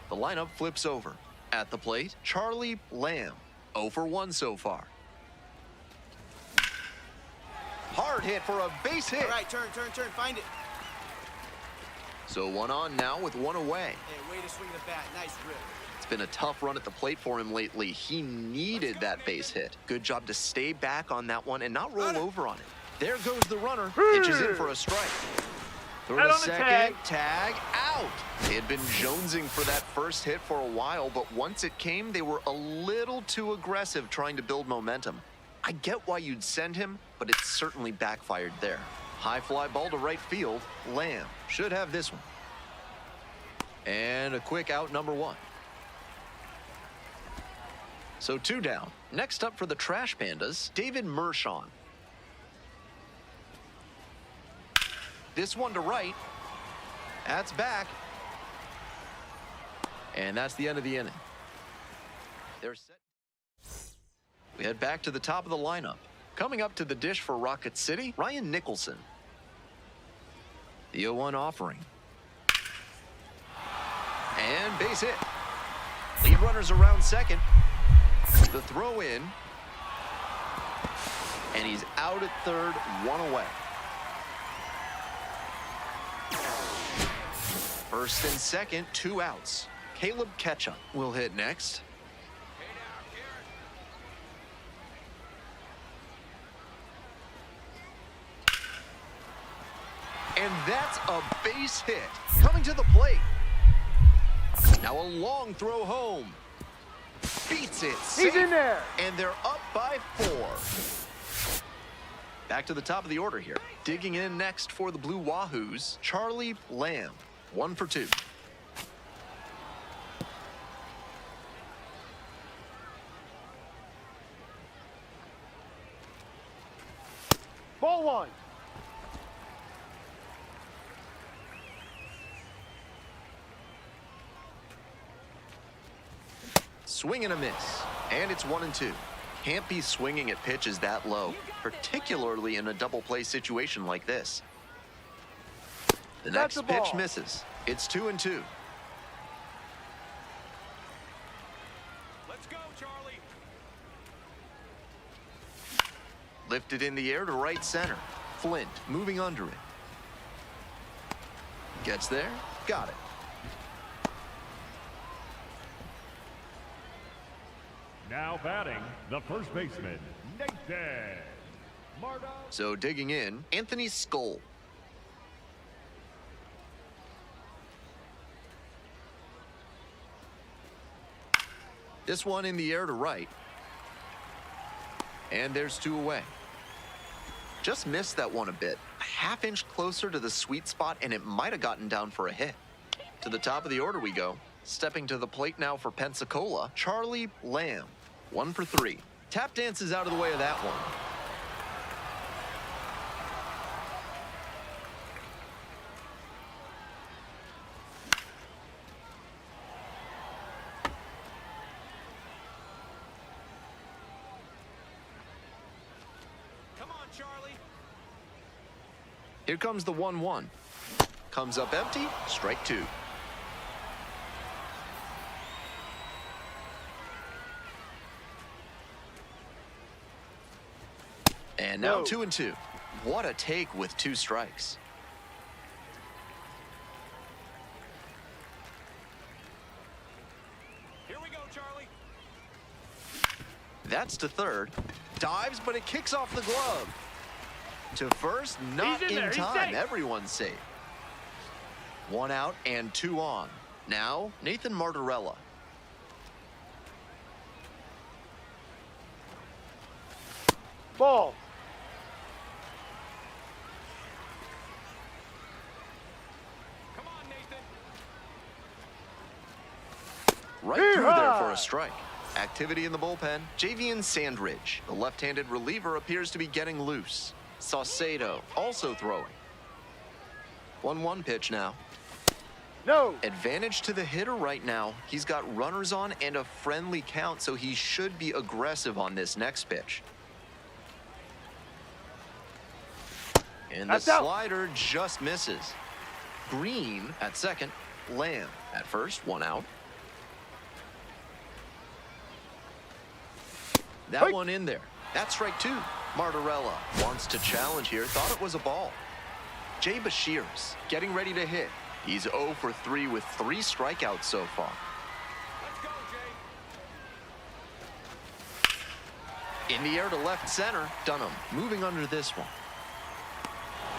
S2: The lineup flips over. At the plate, Charlie Lamb. 0 for 1 so far. Hard hit for a base hit.
S3: All right, turn, find it.
S2: So 1 on now with 1 away.
S3: Hey, way to swing the bat. Nice rip.
S2: It's been a tough run at the plate for him lately. He needed that base hit. Good job to stay back on that one and not roll over on it. There goes the runner. Pitches in for a strike. Throw to second. Tag out. They had been jonesing for that first hit for a while, but once it came, they were a little too aggressive trying to build momentum. I get why you'd send him, but it certainly backfired there. High fly ball to right field. Lamb should have this one. And a quick out, number 1. So 2 down. Next up for the Trash Pandas, David Mershon. This one to right. That's back. And that's the end of the inning. They're set. We head back to the top of the lineup. Coming up to the dish for Rocket City, Ryan Nicholson. The 0-1 offering. And base hit. Lead runners around second. The throw in. And he's out at third, 1 away. First and second, 2 outs. Caleb Ketchum will hit next. And that's a base hit. Coming to the plate. Now a long throw home. Beats it.
S9: He's in there.
S2: And they're up by 4. Back to the top of the order here. Digging in next for the Blue Wahoos, Charlie Lamb. 1 for 2.
S9: Ball 1.
S2: Swing and a miss. And it's 1 and 2. Can't be swinging at pitches that low, particularly in a double play situation like this. The
S9: That's
S2: next
S9: the
S2: pitch
S9: ball.
S2: misses. It's 2 and 2.
S4: Let's go, Charlie.
S2: Lifted in the air to right center. Flint moving under it. Gets there. Got it.
S10: Now batting, the first baseman, Nathan Martin.
S2: So digging in, Anthony Skoll. This one in the air to right. And there's 2 away. Just missed that one a bit. A half-inch closer to the sweet spot, and it might have gotten down for a hit. To the top of the order we go. Stepping to the plate now for Pensacola, Charlie Lamb. 1 for 3. Tap dance is out of the way of that one.
S4: Come on, Charlie.
S2: Here comes the 1-1. Comes up empty, strike 2. And now
S9: No.
S2: 2 and 2. What a take with 2 strikes.
S4: Here we go, Charlie.
S2: That's to third. Dives, but it kicks off the glove. To first, not
S9: He's in there. He's
S2: time.
S9: safe.
S2: Everyone's safe. 1 out and 2 on. Now, Nathan Martorella.
S9: Ball.
S4: Come on, Nathan.
S2: Right through there
S9: Yeehaw!
S2: for a strike. Activity in the bullpen. Javian Sandridge, the left-handed reliever, appears to be getting loose. Saucedo also throwing. 1-1 pitch now.
S9: No.
S2: Advantage to the hitter right now. He's got runners on and a friendly count, so he should be aggressive on this next pitch. And the
S9: That's out.
S2: slider just misses. Green at second. Lamb at first. 1 out. That
S9: Hey.
S2: one in there. That's strike 2. Martorella wants to challenge here. Thought it was a ball. Jay Bashirs getting ready to hit. He's 0 for 3 with 3 strikeouts so far.
S4: Let's go, Jay.
S2: In the air to left center. Dunham moving under this one.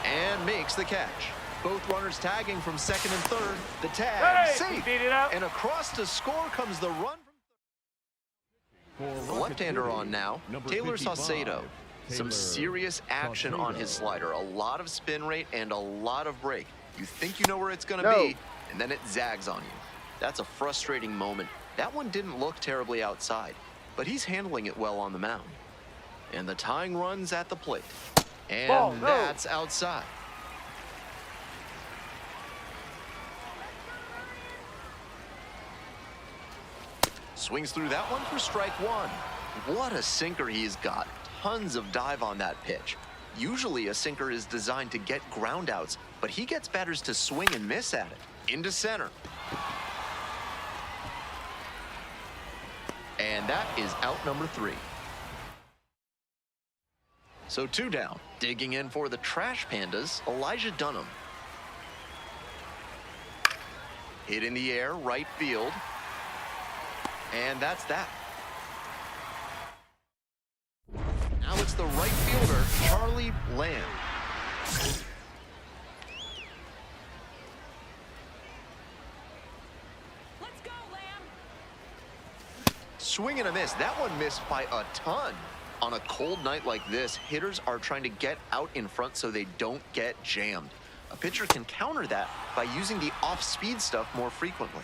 S2: And makes the catch. Both runners tagging from second and third. The tag
S9: Hey,
S2: safe.
S9: he beat it out.
S2: And across to score comes the run. The left-hander on now, Taylor Saucedo. Some serious action on his slider. A lot of spin rate and a lot of break. You think you know where it's going to
S9: No.
S2: be, and then it zags on you. That's a frustrating moment. That one didn't look terribly outside, but he's handling it well on the mound. And the tying run's at the plate. And
S9: Ball, no.
S2: that's outside. Swings through that one for strike 1. What a sinker he's got. Tons of dive on that pitch. Usually a sinker is designed to get ground outs, but he gets batters to swing and miss at it. Into center. And that is out number 3. So 2 down. Digging in for the Trash Pandas, Elijah Dunham. Hit in the air, right field. And that's that. Now it's the right fielder, Charlie Lamb.
S5: Let's go, Lamb.
S2: Swing and a miss. That one missed by a ton. On a cold night like this, hitters are trying to get out in front so they don't get jammed. A pitcher can counter that by using the off-speed stuff more frequently.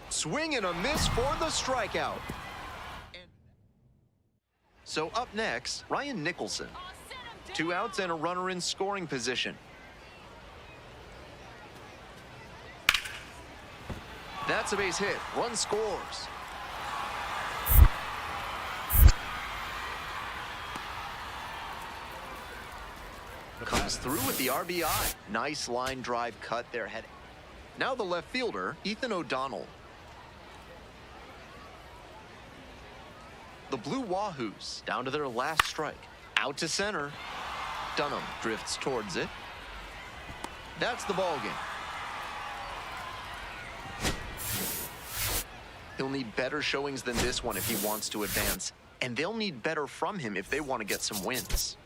S2: Swing and a miss for the strikeout. So up next, Ryan Nicholson. 2 outs and a runner in scoring position. That's a base hit. Run scores. Comes through with the RBI. Nice line drive cut there. Now the left fielder, Ethan O'Donnell. The Blue Wahoos down to their last strike. Out to center. Dunham drifts towards it. That's the ball game. He'll need better showings than this one if he wants to advance, and they'll need better from him if they want to get some wins.